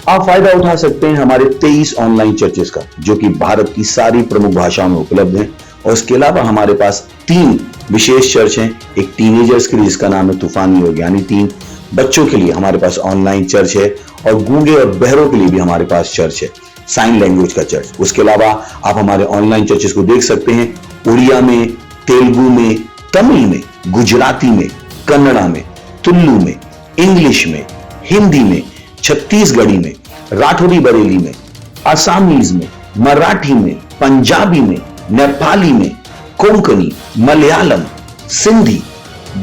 आप फायदा उठा सकते हैं हमारे 23 ऑनलाइन चर्चेस का, जो कि भारत की सारी प्रमुख भाषाओं में उपलब्ध हैं। और इसके अलावा हमारे पास 3 विशेष चर्च हैं। एक टीनेजर्स के लिए जिसका नाम है तूफानी योग यानी 3, बच्चों के लिए हमारे पास ऑनलाइन चर्च है, और गूंगे और बहरों के लिए भी हमारे पास चर्च है, साइन लैंग्वेज का चर्च। उसके अलावा आप हमारे ऑनलाइन चर्चेस को देख सकते हैं उड़िया में, तेलुगु में, तमिल में, गुजराती में, कन्नड़ा में, तुलु में, इंग्लिश में, हिंदी में, छत्तीसगढ़ी में, राठौरी बरेली में, आसामीज में, मराठी में, पंजाबी में, नेपाली में, कोंकणी, मलयालम, सिंधी,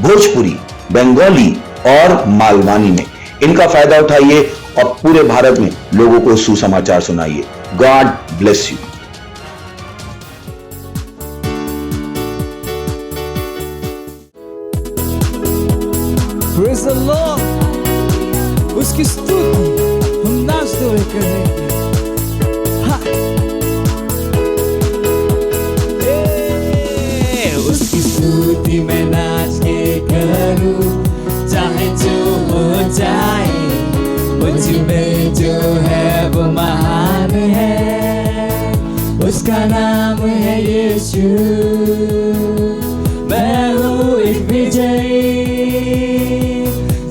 भोजपुरी, बंगाली और मालवानी में। इनका फायदा उठाइए और पूरे भारत में लोगों को सुसमाचार सुनाइए। God bless you. Praise the Lord. उसकी स्तुति हम नाचते हुए करेंगे। उसकी स्तुति मैं नाच के करूं, चाहे जो हो जाए, मुझ में जो है वो महान है, उसका नाम है यीशु। मैं हूँ एक विजयी,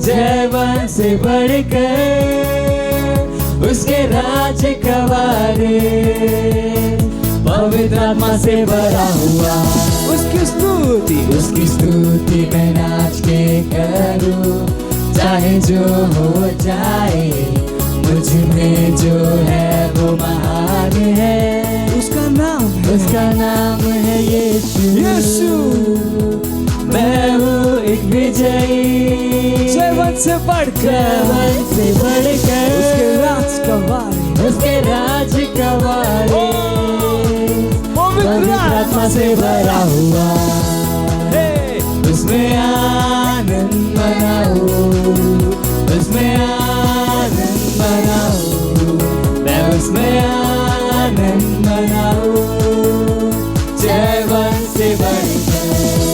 जयवन से बढ़कर उसके राज का वारिस, पवित्र आत्मा से भरा हुआ। उसकी स्तुति मैं नाच के करूं, चाहे जो हो जाए, मुझ में जो है वो महान है, उसका नाम है यीशु। मैं हूँ एक विजयी, जयवन से बढ़कर उसके राज का वारिस, पवित्र आत्मा से भरा हुआ। उसमें आनंद मनाओ, उसमें आनंद मनाओ, मैं उसमें आनंद मनाओ, जयवन से बढ़कर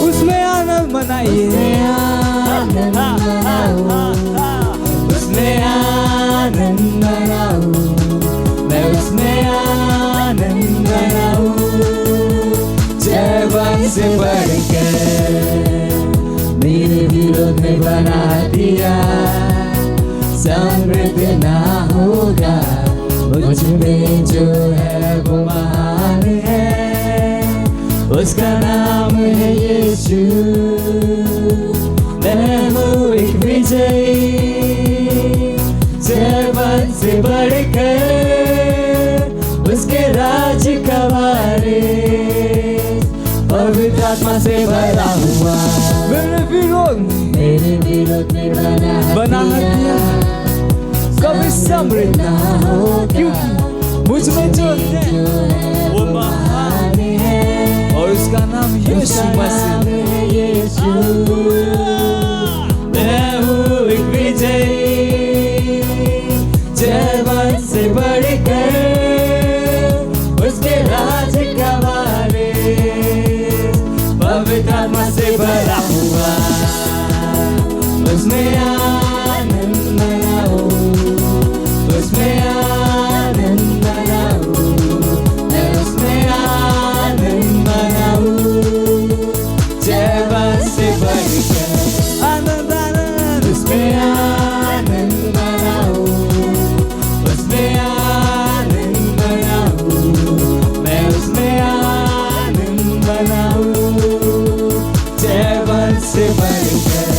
उसमें आनंद मनाइए, आनंद मनाओ, उसमें आनंद मनाओ, मैं उसमें आनंद मनाओ, जयवन से बढ़कर। मेरे विरोध में बना दिया, समृद्ध ना होगा, मुझ में जो है वो महान है, उसका नाम है यीशु। मैं हूँ एक विजयी, जयवन से बढ़कर उसके राज का वारिस, पवित्र आत्मा से भरा हुआ। मेरे विरोध में बना दिया, कभी समृद्ध ना हो, क्योंकि मुझ में जो है वो महान है, और उसका नाम यीशु मसीह। मैं हूँ एक विजयी, जयवन से बढ़कर उसके राज का वारिस, पवित्र आत्मा से भरा हुआ। उसमें आनंद मनाओ, उसमें आनंद मनाओ, मैं उसमें आनंद मनाओ, जयवन से बढ़कर आनंद आनंद, उसमें आनंद मनाओ, उसमें आनंद मनाओ, मैं उसमें आनंद मनाओ, जयवन से बढ़कर,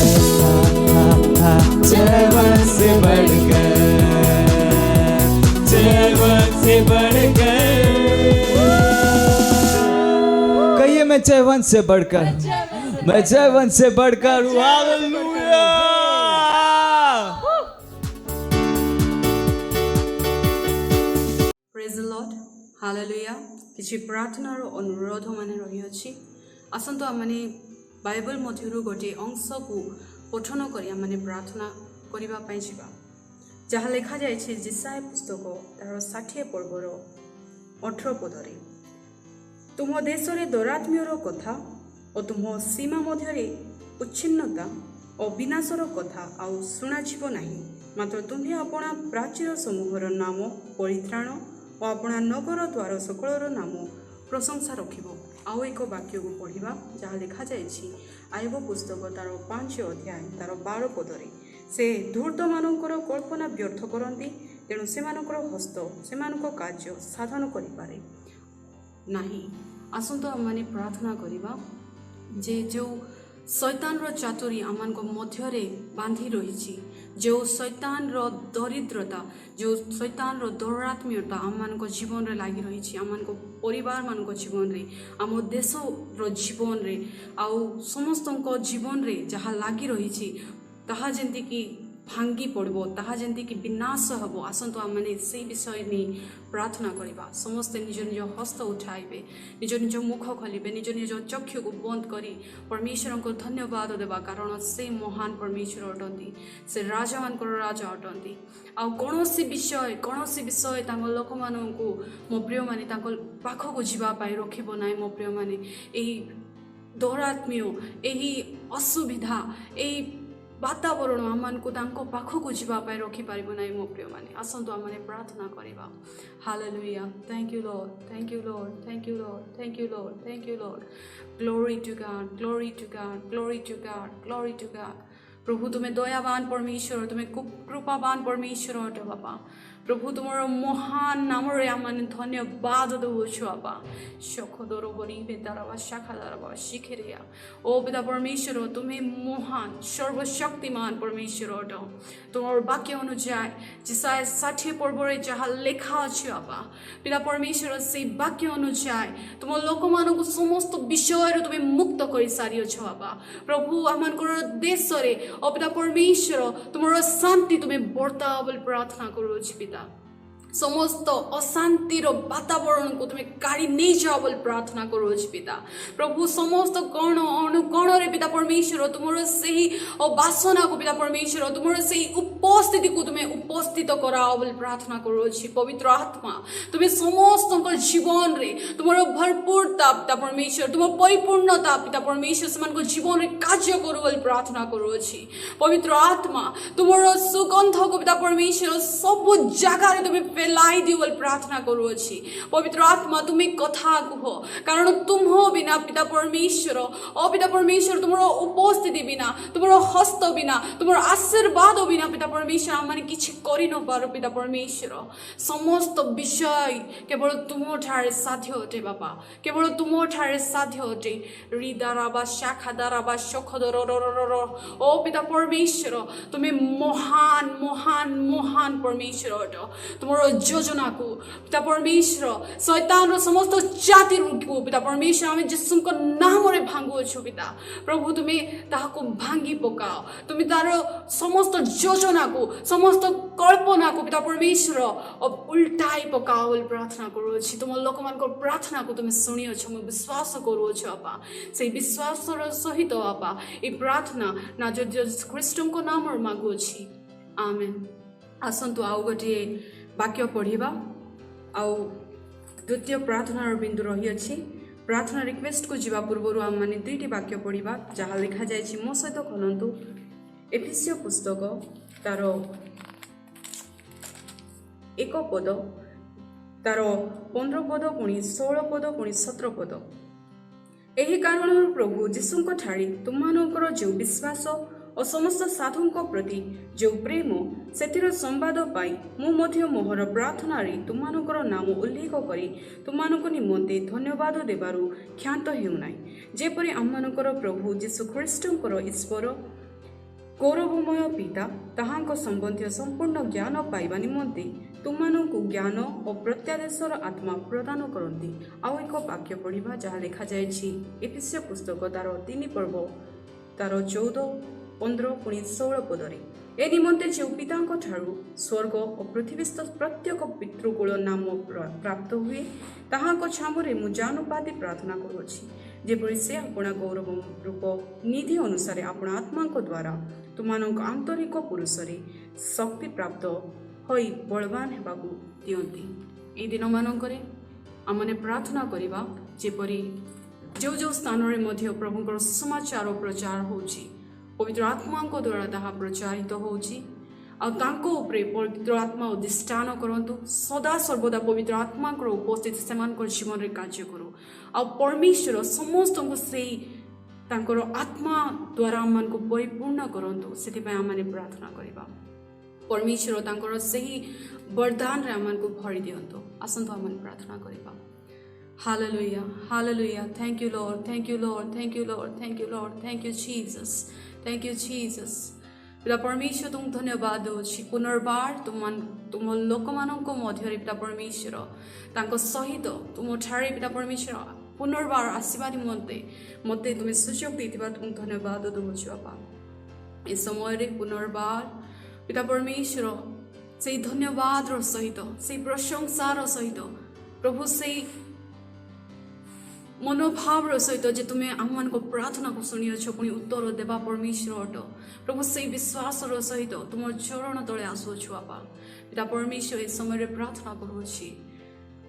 जयवन से बढ़कर, जयवन से बढ़कर। कहिए मैं जयवन से बढ़कर, मैं जयवन से बढ़कर हूँ। Hallelujah. Praise the Lord, hallelujah. किछि प्रार्थनार अनुरोध माने रही अछि। आसंतो आमने बाइबल मध्यरु गोटे अंश को पठन करिया माने प्रार्थना करिबा पई जिबा। जहाँ लेखा जाइछे जिसाय पुस्तक तार 60 पर्वर 18 पदरे, तुम देशरे दौरात्म्यर कथा और तुम सीमा मध्यरे उच्छिन्नता और विनाशर कथा आउ शुणाजिब नाही। ମାତ୍ର ତୁମ୍ଭେ ଆପଣା ପ୍ରାଚୀର ସମୂହର ନାମ ପରିତ୍ରାଣ ଓ ଆପଣା ନଗର ଦ୍ୱାର ସକଳର ନାମ ପ୍ରଶଂସା ରଖିବ। ଆଉ ଏକ ବାକ୍ୟକୁ ପଢ଼ିବା ଯାହା ଲେଖାଯାଇଛି ଆୟୋବ ପୁସ୍ତକ ତାର 5 ଅଧ୍ୟାୟ ତାର 12 ପଦରେ, ସେ ଧୂର୍ତ୍ତମାନଙ୍କର କଳ୍ପନା ବ୍ୟର୍ଥ କରନ୍ତି, ତେଣୁ ସେମାନଙ୍କର ହସ୍ତ ସେମାନଙ୍କ କାର୍ଯ୍ୟ ସାଧନ କରିପାରେ ନାହିଁ। ଆସନ୍ତୁ ଆମମାନେ ପ୍ରାର୍ଥନା କରିବା ଯେ ଯେଉଁ ଶୈତାନର ଚାତୁରୀ ଆମମାନଙ୍କ ମଧ୍ୟରେ ବାନ୍ଧି ରହିଛି, ଯେଉଁ ଶୈତାନର ଦରିଦ୍ରତା, ଯେଉଁ ଶୈତାନର ଦୌରାତ୍ମ୍ୟତା ଆମମାନଙ୍କ ଜୀବନରେ ଲାଗି ରହିଛି, ଆମମାନଙ୍କ ପରିବାରମାନଙ୍କ ଜୀବନରେ, ଆମ ଦେଶର ଜୀବନରେ ଆଉ ସମସ୍ତଙ୍କ ଜୀବନରେ ଯାହା ଲାଗି ରହିଛି ତାହା ଯେମିତିକି ଭାଙ୍ଗି ପଡ଼ିବ, ତାହା ଯେମିତିକି ବିନାଶ ହେବ। ଆସନ୍ତୁ ଆମମାନେ ସେଇ ବିଷୟ ନେଇ ପ୍ରାର୍ଥନା କରିବା। ସମସ୍ତେ ନିଜ ନିଜ ହସ୍ତ ଉଠାଇବେ, ନିଜ ନିଜ ମୁଖ ଖୋଲିବେ, ନିଜ ନିଜ ଚକ୍ଷୁକୁ ବନ୍ଦ କରି ପରମେଶ୍ୱରଙ୍କୁ ଧନ୍ୟବାଦ ଦେବା, କାରଣ ସେ ମହାନ ପରମେଶ୍ୱର ଅଟନ୍ତି, ସେ ରାଜାମାନଙ୍କର ରାଜା ଅଟନ୍ତି। ଆଉ କୌଣସି ବିଷୟ ତାଙ୍କ ଲୋକମାନଙ୍କୁ ମୋ ପ୍ରିୟମାନେ ତାଙ୍କ ପାଖକୁ ଯିବା ପାଇଁ ରଖିବ ନାହିଁ। ମୋ ପ୍ରିୟମାନେ ଏହି ଦୌରାତ୍ମ୍ୟ, ଏହି ଅସୁବିଧା, ଏହି ବାତାବରଣ ଆମମାନଙ୍କୁ ତାଙ୍କ ପାଖକୁ ଯିବା ପାଇଁ ରଖିପାରିବ ନାହିଁ। ମୋ ପ୍ରିୟମାନେ ଆସନ୍ତୁ ଆମମାନେ ପ୍ରାର୍ଥନା କରିବା। Hallelujah. Thank you Lord, thank you Lord, thank you Lord, thank you Lord, thank you Lord. Glory to God, glory to God, glory to God, glory to God. ପ୍ରଭୁ ତୁମେ ଦୟାବାନ ପରମେଶ୍ୱର, ତୁମେ କୃପାବାନ ପରମେଶ୍ୱର ଅଟ ବାପା। ପ୍ରଭୁ ତୁମର ମହାନ ନାମରେ ଆମମାନେ ଧନ୍ୟବାଦ ଦେଉଛୁ ବାପା। ଶଖଦର ବରି ବେଦାରବା ଶାଖାଦାରବା ଶିଖେରିଆ। ଓ ପିତା ପରମେଶ୍ୱର ତୁମେ ମହାନ ସର୍ବଶକ୍ତିମାନ ପରମେଶ୍ୱର ଅଟ। ତୁମର ବାକ୍ୟ ଅନୁଯାୟୀ ଯେସାୟା 60 ପର୍ବରେ ଯାହା ଲେଖା ଅଛି ବାପା, ପିତା ପରମେଶ୍ୱର ସେଇ ବାକ୍ୟ ଅନୁଯାୟୀ ତୁମ ଲୋକମାନଙ୍କୁ ସମସ୍ତ ବିଷୟରୁ ତୁମେ ମୁକ୍ତ କରିସାରିଅଛ ବାପା। ପ୍ରଭୁ ଆମମାନଙ୍କର ଦେଶରେ ଓ ପିତା ପରମେଶ୍ୱର ତୁମର ଶାନ୍ତି ତୁମେ ବର୍ତ୍ତାଅ ବୋଲି ପ୍ରାର୍ଥନା କରୁଅଛି ପିତା। ସମସ୍ତ ଅଶାନ୍ତିର ବାତାବରଣକୁ ତୁମେ କାଢ଼ି ନେଇଯାଅ ବୋଲି ପ୍ରାର୍ଥନା କରୁଅଛି ପିତା। ପ୍ରଭୁ ସମସ୍ତ ଗଣ ଅନୁଗଣରେ ପିତା ପରମେଶ୍ୱର ତୁମର ସେହି ବାସନାକୁ ପିତା ପରମେଶ୍ୱର ତୁମର ସେହି ଉପସ୍ଥିତିକୁ ତୁମେ ଉପସ୍ଥିତ କରାଅ ବୋଲି ପ୍ରାର୍ଥନା କରୁଅଛି। ପବିତ୍ର ଆତ୍ମା ତୁମେ ସମସ୍ତଙ୍କ ଜୀବନରେ ତୁମର ଭରପୁରତା ପିତା ପରମେଶ୍ୱର, ତୁମର ପରିପୂର୍ଣ୍ଣତା ପିତା ପରମେଶ୍ୱର ସେମାନଙ୍କ ଜୀବନରେ କାର୍ଯ୍ୟ କରୁ ବୋଲି ପ୍ରାର୍ଥନା କରୁଅଛି। ପବିତ୍ର ଆତ୍ମା ତୁମର ସୁଗନ୍ଧକୁ ପିତା ପରମେଶ୍ୱର ସବୁ ଜାଗାରେ ତୁମେ ଫେলাই ଦିଅ ବୋଲି ପ୍ରାର୍ଥନା କରୁଅଛି। ପବିତ୍ର ଆତ୍ମା ତୁମେ କଥା କୁହ, କାରଣ ତୁମ୍ଭ ବିନା ପିତା ପରମେଶ୍ୱର ଓ ପିତା ପରମେଶ୍ୱର ତୁମର ଉପସ୍ଥିତି ବିନା, ତୁମର ହସ୍ତ ବିନା, ତୁମର ଆଶୀର୍ବାଦ ବିନା ପିତା ପରମେଶ୍ୱର ଆମମାନେ କିଛି କରିନପାରୁ ପିତା ପରମେଶ୍ୱର। ସମସ୍ତ ବିଷୟ କେବଳ ତୁମଠାରେ ସାଧ୍ୟ ଅଟେ ବାପା, କେବଳ ତୁମଠାରେ ସାଧ୍ୟ ଅଟେ। ହୃଦାରାବା ଶାଖାଦାରାବା ଶଖଦର ଓ ପିତା ପରମେଶ୍ୱର ତୁମେ ମହାନ ମହାନ ମହାନ ପରମେଶ୍ୱର ଅଟ। ତୁମର ଯୋଜନାକୁ ପିତା ପରମେଶ୍ୱର ଶୈତାନର ସମସ୍ତ ଜାତିକୁ ପିତା ପରମେଶ୍ୱର ଆମେ ଯୀଶୁଙ୍କ ନାମରେ ଭାଙ୍ଗୁଅଛୁ ପିତା। ପ୍ରଭୁ ତୁମେ ତାହାକୁ ଭାଙ୍ଗି ପକାଅ, ତୁମେ ତାର ସମସ୍ତ ଯୋଜନାକୁ ସମସ୍ତ କଳ୍ପନାକୁ ପିତା ପରମେଶ୍ୱର ଉଲ୍ଟାଇ ପକାଅ ବୋଲି ପ୍ରାର୍ଥନା କରୁଅଛି। ତୁମ ଲୋକମାନଙ୍କର ପ୍ରାର୍ଥନାକୁ ତୁମେ ଶୁଣିଅଛ, ମୁଁ ବିଶ୍ୱାସ କରୁଅଛି ବାପା। ସେଇ ବିଶ୍ୱାସର ସହିତ ବାପା ଏ ପ୍ରାର୍ଥନା ନାଜରେଥ ଯୀଶୁ ଖ୍ରୀଷ୍ଟଙ୍କ ନାମରେ ମାଗୁଅଛି, ଆମେନ୍। ଆସନ୍ତୁ ଆଉ ଗୋଟିଏ ବାକ୍ୟ ପଢ଼ିବା। ଆଉ ଦ୍ୱିତୀୟ ପ୍ରାର୍ଥନାର ବିନ୍ଦୁ ରହିଅଛି। ପ୍ରାର୍ଥନା ରିକ୍ୱେଷ୍ଟକୁ ଯିବା ପୂର୍ବରୁ ଆମମାନେ 2ଟି ବାକ୍ୟ ପଢ଼ିବା ଯାହା ଲେଖାଯାଇଛି। ମୋ ସହିତ ଖୋଲନ୍ତୁ ଏଫେସୀୟ ପୁସ୍ତକ ତାର 1 ପଦ, ତାର 15 ପଦ, ପୁଣି 16 ପଦ, ପୁଣି 17 ପଦ। ଏହି କାରଣରୁ ପ୍ରଭୁ ଯୀଶୁଙ୍କ ଠାରୁ ତୁମମାନଙ୍କର ଯେଉଁ ବିଶ୍ୱାସ ଓ ସମସ୍ତ ସାଧୁଙ୍କ ପ୍ରତି ଯେଉଁ ପ୍ରେମ, ସେଥିର ସମ୍ବାଦ ପାଇଁ ମୁଁ ମଧ୍ୟ ମୋହର ପ୍ରାର୍ଥନାରେ ତୁମମାନଙ୍କର ନାମ ଉଲ୍ଲେଖ କରି ତୁମମାନଙ୍କ ନିମନ୍ତେ ଧନ୍ୟବାଦ ଦେବାରୁ କ୍ଷାନ୍ତ ହେଉନାହିଁ। ଯେପରି ଆମମାନଙ୍କର ପ୍ରଭୁ ଯୀଶୁ ଖ୍ରୀଷ୍ଟଙ୍କର ଈଶ୍ୱର ଗୌରବମୟ ପିତା ତାହାଙ୍କ ସମ୍ବନ୍ଧୀୟ ସମ୍ପୂର୍ଣ୍ଣ ଜ୍ଞାନ ପାଇବା ନିମନ୍ତେ ତୁମମାନଙ୍କୁ ଜ୍ଞାନ ଓ ପ୍ରତ୍ୟାଦେଶର ଆତ୍ମା ପ୍ରଦାନ କରନ୍ତି। ଆଉ ଏକ ବାକ୍ୟ ପଢ଼ିବା ଯାହା ଲେଖାଯାଇଛି ଏଫେସୀୟ ପୁସ୍ତକ ତାର 3 ପର୍ବ ତାର 14, 15, ପୁଣି 16 ପଦରେ। ଏ ନିମନ୍ତେ ଯେଉଁ ପିତାଙ୍କ ଠାରୁ ସ୍ୱର୍ଗ ଓ ପୃଥିବୀସ୍ଥ ପ୍ରତ୍ୟେକ ପିତୃକୁଳ ନାମ ପ୍ରାପ୍ତ ହୁଏ, ତାହାଙ୍କ ଛାମରେ ମୁଁ ଜାନୁପାତି ପ୍ରାର୍ଥନା କରୁଅଛି, ଯେପରି ସେ ଆପଣା ଗୌରବ ରୂପ ନିଧି ଅନୁସାରେ ଆପଣା ଆତ୍ମାଙ୍କ ଦ୍ୱାରା ତୁମମାନଙ୍କ ଆନ୍ତରିକ ପୁରୁଷରେ ଶକ୍ତି ପ୍ରାପ୍ତ ହୋଇ ବଳବାନ ହେବାକୁ ଦିଅନ୍ତି। ଏହି ଦିନମାନଙ୍କରେ ଆମମାନେ ପ୍ରାର୍ଥନା କରିବା ଯେପରି ଯେଉଁ ଯେଉଁ ସ୍ଥାନରେ ମଧ୍ୟ ପ୍ରଭୁଙ୍କର ସୁସମାଚାର ପ୍ରଚାର ହେଉଛି, ପବିତ୍ର ଆତ୍ମାଙ୍କ ଦ୍ୱାରା ତାହା ପ୍ରଚାରିତ ହେଉଛି। ଆଉ ତାଙ୍କ ଉପରେ ପବିତ୍ର ଆତ୍ମା ଅଧିଷ୍ଠାନ କରନ୍ତୁ ସଦା ସର୍ବଦା ପବିତ୍ର ଆତ୍ମାଙ୍କର ଉପସ୍ଥିତି ସେମାନଙ୍କର ଜୀବନରେ କାର୍ଯ୍ୟ କରୁ ଆଉ ପରମେଶ୍ୱର ସମସ୍ତଙ୍କୁ ସେଇ ତାଙ୍କର ଆତ୍ମା ଦ୍ୱାରା ଆମମାନଙ୍କୁ ପରିପୂର୍ଣ୍ଣ କରନ୍ତୁ ସେଥିପାଇଁ ଆମମାନେ ପ୍ରାର୍ଥନା କରିବା ପରମେଶ୍ୱର ତାଙ୍କର ସେହି ବରଦାନରେ ଆମମାନଙ୍କୁ ଭରି ଦିଅନ୍ତୁ ଆସନ୍ତୁ ଆମମାନେ ପ୍ରାର୍ଥନା କରିବା Hallelujah, hallelujah. Thank you, Lord. Thank you, Lord. Thank you, Lord. Thank you, Lord. Thank you, Jesus. Thank you, Jesus. पिता परमेश्वर तुम धन्यवाद होछि पुनर्बार तुम लोकमाननको मध्यरे पिता परमेश्वर तांको सहित तुम ठारे पिता परमेश्वर पुनर्बार आशीर्वाद मते तुम सुयोग देथिबा तुम धन्यवाद दउछु बापा ए समय रे पुनर्बार पिता परमेश्वर से धन्यवाद रो सहित से प्रशंसा रो सहित प्रभु से मनोभाव सहित जे तुम्हें आम मान प्रार्थना को शुणिछ पुणी उत्तर देवा परमेश्वर अट प्रभु से विश्वास सहित तुम चरण तले आसुछु बापा पिता परमेश्वर ए समय प्रार्थना करुछि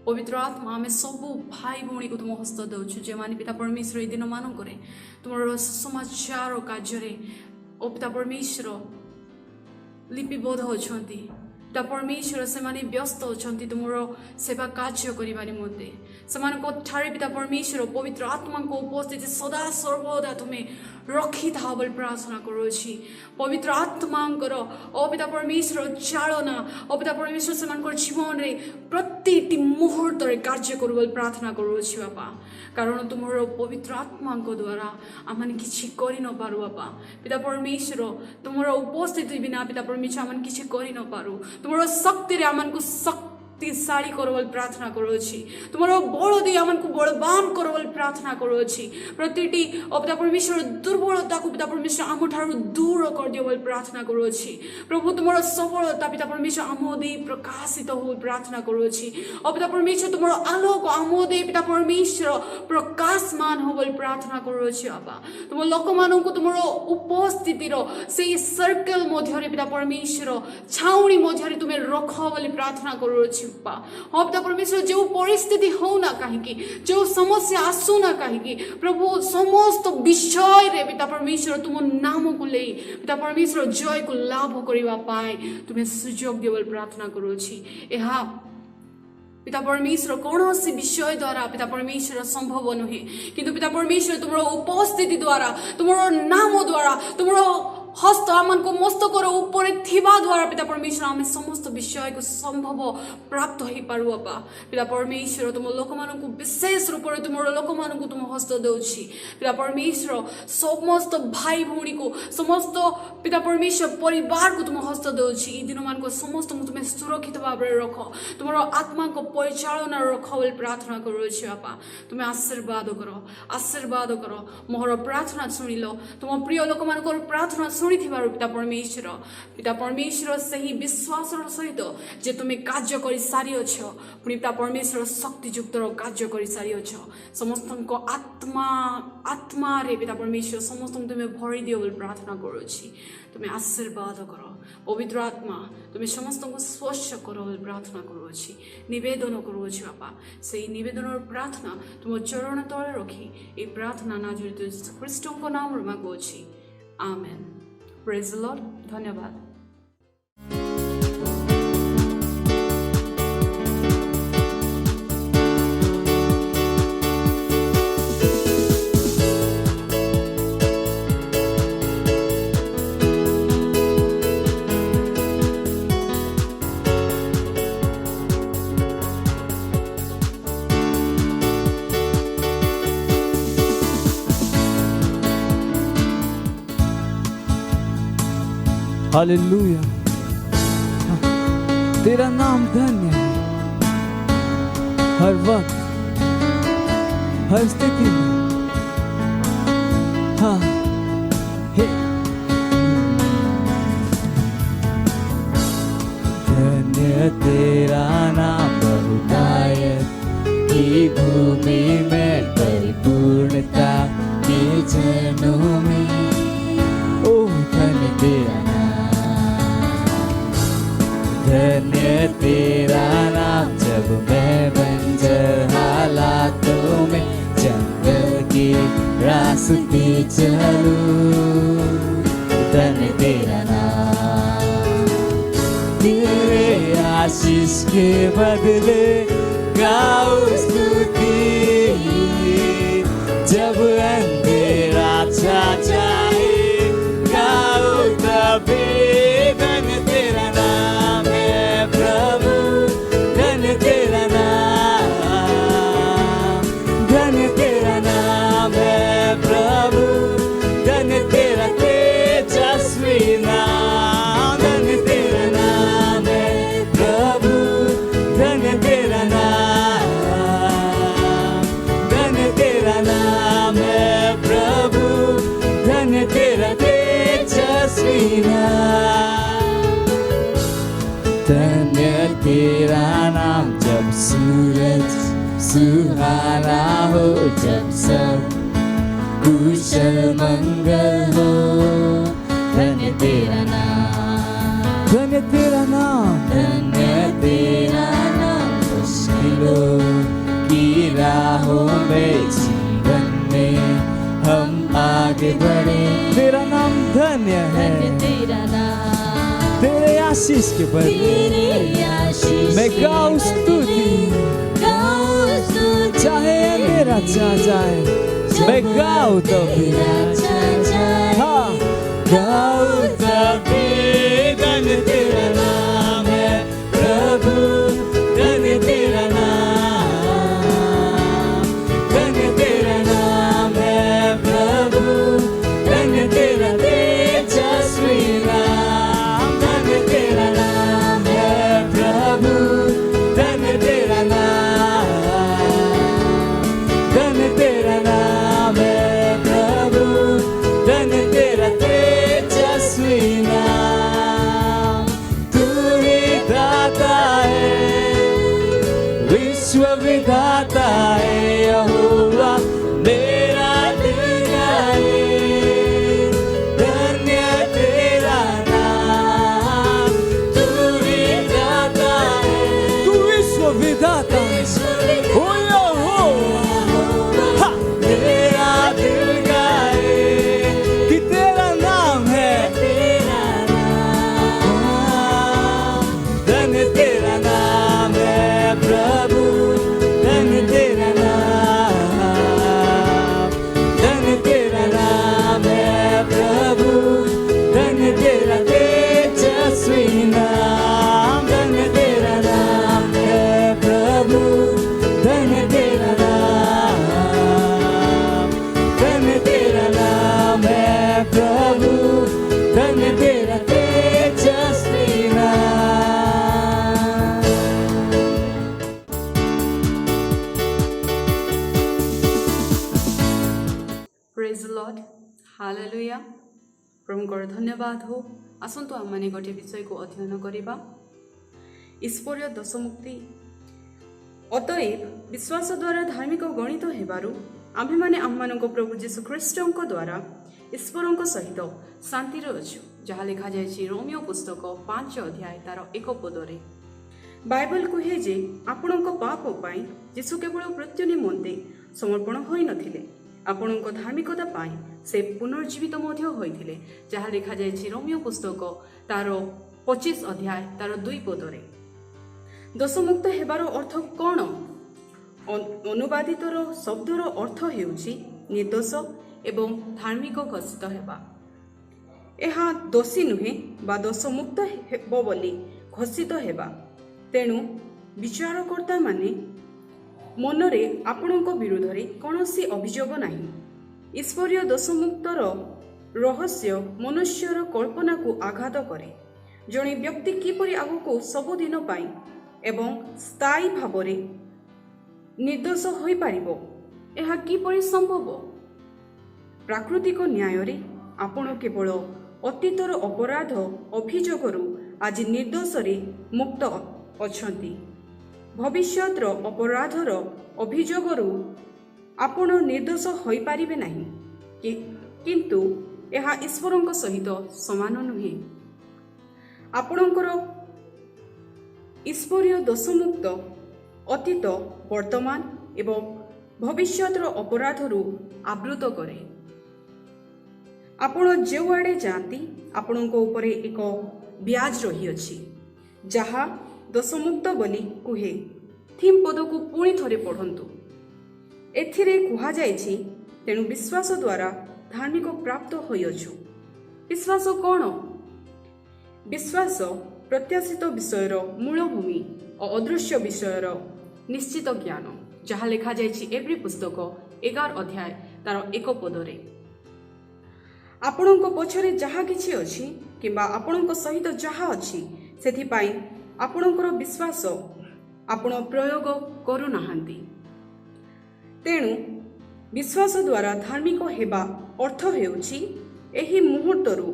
पवित्र आत्मा आम सब भाई भौणी को तुम हस्त दउछु जे माने पिता परमेश्वर ए दिन मानक तुम समाचार कार्य ओ पिता परमेश्वर लिपिबद्ध होछंती पिता परमेश्वर से माने व्यस्त होछंती तुमरो सेवा कार्य करिबा निमंते सेमानको ठारे पिता परमेश्वर पवित्र आत्मा को उपस्थिति सदा सर्वदा तुम्हें रखी था बोल प्रार्थना करुछि पवित्र आत्मांकर ओ पिता परमेश्वर चालना ओ पिता परमेश्वर सेमानकर जीवन रे प्रतिटी मुहूर्त रे कार्य करू बोल प्रार्थना करुछि बापा कारण तुमरो पवित्र आत्मांक द्वारा आमन किछि करि न पारु बापा पिता परमेश्वर तुमरो उपस्थिति बिना पिता परमेश्वर आमन किछि करि न पारु तुमरो शक्ति रे आमन को शक्तिशाली करो बोल प्रार्थना करुछि तुमरो बल दे आमन को बलवान करो बोल प्रार्थना करुछि प्रतिटी पिता परमेश्वर दुर्बलता को पिता परमेश्वर आम ठारू दूर कर दियो बोल प्रार्थना करुछि प्रभु तुमरो सबलता पिता परमेश्वर आमोदे प्रकाशित हो प्रार्थना करुछि पिता परमेश्वर तुमरो आलोक आमोदे पिता परमेश्वर प्रकाशमान हो बोल प्रार्थना करुछि बाबा तुम लोक मानन को तुमरो उपस्थिति रो से सर्कल मध्य रे पिता परमेश्वर छाउणी मध्य रे तुमे रखो बोल प्रार्थना करुछि हाँ पिता परमेश्वर जो परिस्थिति हो ना कहीं जो समस्या आसू ना कहीं प्रभु समस्त विषय रे पिता परमेश्वर तुम नाम को ले पिता परमेश्वर जय को लाभ करवा पाए तुम्हें सुयोग देवल प्रार्थना करुछि एहा पिता परमेश्वर कौन सी विषय द्वारा पिता परमेश्वर संभव नुहे किंतु पिता परमेश्वर तुमरो उपस्थिति द्वारा तुमरो नाम द्वारा तुमरो हस्त आमन को मस्तक ऊपर थिबा द्वारा पिता परमेश्वर आम समस्त विषय को संभव प्राप्त हो पारु बापा पिता परमेश्वर तुम लोक मान को विशेष रूप से तुम लोक मान को तुम हस्त दउछि पिता परमेश्वर समस्त भाई भौणी को समस्त पिता परमेश्वर परिवार को तुम हस्त दउछि ई दिन मान को समस्त तुम्हें सुरक्षित भाव रख तुम आत्मा को परिचालना रख बोली प्रार्थना करुछि बापा तुम्हें आशीर्वाद कर मोर प्रार्थना शुणिल तुम प्रिय लोक मान प्रार्थना शुणी पिता परमेश्वर सही विश्वास सहित जे तुम्हें कार्य कर सारी पुणी पिता परमेश्वर शक्तियुक्त कार्य कर सारी समस्त आत्मा रे पिता परमेश्वर समस्त तुम्हें भरी दियो बोली प्रार्थना करुछि तुम्हें आशीर्वाद कर पवित्र आत्मा तुम्हें समस्त को स्पर्श कर बोली प्रार्थना करुछि निवेदन करुछि बापा से निवेदन और प्रार्थना तुम चरण तले रखी ये प्रार्थना नाजुरी ख्रीष्ट नाम रे मागुछि आमेन Praise the Lord. धन्यवाद हालेलुया तेरा नाम धन्य है हर वक्त हर स्थिति में हाँ हे धन्य तेरा नाम बहुतायत की भूमि में परिपूर्णता के जनों में ओ धन्य तेरा धन्य तेरा नाम जब मैं बंजर हालातों में जंगल के रास्ते चलूं धन्य तेरा नाम आशीष के बदले गाओ स्तुति, जब अंधेरा छा जाए गाओ तभी धन तेरा नाम है प्रभु, धन तेरा नाम, धन तेरा नाम है प्रभु, धन तेरा तेजस्वी नाम, धन तेरा नाम है प्रभु, धन तेरा नाम, धन तेरा नाम है प्रभु, धन तेरा तेजस्वी नाम। धन्य तेरा नाम जब सूरज सुहाना हो, जब सब कुशल मंगल हो, धन्य तेरा नाम, धन्य तेरा नाम, धन्य तेरा नाम। मुश्किलों की राहों में जीवन में हम आगे बढ़े, तेरा नाम धन्य है, तेरा नाम, तेरे आशीष के बदले तेरे आशीष मैं गाऊं स्तुति, चाहे अंधेरा छा जाए मैं गाऊं तभी, हाँ गाऊं तभी, धन तेरा नाम है प्रभु, धन तेरा नाम, धन तेरा नाम है प्रभु, धन तेरा तेजस्वी नाम, धन तेरा नाम है प्रभु, धन तेरा नाम, धन तेरा नाम है प्रभु, धन तेरा तेजस्वी नाम। तू ही दाता है, विश्व विधाता है यहोवा, मेरा दिल गाए, धन्य तेरा नाम। तू ही दाता है, तू विश्व विधाता है, ओ यहोवा, मेरा दिल गाए कि तेरा नाम है, तेरा नाम, धन तेरा नाम है प्रभु, धन तेरा नाम, धन तेरा नाम है प्रभु, धन तेरा तेजस्वी नाम, धन तेरा नाम है प्रभु, धन तेरा नाम, धन तेरा नाम है प्रभु, धन तेरा तेजस्वी नाम। ପ୍ରେଜ୍ ଲର୍ଡ, ହାଲେଲୁୟା। ପ୍ରଭୁଙ୍କର ଧନ୍ୟବାଦ ହଉ। ଆସନ୍ତୁ ଆମମାନେ ଗୋଟିଏ ବିଷୟକୁ ଅଧ୍ୟୟନ କରିବା, ଈଶ୍ୱରୀୟ ଦୋଷମୁକ୍ତି। ଅତଏବ ବିଶ୍ୱାସ ଦ୍ୱାରା ଧାର୍ମିକ ଗଣିତ ହେବାରୁ ଆମ୍ଭେମାନେ ଆମମାନଙ୍କ ପ୍ରଭୁ ଯୀଶୁ ଖ୍ରୀଷ୍ଟଙ୍କ ଦ୍ୱାରା ଈଶ୍ୱରଙ୍କ ସହିତ ଶାନ୍ତିରେ ଅଛୁ, ଯାହା ଲେଖାଯାଇଛି ରୋମିଓ ପୁସ୍ତକ 5 ଅଧ୍ୟାୟ ତାର 1 ପଦରେ। ବାଇବଲ କୁହେ ଯେ ଆପଣଙ୍କ ପାପ ପାଇଁ ଯୀଶୁ କେବଳ ମୃତ୍ୟୁ ନିମନ୍ତେ ସମର୍ପଣ ହୋଇନଥିଲେ, ଆପଣଙ୍କ ଧାର୍ମିକତା ପାଇଁ ସେ ପୁନର୍ଜୀବିତ ମଧ୍ୟ ହୋଇଥିଲେ, ଯାହା ଲେଖାଯାଇଛି ରୋମିଓ ପୁସ୍ତକ ତାର 25 ଅଧ୍ୟାୟ ତାର 2 ପଦରେ। ଦୋଷମୁକ୍ତ ହେବାର ଅର୍ଥ କ'ଣ? ଅନୁବାଦିତର ଶବ୍ଦର ଅର୍ଥ ହେଉଛି ନିର୍ଦ୍ଦୋଷ ଏବଂ ଧାର୍ମିକ ଘୋଷିତ ହେବା। ଏହା ଦୋଷୀ ନୁହେଁ ବା ଦୋଷମୁକ୍ତ ହେବ ବୋଲି ଘୋଷିତ ହେବା। ତେଣୁ ବିଚାରକର୍ତ୍ତାମାନେ ମନରେ ଆପଣଙ୍କ ବିରୁଦ୍ଧରେ କୌଣସି ଅଭିଯୋଗ ନାହିଁ। ଈଶ୍ୱରୀୟ ଦୋଷମୁକ୍ତର ରହସ୍ୟ ମନୁଷ୍ୟର କଳ୍ପନାକୁ ଆଘାତ କରେ। ଜଣେ ବ୍ୟକ୍ତି କିପରି ଆଗକୁ ସବୁଦିନ ପାଇଁ ଏବଂ ସ୍ଥାୟୀ ଭାବରେ ନିର୍ଦ୍ଦୋଷ ହୋଇପାରିବ, ଏହା କିପରି ସମ୍ଭବ? ପ୍ରାକୃତିକ ନ୍ୟାୟରେ ଆପଣ କେବଳ ଅତୀତର ଅପରାଧ ଅଭିଯୋଗରୁ ଆଜି ନିର୍ଦ୍ଦୋଷରେ ମୁକ୍ତ ଅଛନ୍ତି। ଭବିଷ୍ୟତର ଅପରାଧର ଅଭିଯୋଗରୁ ଆପଣ ନିର୍ଦ୍ଦୋଷ ହୋଇପାରିବେ ନାହିଁ, କିନ୍ତୁ ଏହା ଈଶ୍ୱରଙ୍କ ସହିତ ସମାନ ନୁହେଁ। ଆପଣଙ୍କର ଈଶ୍ୱରୀୟ ଦୋଷମୁକ୍ତ ଅତୀତ, ବର୍ତ୍ତମାନ ଏବଂ ଭବିଷ୍ୟତର ଅପରାଧରୁ ଆବୃତ କରେ। ଆପଣ ଯେଉଁଆଡ଼େ ଯାଆନ୍ତି ଆପଣଙ୍କ ଉପରେ ଏକ ବ୍ୟାଜ ରହିଅଛି, ଯାହା ଦୋଷମୁକ୍ତ ବୋଲି କୁହେ। ଥିମ୍ ପଦକୁ ପୁଣି ଥରେ ପଢ଼ନ୍ତୁ। ଏଥିରେ କୁହାଯାଇଛି, ତେଣୁ ବିଶ୍ୱାସ ଦ୍ୱାରା ଧାର୍ମିକ ପ୍ରାପ୍ତ ହୋଇଅଛୁ। ବିଶ୍ୱାସ କ'ଣ? ବିଶ୍ୱାସ ପ୍ରତ୍ୟାଶିତ ବିଷୟର ମୂଳଭୂମି ଓ ଅଦୃଶ୍ୟ ବିଷୟର ନିଶ୍ଚିତ ଜ୍ଞାନ, ଯାହା ଲେଖାଯାଇଛି ଏବ୍ରୀ ପୁସ୍ତକ 11 ଅଧ୍ୟାୟ ତାର 1 ପଦରେ। ଆପଣଙ୍କ ପଛରେ ଯାହା କିଛି ଅଛି କିମ୍ବା ଆପଣଙ୍କ ସହିତ ଯାହା ଅଛି, ସେଥିପାଇଁ ଆପଣଙ୍କର ବିଶ୍ୱାସ ଆପଣ ପ୍ରୟୋଗ କରୁନାହାନ୍ତି। ତେଣୁ ବିଶ୍ୱାସ ଦ୍ୱାରା ଧାର୍ମିକ ହେବା ଅର୍ଥ ହେଉଛି ଏହି ମୁହୂର୍ତ୍ତରୁ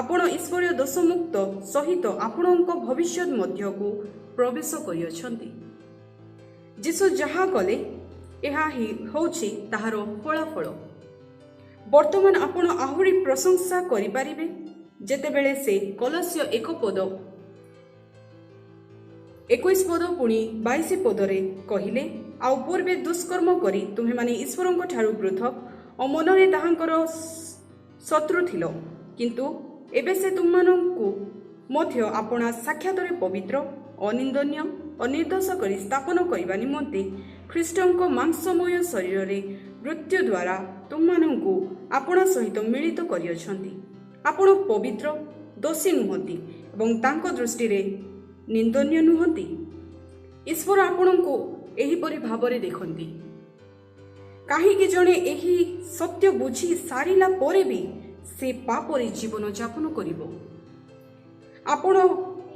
ଆପଣ ଈଶ୍ୱରୀୟ ଦୋଷମୁକ୍ତ ସହିତ ଆପଣଙ୍କ ଭବିଷ୍ୟତ ମଧ୍ୟକୁ ପ୍ରବେଶ କରିଅଛନ୍ତି। ଯୀଶୁ ଯାହା କଲେ ଏହା ହିଁ ହେଉଛି ତାହାର ଫଳାଫଳ। ବର୍ତ୍ତମାନ ଆପଣ ଆହୁରି ପ୍ରଶଂସା କରିପାରିବେ ଯେତେବେଳେ ସେ କଲସ୍ୟ 1 ପଦ 21 ପଦ ପୁଣି 22 ପଦରେ କହିଲେ, ଆଉ ପୂର୍ବେ ଦୁଷ୍କର୍ମ କରି ତୁମେମାନେ ଈଶ୍ୱରଙ୍କ ଠାରୁ ପୃଥକ ଓ ମନରେ ତାହାଙ୍କର ଶତ୍ରୁ ଥିଲ, କିନ୍ତୁ ଏବେ ସେ ତୁମମାନଙ୍କୁ ମଧ୍ୟ ଆପଣା ସାକ୍ଷାତରେ ପବିତ୍ର, ଅନିନ୍ଦନୀୟ ଓ ନିର୍ଦ୍ଦୋଷ କରି ସ୍ଥାପନ କରିବା ନିମନ୍ତେ ଖ୍ରୀଷ୍ଟଙ୍କ ମାଂସମୟ ଶରୀରରେ ମୃତ୍ୟୁ ଦ୍ୱାରା ତୁମମାନଙ୍କୁ ଆପଣା ସହିତ ମିଳିତ କରିଅଛନ୍ତି। ଆପଣ ପବିତ୍ର, ଦୋଷୀ ନୁହନ୍ତି ଏବଂ ତାଙ୍କ ଦୃଷ୍ଟିରେ ନିନ୍ଦନୀୟ ନୁହନ୍ତି। ଈଶ୍ୱର ଆପଣଙ୍କୁ ଏହିପରି ଭାବରେ ଦେଖନ୍ତି। କାହିଁକି ଜଣେ ଏହି ସତ୍ୟ ବୁଝି ସାରିଲା ପରେ ବି ସେ ପାପରେ ଜୀବନ ଯାପନ କରିବ? ଆପଣ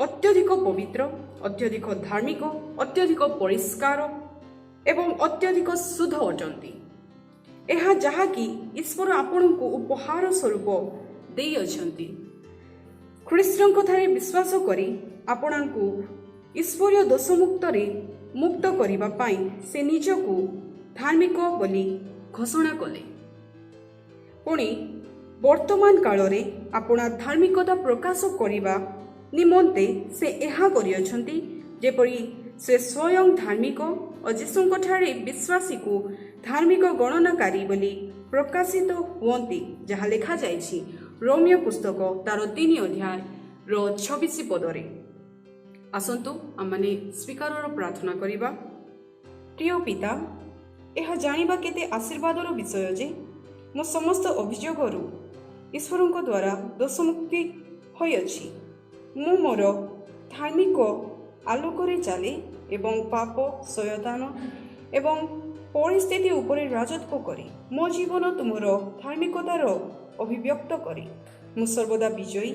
ଅତ୍ୟଧିକ ପବିତ୍ର, ଅତ୍ୟଧିକ ଧାର୍ମିକ, ଅତ୍ୟଧିକ ପରିଷ୍କାର ଏବଂ ଅତ୍ୟଧିକ ଶୁଦ୍ଧ ଅଟନ୍ତି। ଏହା ଯାହାକି ଈଶ୍ୱର ଆପଣଙ୍କୁ ଉପହାର ସ୍ୱରୂପ ଦେଇଅଛନ୍ତି। ଖ୍ରୀଷ୍ଟଙ୍କଠାରେ ବିଶ୍ୱାସ କରି ଆପଣଙ୍କୁ ଈଶ୍ୱରୀୟ ଦୋଷମୁକ୍ତରେ ମୁକ୍ତ କରିବା ପାଇଁ ସେ ନିଜକୁ ଧାର୍ମିକ ବୋଲି ଘୋଷଣା କଲେ। ପୁଣି ବର୍ତ୍ତମାନ କାଳରେ ଆପଣା ଧାର୍ମିକତା ପ୍ରକାଶ କରିବା ନିମନ୍ତେ ସେ ଏହା କରିଅଛନ୍ତି, ଯେପରି ସେ ସ୍ୱୟଂ ଧାର୍ମିକ ଓ ଯୀଶୁଙ୍କଠାରେ ବିଶ୍ୱାସୀକୁ ଧାର୍ମିକ ଗଣନାକାରୀ ବୋଲି ପ୍ରକାଶିତ ହୁଅନ୍ତି, ଯାହା ଲେଖାଯାଇଛି ରୋମିଓ ପୁସ୍ତକ ତାର 3 ଅଧ୍ୟାୟ 26 ପଦରେ। ଆସନ୍ତୁ ଆମମାନେ ସ୍ୱୀକାରର ପ୍ରାର୍ଥନା କରିବା। ପ୍ରିୟ ପିତା, ଏହା ଜାଣିବା କେତେ ଆଶୀର୍ବାଦର ବିଷୟ ଯେ ମୋ ସମସ୍ତ ଅଭିଯୋଗରୁ ଈଶ୍ୱରଙ୍କ ଦ୍ୱାରା ଦୋଷମୁକ୍ତି ହୋଇଅଛି। ମୁଁ ମୋର ଧାର୍ମିକ ଆଲୋକରେ ଚାଲେ ଏବଂ ପାପ, ଶୟତାନ ଏବଂ ପରିସ୍ଥିତି ଉପରେ ରାଜତ୍ୱ କରେ। ମୋ ଜୀବନ ତୁମର ଧାର୍ମିକତାର ଅଭିବ୍ୟକ୍ତ କରେ। ମୁଁ ସର୍ବଦା ବିଜୟୀ,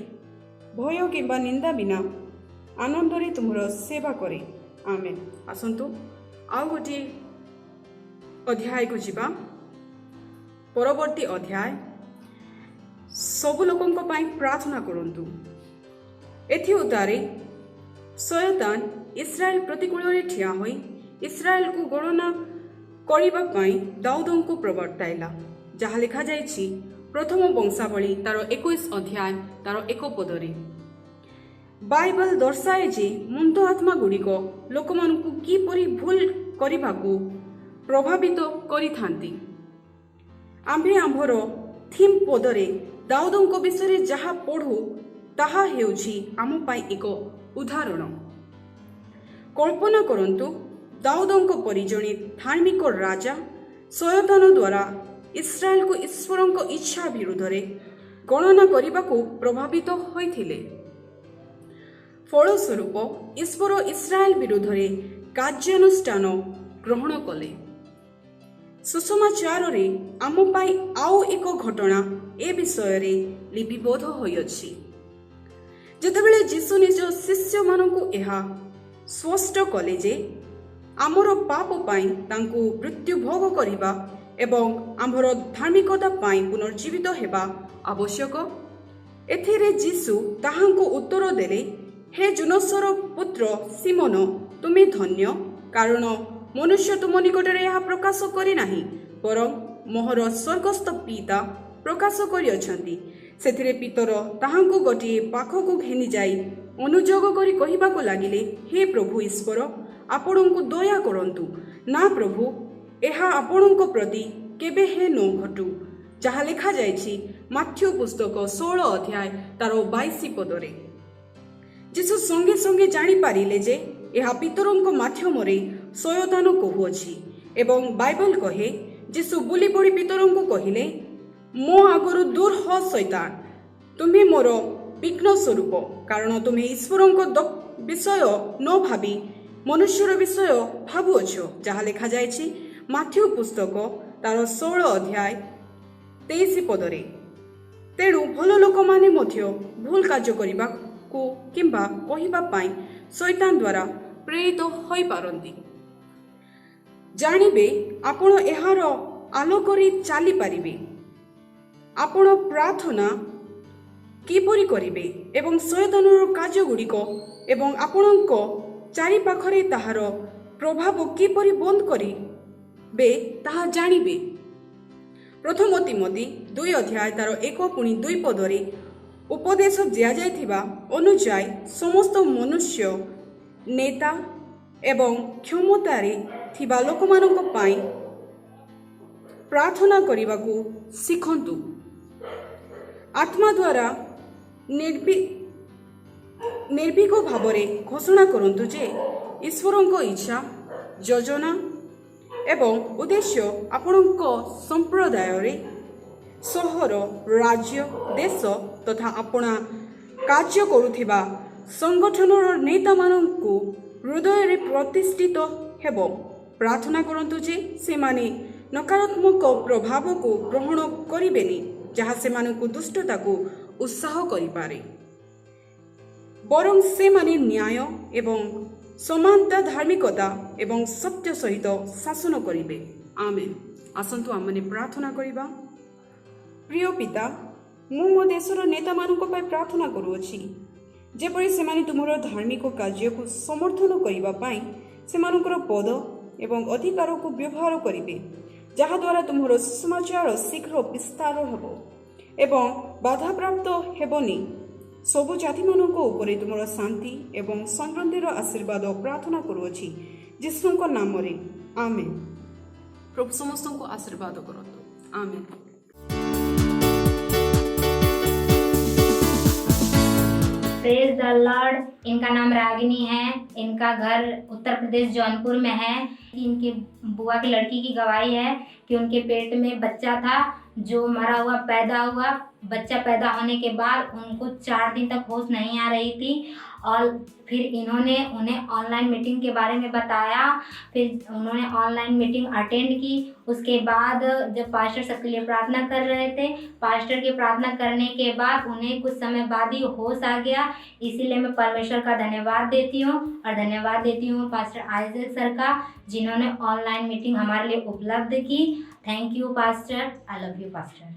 ଭୟ କିମ୍ବା ନିନ୍ଦା ବିନା ଆନନ୍ଦରେ ତୁମର ସେବା କରେ। ଆମେନ୍। ଆସନ୍ତୁ ଆଉ ଗୋଟିଏ ଅଧ୍ୟାୟକୁ ଯିବା। ପରବର୍ତ୍ତୀ ଅଧ୍ୟାୟ, ସବୁ ଲୋକଙ୍କ ପାଇଁ ପ୍ରାର୍ଥନା କରନ୍ତୁ। ଏଥି ଉତ୍ତାରେ ଶୟତାନ ଇସ୍ରାଏଲ ପ୍ରତିକୂଳରେ ଠିଆ ହୋଇ ଇସ୍ରାଏଲକୁ ଗଣନା କରିବା ପାଇଁ ଦାଉଦଙ୍କୁ ପ୍ରବର୍ତ୍ତାଇଲା, ଯାହା ଲେଖାଯାଇଛି ପ୍ରଥମ ବଂଶାବଳୀ ତାର 21 ଅଧ୍ୟାୟ ତାର 1 ପଦରେ। ବାଇବଲ ଦର୍ଶାଏ ଯେ ମନ୍ଦ ଆତ୍ମା ଗୁଡ଼ିକ ଲୋକମାନଙ୍କୁ କିପରି ଭୁଲ କରିବାକୁ ପ୍ରଭାବିତ କରିଥାନ୍ତି। ଆମ୍ଭେ ଆମ୍ଭର ଥିମ୍ ପଦରେ ଦାଉଦଙ୍କ ବିଷୟରେ ଯାହା ପଢ଼ୁ ତାହା ହେଉଛି ଆମ ପାଇଁ ଏକ ଉଦାହରଣ। କଳ୍ପନା କରନ୍ତୁ, ଦାଉଦଙ୍କ ପରି ଜଣେ ଧାର୍ମିକ ରାଜା ଶୟତାନ ଦ୍ୱାରା ଇସ୍ରାଏଲକୁ ଈଶ୍ୱରଙ୍କ ଇଚ୍ଛା ବିରୁଦ୍ଧରେ ଗଣନା କରିବାକୁ ପ୍ରଭାବିତ ହୋଇଥିଲେ। ଫଳସ୍ୱରୂପ ଈଶ୍ୱର ଇସ୍ରାଏଲ ବିରୁଦ୍ଧରେ କାର୍ଯ୍ୟାନୁଷ୍ଠାନ ଗ୍ରହଣ କଲେ। ସୁସମାଚାରରେ ଆମ ପାଇଁ ଆଉ ଏକ ଘଟଣା ଏ ବିଷୟରେ ଲିପିବଦ୍ଧ ହୋଇଅଛି। ଯେତେବେଳେ ଯୀଶୁ ନିଜ ଶିଷ୍ୟମାନଙ୍କୁ ଏହା ସ୍ପଷ୍ଟ କଲେ ଯେ ଆମର ପାପ ପାଇଁ ତାଙ୍କୁ ମୃତ୍ୟୁ ଭୋଗ କରିବା ଏବଂ ଆମ୍ଭର ଧାର୍ମିକତା ପାଇଁ ପୁନର୍ଜୀବିତ ହେବା ଆବଶ୍ୟକ, ଏଥିରେ ଯୀଶୁ ତାହାଙ୍କୁ ଉତ୍ତର ଦେଲେ, ହେ ଜୋନାସର ପୁତ୍ର ସିମୋନ, ତୁମେ ଧନ୍ୟ, କାରଣ ମନୁଷ୍ୟ ତୁମ ନିକଟରେ ଏହା ପ୍ରକାଶ କରିନାହିଁ, ବରଂ ମୋହର ସ୍ୱର୍ଗସ୍ଥ ପିତା ପ୍ରକାଶ କରିଅଛନ୍ତି। ସେଥିରେ ପିତର ତାହାଙ୍କୁ ଗୋଟିଏ ପାଖକୁ ଘେନିଯାଇ ଅନୁଯୋଗ କରି କହିବାକୁ ଲାଗିଲେ, ହେ ପ୍ରଭୁ ଈଶ୍ୱର, ଆପଣଙ୍କୁ ଦୟା କରନ୍ତୁ। ନା ପ୍ରଭୁ, ଏହା ଆପଣଙ୍କ ପ୍ରତି କେବେ ହେ ନ ଘଟୁ, ଯାହା ଲେଖାଯାଇଛି ମାଥ୍ୟୁ ପୁସ୍ତକ 16 ଅଧ୍ୟାୟ ତାର 22 ପଦରେ। ଯୀଶୁ ସଙ୍ଗେ ସଙ୍ଗେ ଜାଣିପାରିଲେ ଯେ ଏହା ପିତରଙ୍କ ମାଧ୍ୟମରେ ସୟଦାନ କହୁଅଛି ଏବଂ ବାଇବଲ କହେ ଯୀଶୁ ବୁଲି ପଡ଼ି ପିତରଙ୍କୁ କହିଲେ, ମୋ ଆଗରୁ ଦୂର ହ ଶୈତାନ, ତୁମେ ମୋର ବିଘ୍ନ ସ୍ୱରୂପ, କାରଣ ତୁମେ ଈଶ୍ୱରଙ୍କ ବିଷୟ ନ ଭାବି ମନୁଷ୍ୟର ବିଷୟ ଭାବୁଅଛ। ଯାହା ଲେଖାଯାଇଛି ମାଥ୍ୟୁ ପୁସ୍ତକ ତାର 16 ଅଧ୍ୟାୟ 23 ପଦରେ। ତେଣୁ ଭଲ ଲୋକମାନେ ମଧ୍ୟ ଭୁଲ କାର୍ଯ୍ୟ କରିବାକୁ କିମ୍ବା କହିବା ପାଇଁ ଶୈତାନ ଦ୍ୱାରା ପ୍ରେରିତ ହୋଇପାରନ୍ତି। ଜାଣିବେ ଆପଣ ଏହାର ଆଲୋକରେ ଚାଲିପାରିବେ। ଆପଣ ପ୍ରାର୍ଥନା କିପରି କରିବେ ଏବଂ ଶୈତାନର କାର୍ଯ୍ୟଗୁଡ଼ିକ ଏବଂ ଆପଣଙ୍କ ଚାରିପାଖରେ ତାହାର ପ୍ରଭାବ କିପରି ବନ୍ଦ କରିବେ ତାହା ଜାଣିବେ। ପ୍ରଥମ ତିମୋଥୀ 2 ଅଧ୍ୟାୟ ତାର 1-2 ପଦରେ ଉପଦେଶ ଦିଆଯାଇଥିବା ଅନୁଯାୟୀ ସମସ୍ତ ମନୁଷ୍ୟ ନେତା ଏବଂ କ୍ଷମତାରେ ଥିବା ଲୋକମାନଙ୍କ ପାଇଁ ପ୍ରାର୍ଥନା କରିବାକୁ ଶିଖନ୍ତୁ। ଆତ୍ମା ଦ୍ୱାରା ନିର୍ଭୀକ ଭାବରେ ଘୋଷଣା କରନ୍ତୁ ଯେ ଈଶ୍ୱରଙ୍କ ଇଚ୍ଛା, ଯୋଜନା ଏବଂ ଉଦ୍ଦେଶ୍ୟ ଆପଣଙ୍କ ସମ୍ପ୍ରଦାୟରେ, ସହର, ରାଜ୍ୟ, ଦେଶ ତଥା ଆପଣ କାର୍ଯ୍ୟ କରୁଥିବା ସଂଗଠନର ନେତାମାନଙ୍କୁ ହୃଦୟରେ ପ୍ରତିଷ୍ଠିତ ହେବ। ପ୍ରାର୍ଥନା କରନ୍ତୁ ଯେ ସେମାନେ ନକାରାତ୍ମକ ପ୍ରଭାବକୁ ଗ୍ରହଣ କରିବେନି ଯାହା ସେମାନଙ୍କୁ ଦୁଷ୍ଟତାକୁ ଉତ୍ସାହ କରିପାରେ, ବରଂ ସେମାନେ ନ୍ୟାୟ ଏବଂ ସମାନତା, ଧାର୍ମିକତା ଏବଂ ସତ୍ୟ ସହିତ ଶାସନ କରିବେ। ଆମେନ୍। ଆସନ୍ତୁ ଆମମାନେ ପ୍ରାର୍ଥନା କରିବା। ପ୍ରିୟ ପିତା, ମୁଁ ମୋ ଦେଶର ନେତାମାନଙ୍କ ପାଇଁ ପ୍ରାର୍ଥନା କରୁଅଛି, ଯେପରି ସେମାନେ ତୁମର ଧାର୍ମିକ କାର୍ଯ୍ୟକୁ ସମର୍ଥନ କରିବା ପାଇଁ ସେମାନଙ୍କର ପଦ ଏବଂ ଅଧିକାରକୁ ବ୍ୟବହାର କରିବେ, ଯାହାଦ୍ୱାରା ତୁମର ସୁସମାଚାର ଶୀଘ୍ର ବିସ୍ତାର ହେବ ଏବଂ ବାଧାପ୍ରାପ୍ତ ହେବନି। ସବୁ ଜାତିମାନଙ୍କ ଉପରେ ତୁମର ଶାନ୍ତି ଏବଂ ସମୃଦ୍ଧିର ଆଶୀର୍ବାଦ ପ୍ରାର୍ଥନା କରୁଅଛି ଯୀଶୁଙ୍କ ନାମରେ। ଆମେନ୍। ପ୍ରଭୁ ସମସ୍ତଙ୍କୁ ଆଶୀର୍ବାଦ କରନ୍ତୁ। ଆମେନ୍। Praise the Lord. इनका नाम रागिनी है। इनका घर उत्तर प्रदेश जौनपुर में है। इनकी बुआ की लड़की की गवाही है कि उनके पेट में बच्चा था जो मरा हुआ पैदा हुआ। बच्चा पैदा होने के बाद उनको 4 दिन तक होश नहीं आ रही थी और फिर इन्होंने उन्हें ऑनलाइन मीटिंग के बारे में बताया। फिर उन्होंने ऑनलाइन मीटिंग अटेंड की। उसके बाद जब पास्टर सबके लिए प्रार्थना कर रहे थे, पास्टर की प्रार्थना करने के बाद उन्हें कुछ समय बाद ही होश आ गया। इसीलिए मैं परमेश्वर का धन्यवाद देती हूँ और धन्यवाद देती हूँ पास्टर आइजक सर का, जिन्होंने ऑनलाइन मीटिंग हमारे लिए उपलब्ध की। Thank you pastor. I love you pastor.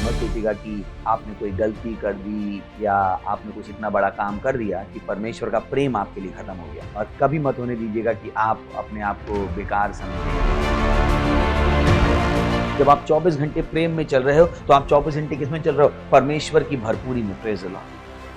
मत सोचिएगा कि आपने कोई गलती कर दी या आपने कुछ इतना बड़ा काम कर दिया कि परमेश्वर का प्रेम आपके लिए खत्म हो गया। और कभी मत होने दीजिएगा कि आप अपने आप को बेकार समझें। जब आप 24 घंटे प्रेम में चल रहे हो तो आप 24 घंटे किस में चल रहे हो? परमेश्वर की भरपूरी में। Praise the Lord.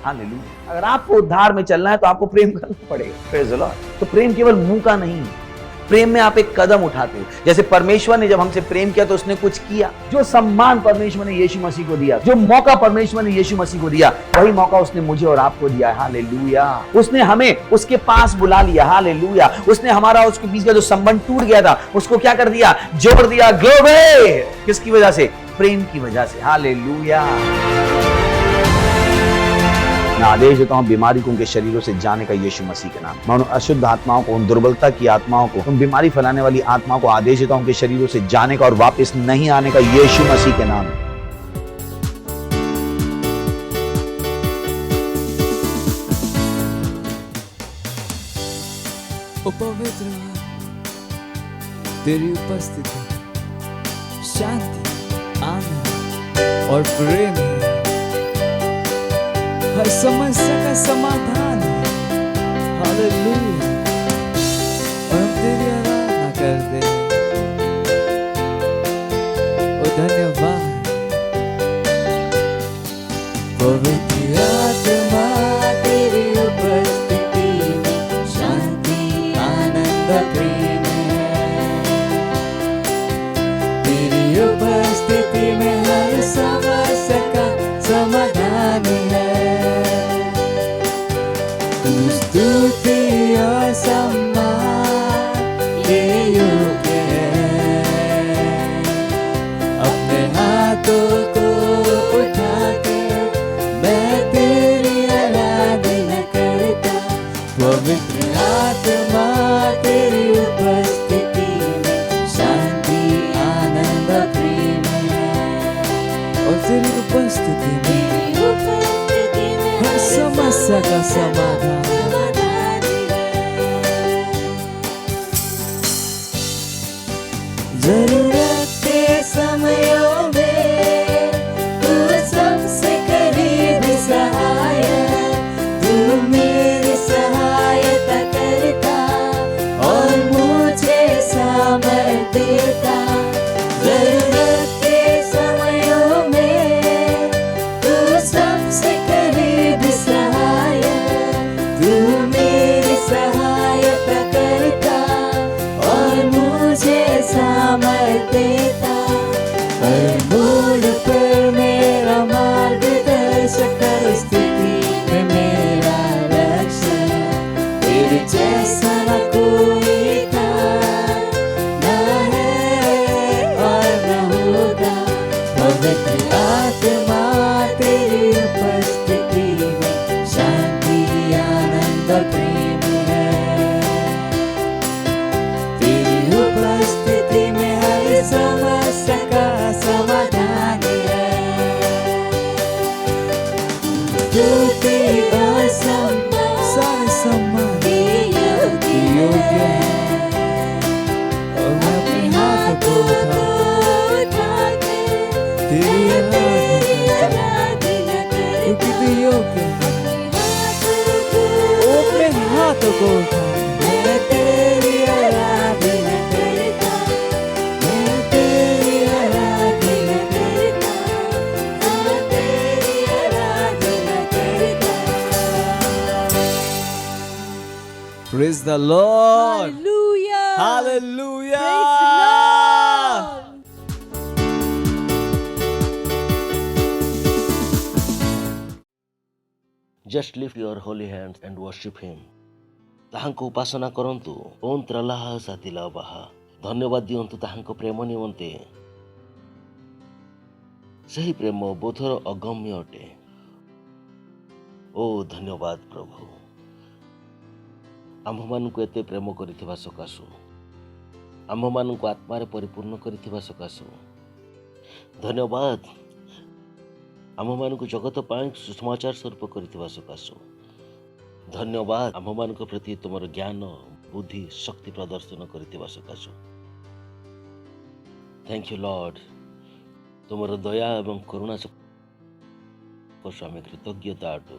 हालेलुया। अगर आपको उद्धार में चलना है तो आपको प्रेम करना पड़ेगा। Praise the Lord. तो प्रेम केवल मुंह का नहीं है, प्रेम में आप एक कदम उठाते हो। जैसे परमेश्वर ने जब हमसे प्रेम किया तो उसने कुछ किया। जो सम्मान परमेश्वर ने यीशु मसीह को दिया, जो मौका परमेश्वर ने यीशु मसीह को दिया, वही मौका उसने मुझे और आपको दिया है। हालेलुया। उसने हमें उसके पास बुला लिया। हालेलुया। उसने हमारा उसके बीच का जो संबंध टूट गया था उसको क्या कर दिया? जोड़ दिया। ग्लोरी। किसकी वजह से? प्रेम की वजह से। हालेलुया। मैं आदेश देता हूं बीमारी को उनके शरीरों से जाने का यीशु मसीह के नाम। मैं उन अशुद्ध आत्माओं को, उन दुर्बलता की आत्माओं को, उन बीमारी फैलाने वाली आत्माओं को आदेश देता हूं उनके शरीरों से जाने का और वापस नहीं आने का यीशु मसीह के नाम। ओ पवित्र तेरी उपस्थिति, शांति, आनंद और प्रेम है। हर समस्या का समाधान है। हालेलुया। और हम तेरी आराधना करते हैं। ओ धन्यवाद। पवित्र आत्मा तेरी उपस्थिति में शांति, आनंद, प्रेम है। तेरी उपस्थिति में हर समस्या का समाधान है। स्तुति पवित्र आत्मा तेरी उपस्थिति में शांति आनंद प्रेम है। और तेरी उपस्थिति में हर समस्या का समाधान है। जरूरत के समयों में तू सबसे करीब सहायक, तू मेरी सहायता करता और मुझे सामर्थ देता। जरूरत के समयों में तू सबसे करीब सहायक, तू मेरी सहायता करता और मुझे सामर्थ देता। हर मोड़ पर मेरा मार्गदर्शक, हर स्थिति में मेरा रक्षक। तेरे जैसा न कोई था, न है और न होगा। पवित्र आत्मा तेरी उपस्थिति में शांति आनंद प्रेम है। तेरी उपस्थिति में हर समस्या का समाधान है। स्तुति और सारे सम्मान योग्य है। और मैं अपने हाथ को उठा के तेरी आराधना करता, क्योंकि तू योग्य है। अपने हाथों को उठा मैं तेरी आराधना करता, मैं तेरी आराधना करता, मैं तेरी आराधना करता। Praise the Lord. Hallelujah. Hallelujah. Praise the Lord. Just lift your holy hands and worship him. ତାହାଙ୍କୁ ଉପାସନା କରନ୍ତୁ। ଓଁ ତ୍ରଲାହ ସାତିଲାବାହ। ଧନ୍ୟବାଦ ଦିଅନ୍ତୁ ତାହାଙ୍କ ପ୍ରେମ ନିମନ୍ତେ। ସେହି ପ୍ରେମ ବୋଧର ଅଗମ୍ୟ ଅଟେ। ଓ ଧନ୍ୟବାଦ ପ୍ରଭୁ, ଆମ୍ଭମାନଙ୍କୁ ଏତେ ପ୍ରେମ କରିଥିବା ସକାଶୁ, ଆମ୍ଭମାନଙ୍କୁ ଆତ୍ମାରେ ପରିପୂର୍ଣ୍ଣ କରିଥିବା ସକାଶୁ ଧନ୍ୟବାଦ। ଆମ୍ଭମାନଙ୍କୁ ଜଗତ ପାଇଁ ସୁସମାଚାର ସ୍ୱରୂପ କରିଥିବା ସକାଶୁ ଧନ୍ୟବାଦ। ଆମ୍ଭମାନଙ୍କ ପ୍ରତି ତୁମର ଜ୍ଞାନ ବୁଦ୍ଧି ଶକ୍ତି ପ୍ରଦର୍ଶନ କରିଥିବା ସକାଶୁ ଥ୍ୟାଙ୍କ ୟୁ ଲର୍ଡ। ତୁମର ଦୟା ଏବଂ କରୁଣା ସକାଶୁ ଆମେ କୃତଜ୍ଞତା ଅଟୁ।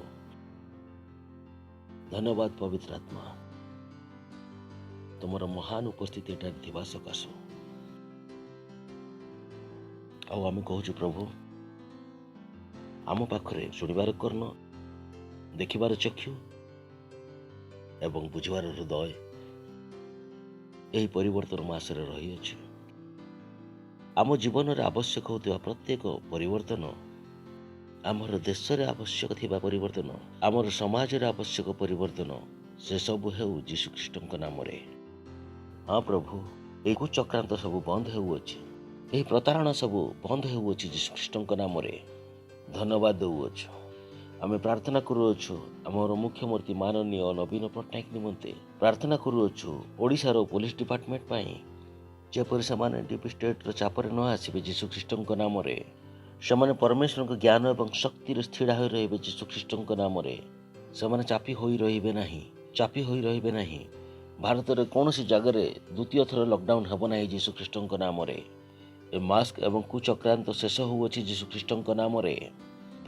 ଧନ୍ୟବାଦ ପବିତ୍ର ଆତ୍ମା, ତୁମର ମହାନ ଉପସ୍ଥିତି ଏଠାରେ ଥିବା ସକାଶୁ। ଆଉ ଆମେ କହୁଛୁ ପ୍ରଭୁ, ଆମ ପାଖରେ ଶୁଣିବାର କର୍ଣ୍ଣ, ଦେଖିବାର ଚକ୍ଷୁ ଏବଂ ବୁଝିବାର ହୃଦୟ ଏହି ପରିବର୍ତ୍ତନ ମାସରେ ରହିଅଛି। ଆମ ଜୀବନରେ ଆବଶ୍ୟକ ହେଉଥିବା ପ୍ରତ୍ୟେକ ପରିବର୍ତ୍ତନ, ଆମର ଦେଶରେ ଆବଶ୍ୟକ ଥିବା ପରିବର୍ତ୍ତନ, ଆମର ସମାଜରେ ଆବଶ୍ୟକ ପରିବର୍ତ୍ତନ, ସେସବୁ ହେଉ ଯୀଶୁଖ୍ରୀଷ୍ଟଙ୍କ ନାମରେ। ହଁ ପ୍ରଭୁ, ଏହି କୁଚକ୍ରାନ୍ତ ସବୁ ବନ୍ଦ ହେଉଅଛି, ଏହି ପ୍ରତାରଣା ସବୁ ବନ୍ଦ ହେଉଅଛି ଯୀଶୁଖ୍ରୀଷ୍ଟଙ୍କ ନାମରେ। ଧନ୍ୟବାଦ ଦେଉଅଛୁ। ଆମେ ପ୍ରାର୍ଥନା କରୁଅଛୁ ଆମର ମୁଖ୍ୟମନ୍ତ୍ରୀ ମାନନୀୟ ନବୀନ ପଟ୍ଟନାୟକ ନିମନ୍ତେ ପ୍ରାର୍ଥନା କରୁଅଛୁ। ଓଡ଼ିଶାର ପୋଲିସ ଡିପାର୍ଟମେଣ୍ଟ ପାଇଁ ଯେପରି ସେମାନେ ଡିପି ଷ୍ଟେଟ୍ର ଚାପରେ ନ ଆସିବେ ଯୀଶୁଖ୍ରୀଷ୍ଟଙ୍କ ନାମରେ। ସେମାନେ ପରମେଶ୍ୱରଙ୍କ ଜ୍ଞାନ ଏବଂ ଶକ୍ତିରେ ସ୍ଥିର ହୋଇ ରହିବେ ଯୀଶୁଖ୍ରୀଷ୍ଟଙ୍କ ନାମରେ। ସେମାନେ ଚାପି ହୋଇ ରହିବେ ନାହିଁ। ଭାରତରେ କୌଣସି ଜାଗାରେ ଦ୍ୱିତୀୟ ଥର ଲକଡାଉନ୍ ହେବ ନାହିଁ ଯୀଶୁଖ୍ରୀଷ୍ଟଙ୍କ ନାମରେ। ଏ ମାସ୍କ ଏବଂ କୁଚକ୍ରାନ୍ତ ଶେଷ ହେଉଅଛି ଯୀଶୁଖ୍ରୀଷ୍ଟଙ୍କ ନାମରେ।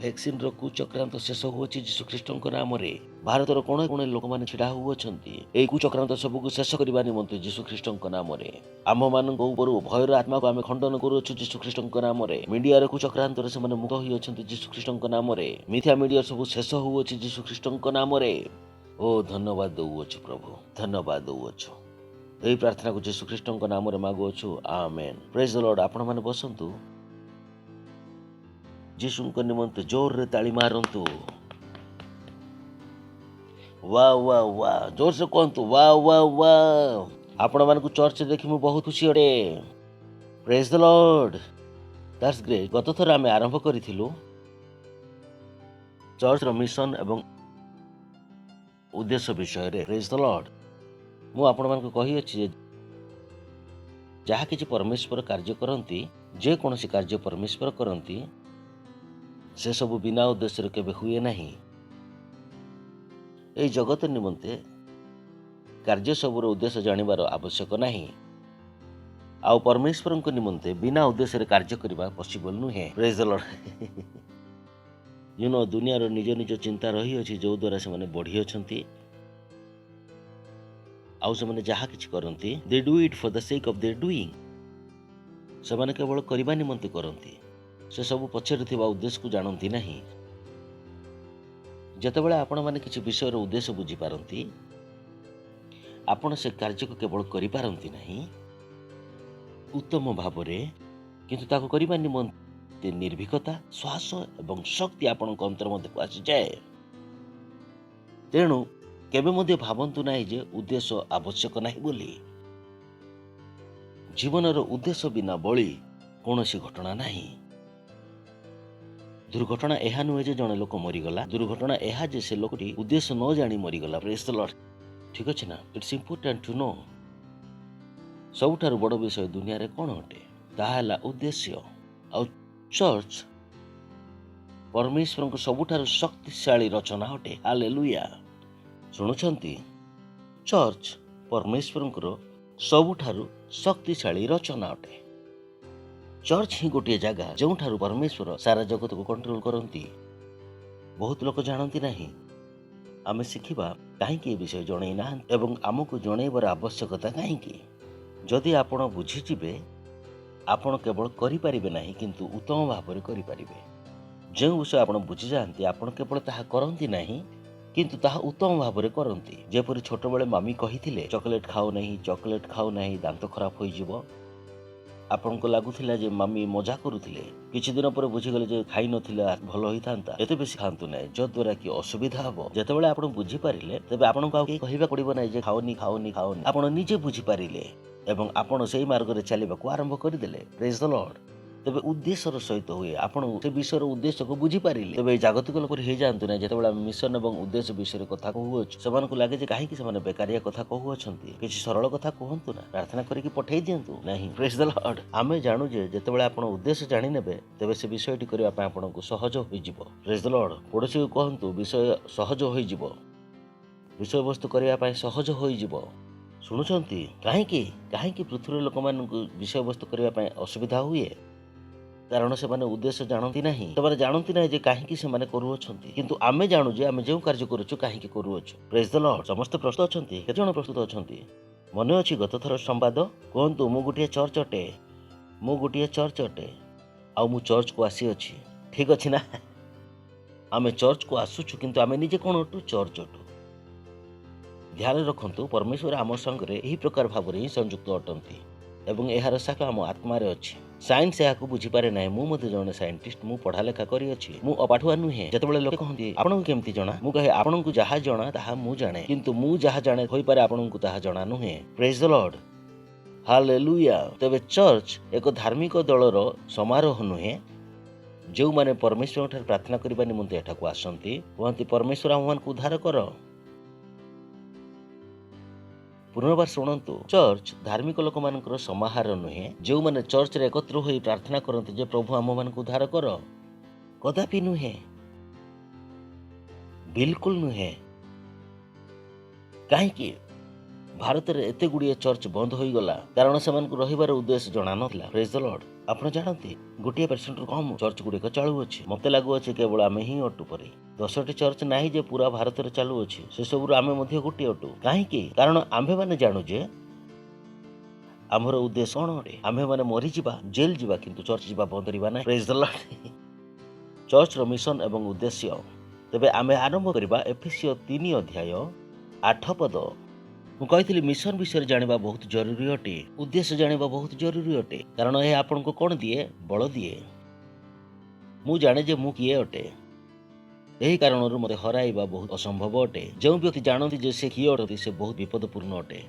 ଭ୍ୟାକ୍ସିନ୍ର କୁଚକ୍ରାନ୍ତ ଶେଷ ହେଉଅଛି ଯୀଶୁଖ୍ରୀଷ୍ଟଙ୍କ ନାମରେ। ଭାରତର କୋଣେ କୋଣେ ଲୋକମାନେ ଛିଡ଼ା ହେଉଅଛନ୍ତି ଏହି କୁଚକ୍ରାନ୍ତ ସବୁକୁ ଶେଷ କରିବା ନିମନ୍ତେ ଯୀଶୁଖ୍ରୀଷ୍ଟଙ୍କ ନାମରେ। ଆମ୍ଭମାନଙ୍କ ଉପରୁ ଭୟର ଆତ୍ମାକୁ ଆମେ ଖଣ୍ଡନ କରୁଅଛୁ ଯୀଶୁଖ୍ରୀଷ୍ଟଙ୍କ ନାମରେ। ମିଡିଆର କୁଚକ୍ରାନ୍ତରେ ସେମାନେ ମୁକ୍ତ ହୋଇଅଛନ୍ତି ଯୀଶୁଖ୍ରୀଷ୍ଟଙ୍କ ନାମରେ। ମିଥ୍ୟା ମିଡିଆ ସବୁ ଶେଷ ହେଉଅଛି ଯୀଶୁଖ୍ରୀଷ୍ଟଙ୍କ ନାମରେ। ଓ ଧନ୍ୟବାଦ ଦେଉଅଛୁ ପ୍ରଭୁ, ଧନ୍ୟବାଦ ଦେଉଅଛୁ। ଏହି ପ୍ରାର୍ଥନାକୁ ଯୀଶୁଖ୍ରୀଷ୍ଟଙ୍କ ନାମରେ ମାଗୁଅଛୁ, ଆମେନ୍। ପ୍ରେଜ୍ ଦ ଲର୍ଡ। ଆପଣମାନେ ବସନ୍ତୁ। ଯୀଶୁଙ୍କ ନିମନ୍ତେ ଜୋରରେ ତାଳି ମାରନ୍ତୁ। ୱା ୱା ୱା, ଜୋରସେ କୁହନ୍ତୁ ୱା ୱା ୱା। ଆପଣମାନଙ୍କୁ ଚର୍ଚ୍ଚରେ ଦେଖି ମୁଁ ବହୁତ ଖୁସି ଅଟେ। ପ୍ରେଜ୍ ଦ ଲର୍ଡ। That's great. ଗତ ଥର ଆମେ ଆରମ୍ଭ କରିଥିଲୁ ଚର୍ଚ୍ଚର ମିଶନ ଏବଂ उद्देश्य विषय प्रेज द लॉर्ड मु आपण मानक कहि अछि जे जहाँ किछि परमेश्वर कार्य करती जे कौन कार्य परमेश्वर करती से सब बिना उद्देश्य केबे हुए नहीं। ए जगत निमंते कार्य सबुर उद्देश्य जानिबार आवश्यक नहीं। आउ परमेश्वर निमंते बिना उद्देश्य कार्य करबा पॉसिबल नुहे। Praise the Lord you know दुनिया रो निज निज चिंता रही अछि जो द्वारा से माने बढ़ी अछंती आउ से माने जहाँ किछि करंती they do it for the sake of their doing से माने केवल करबा निमंते करंती से सब पछरे थिबा उद्देश्य को जानती नहीं। जेतेबेले आपण माने किछि विषय रो उद्देश्य बुझी पारंती आपण से कार्य को केवल करि पारंती नहीं उत्तम भावरे किंतु ताको करबा निमंते निर्भीकता श्वास एवं शक्ति आपण अंतर मध्य आसी जाए। तेणु केबे मध्य भावंतु नाही जे उद्देश्य आवश्यक नाही बोली। जीवनर उद्देश्य बिना बळी कौनसी घटना नाही। दुर्घटना एहा नुहे जे जने लोक मरीगला दुर्घटना एहा जे से लोकटी उद्देश्य न जानी मरीगला। प्रेज द लॉर्ड ठीक अछि ना। इट्स इंपोर्टेंट टू नो सबुठारु बड़ विषय दुनिया रे कोन हटे ताहाला उद्देश्य। आ चर्च परमेश्वर को सबुठारु शक्तिशाली रचना हटे। हालेलुया शुणुछंती चर्च परमेश्वर को सबुठारु शक्तिशाली रचना अटे। चर्च ही गोटे जगह जोठारु परमेश्वर सारा जगत को कंट्रोल करती। बहुत लोक जानती नहीं। आमे शिखिबा कहीं विषय जणै ना एवं आमको जणैबार आवश्यकता कहीं। जदि आपण बुझीजिबे आपण केवल करि परिबे नहीं किंतु उत्तम भाव करि परिबे। जो विषय आपण बुझी जानती आपण केवल ताहा करंती नहीं किंतु ताहा उत्तम भाव करती। जेपरि छोट बेले मामी कहिथिले चॉकलेट खाओ नहीं दांत खराब होई जिवो। आपन को लागुथिला जे मामी मजा करुथिले किछि दिन पर बुझीगले जे खाई नथिला भलो होई थांता एते बेसी खांतु नै जो द्वारा कि असुविधा हबो। जेतेबेले आपण बुझी पारिले तबे आपण को आके कहिबा पड़िबो नै जे खाओनी आपण निजे बुझी पारिले एवं आपण सेही मार्ग रे चलिबाकू आरंभ करिदेले। प्रेज द लॉर्ड तबे उद्देश्यर सहित हुए आपण से विषयर उद्देश्य को बुझी पारिले तबे जागतिक लोक हे जानतु नै। जेतेबेले मिशन एवं उद्देश्य विषय कथा कहूछ सेमान को लागे जे काहे कि सेमाने बेकारिया कथा कहू अछंती किछि सरल कथा कहंतु ना प्रार्थना करिकि पठेई दियंतु नहीं। प्रेज द लॉर्ड आमे जानू जे जेतेबेले आपण उद्देश्य जानि नेबे तबे से विषयटी करिया पय आपण को सहज होई जिवो। प्रेज द लॉर्ड पड़ोसी को कहंतु विषय सहज होई जिवो विषय वस्तु करिया पय सहज होई जिवो। शुणुछंती काहे पृथ्वी लोक मान विषय वस्तु करिया पय असुविधा हुए कारण से माने उद्देश्य जानती नहीं। से जानती नहीं जे काहे से माने करूछंती किंतु आमे जानू जे आमे जो कार्य करूछु काहे करूछु। प्रेज द लॉर्ड समस्त प्रस्तुत अछंती के जण प्रस्तुत अछंती मने अछि गत थर संवाद कहंतु मु गुटिया चर्च अटे आ मु चर्च को आसी अछि। ठीक अछि ना आमे चर्च को आसुछु किंतु आमे निजे कोन अटु चर्च अटु। ध्यान रखंतु परमेश्वर आम संगे एही प्रकार भाव रे संयुक्त अटंती एवं एहार शाखा आम आत्मा रे अछि। साइंस याकू बुझी पारे नाही। मु मते जणे साइंटिस्ट मु पढ़ा लेखा करी अछि मु अपाठुआ नुहे। जतबेले लोक कहंती आपन केमती जणा मु कहे आपन को जहा जणा ताहा मु जाने किंतु मु जहा जाने होई पारे आपन को ताहा जणा नुहे। Praise the Lord hallelujah. तबे चर्च एक धार्मिक दलर समारोह नुहे जो माने परमेश्वर ठार प्रार्थना करबा निमंते एठा को आसंती कहंती परमेश्वर हम को उद्धार कर। पुनर्बार शुणु चर्च धार्मिक लोक मानकर समाहार नुहे जो माने चर्च रे एकत्र होई प्रार्थना करते जे प्रभु आम मान को उद्धार कर। कदापि नुहे बिल्कुल नुहे। कहीं भारत रे एते गुड़िए चर्च बंद हो गला कारण से रहिबार उद्देश्य जना नथिला। प्रेज द लॉर्ड आपण जानती 1% कम चर्च गुड़िक चालू अच्छी मत लगू अच्छे केवल आम ही अटु परे 10टी चर्च ना जे पूरा भारत में चालू अच्छी से सब आम गोटे अटु कहीं कारण आम्भे मैंने जानू जे आमर उद्देश्य कौन अटे। आम्भे मैंने मरी जावा जेल जावा किंतु चर्च जावा बंद करवा ना। प्रेज द लॉर्ड चर्च रो मिशन एवं उद्देश्य तेबे आमे आरंभ करबा एफेसियो 3 अध्याय 8 पद। मु कहिथिली मिशन विषय जानिबा बहुत जरूरी अटे उद्देश्य जानिबा बहुत जरूरी अटे कारण यह आपन को कौन दिए बल दिए। मु जाने जे मु किए अटे यही कारण मते हराइबा बहुत असंभव अटे। जो व्यक्ति जानती जे से किए अटती से बहुत विपदपूर्ण अटे।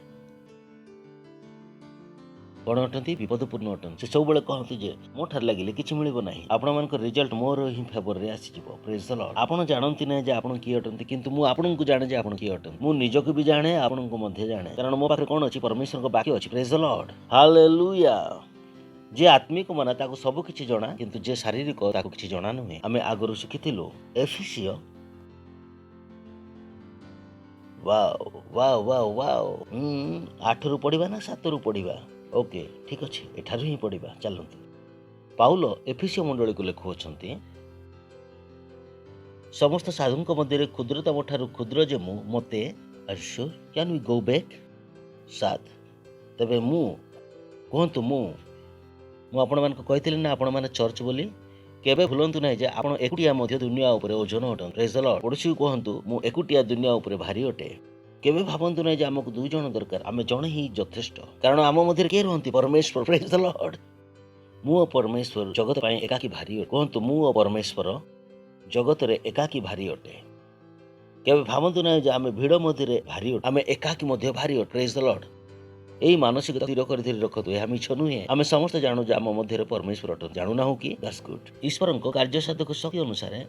कौन अटंती विपदपूर्ण अटंती से सब बेले कहते जे मो ठार लगिले किछि मिलिबो नाही आपण मानक रिजल्ट मोर ही फेवर रे आसी जिवो प्रेज द लॉर्ड आपण जानंती नै जे आपण की अटंती किंतु मु आपण को जाने जे आपण की अटंती मु निजको भी जाने आपण को मध्ये जाने कारण मो पाखरे कोन अछि परमेश्वर को वाक्य अछि प्रेज द लॉर्ड हालेलुया जे आत्मिक मना ताको सब किछि जणा किंतु जे शारीरिक ताको किछि जणा नुहे आमे आगरु शिखिथिलु एफिसियो वाओ वाओ वाओ वाओ 8 रु पढिबा ना 7 रु पढिबा ओके ठीक अच्छे एठारु ही पढ़ा चलते पाउल एफिसियो मंडली को लिखुअछंती समस्त साधुଙ୍କ ମଧ୍ୟରେ କ୍ଷୁଦ୍ରତମ ଠାରୁ କ୍ଷୁଦ୍ର ଯେ ମୁଁ ମୋତେ ଆଶ୍योर କ୍ୟାନ୍ वी गो बैक 7 ତେବେ ମୁଁ କୁହନ୍ତୁ ମୁଁ ଆପଣମାନଙ୍କୁ କହିଥିଲି ନା ଆପଣମାନେ ଚର୍ଚ୍ଚ ବୋଲି କେବେ ଭୁଲନ୍ତୁ ନାହିଁ ଯେ ଆପଣ ଏକୁଟିଆ ମଧ୍ୟ ଦୁନିଆ ଉପରେ ଓଜନ ଅଟନ୍ତି ପ୍ରେଜ୍ ଦ ଲର୍ଡ ପଡ଼ୋଶୀକୁ କୁହନ୍ତୁ ମୁଁ ଏକୁଟିଆ ଦୁନିଆ ଉପରେ ଭାରି ଅଟେ କେବେ ଭାବନ୍ତୁ ନାହିଁ ଯେ ଆମକୁ 2 ଜଣ ଦରକାର ଆମେ ଜଣେ ହିଁ ଯଥେଷ୍ଟ କାରଣ ଆମ ମଧ୍ୟରେ କିଏ ରୁହନ୍ତି ପରମେଶ୍ୱର ପ୍ରେଜ୍ ଦ ଲର୍ଡ ମୁଁ ଓ ପରମେଶ୍ୱର ଜଗତ ପାଇଁ ଏକାକି ଭାରି ଅଟେ କୁହନ୍ତୁ ମୁଁ ଓ ପରମେଶ୍ୱର ଜଗତରେ ଏକାକି ଭାରି ଅଟେ କେବେ ଭାବନ୍ତୁ ନାହିଁ ଯେ ଆମେ ଭିଡ଼ ମଧ୍ୟରେ ଭାରି ଅଟେ ଆମେ ଏକାକି ମଧ୍ୟ ଭାରି ଅଟେ ପ୍ରେଜ୍ ଦ ଲର୍ଡ এই মানসিকতা স্থির করে ধীরে রখতু ଏହା ମିଛ ନୁହେଁ ଆମେ ସମସ୍ତେ ଜାଣୁ ଯେ ଆମ ମଧ୍ୟରେ ପରମେଶ୍ୱର ଅଟନ୍ତି ଜାଣୁନାହୁଁ କି ଦ୍ୟାଟ୍ସ ଗୁଡ୍ ଈଶ୍ୱରଙ୍କ କାର୍ଯ୍ୟସାଧକ ଶକ୍ତି ଅନୁସାରେ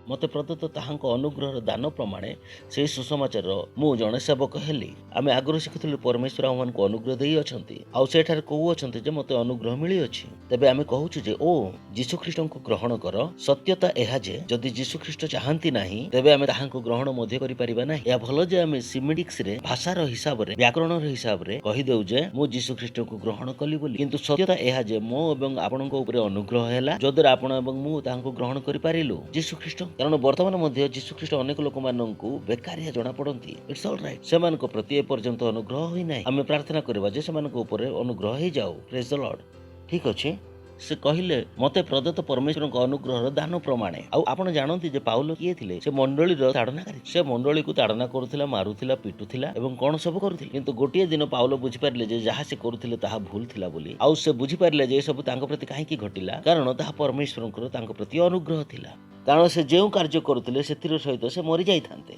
ମୋତେ ପ୍ରଦତ୍ତ ତାହାଙ୍କ ଅନୁଗ୍ରହର ଦାନ ପ୍ରମାଣେ ସେହି ସୁସମାଚାର ମୁଁ ଜଣେ ସେବକ ହେଲି ଆମେ ଆଗରୁ ଶିଖୁଥିଲୁ ପରମେଶ୍ୱର ଆମମାନଙ୍କୁ ଅନୁଗ୍ରହ ଦେଇ ଅଛନ୍ତି ଆଉ ସେଠାରେ କହୁଅଛନ୍ତି ଯେ ମୋତେ ଅନୁଗ୍ରହ ମିଳିଅଛି ତେବେ ଆମେ କହୁଛୁ ଯେ ଓ ଯୀଶୁଖ୍ରୀଷ୍ଟଙ୍କୁ ଗ୍ରହଣ କର ସତ୍ୟତା ଏହା ଯେ ଯଦି ଯୀଶୁଖ୍ରୀଷ୍ଟ ଚାହାନ୍ତି ନାହିଁ ତେବେ ଆମେ ତାହାଙ୍କୁ ଗ୍ରହଣ ମଧ୍ୟ କରିପାରିବା ନାହିଁ ଏହା ଭଲ ଯେ ଆମେ ସିମେଟିକ୍ସରେ ଭାଷାର ହିସାବରେ ବ୍ୟାକରଣର ହିସାବରେ କହିଦେଉ ଯେ ମୁଁ ଯୀଶୁଖ୍ରୀଷ୍ଟଙ୍କୁ ଗ୍ରହଣ କଲି ବୋଲି କିନ୍ତୁ ସତ୍ୟତା ଏହା ଯେ ମୋ ଏବଂ ଆପଣଙ୍କ ଉପରେ ଅନୁଗ୍ରହ ହେଲା ଯଦ୍ୱାରା ଆପଣ ଏବଂ ମୁଁ ତାହାଙ୍କୁ ଗ୍ରହଣ କରିପାରିଲୁ ଯୀଶୁଖ୍ରୀଷ୍ଟ କାରଣ ବର୍ତ୍ତମାନ ମଧ୍ୟ ଯୀଶୁଖ୍ରୀଷ୍ଟ ଅନେକ ଲୋକମାନଙ୍କୁ ବେକାରିଆ ଜଣାପଡ଼ନ୍ତି ଇଟ୍ସ ଅଲ୍ ରାଇଟ୍ ସେମାନଙ୍କ ପ୍ରତି ଏପର୍ଯ୍ୟନ୍ତ ଅନୁଗ୍ରହ ହୋଇନାହିଁ ଆମେ ପ୍ରାର୍ଥନା କରିବା ଯେ ସେମାନଙ୍କ ଉପରେ ଅନୁଗ୍ରହ ହେଇଯାଉ ପ୍ରେଜ୍ ଦ ଲର୍ଡ ଠିକ୍ ଅଛି ସେ କହିଲେ ମୋତେ ପ୍ରଦତ୍ତ ପରମେଶ୍ୱରଙ୍କ ଅନୁଗ୍ରହର ଦାନ ପ୍ରମାଣେ ଆଉ ଆପଣ ଜାଣନ୍ତି ଯେ ପାଉଲ କିଏ ଥିଲେ ସେ ମଣ୍ଡଳୀର ତାଡ଼ନାକାରୀ ସେ ମଣ୍ଡଳୀକୁ ତାଡ଼ନା କରୁଥିଲା ମାରୁଥିଲା ପିଟୁଥିଲା ଏବଂ କ'ଣ ସବୁ କରୁଥିଲେ କିନ୍ତୁ ଗୋଟିଏ ଦିନ ପାଉଲ ବୁଝିପାରିଲେ ଯେ ଯାହା ସେ କରୁଥିଲେ ତାହା ଭୁଲ ଥିଲା ବୋଲି ଆଉ ସେ ବୁଝିପାରିଲେ ଯେ ଏସବୁ ତାଙ୍କ ପ୍ରତି କାହିଁକି ଘଟିଲା କାରଣ ତାହା ପରମେଶ୍ୱରଙ୍କର ତାଙ୍କ ପ୍ରତି ଅନୁଗ୍ରହ ଥିଲା କାରଣ ସେ ଯେଉଁ କାର୍ଯ୍ୟ କରୁଥିଲେ ସେଥିର ସହିତ ସେ ମରିଯାଇଥାନ୍ତେ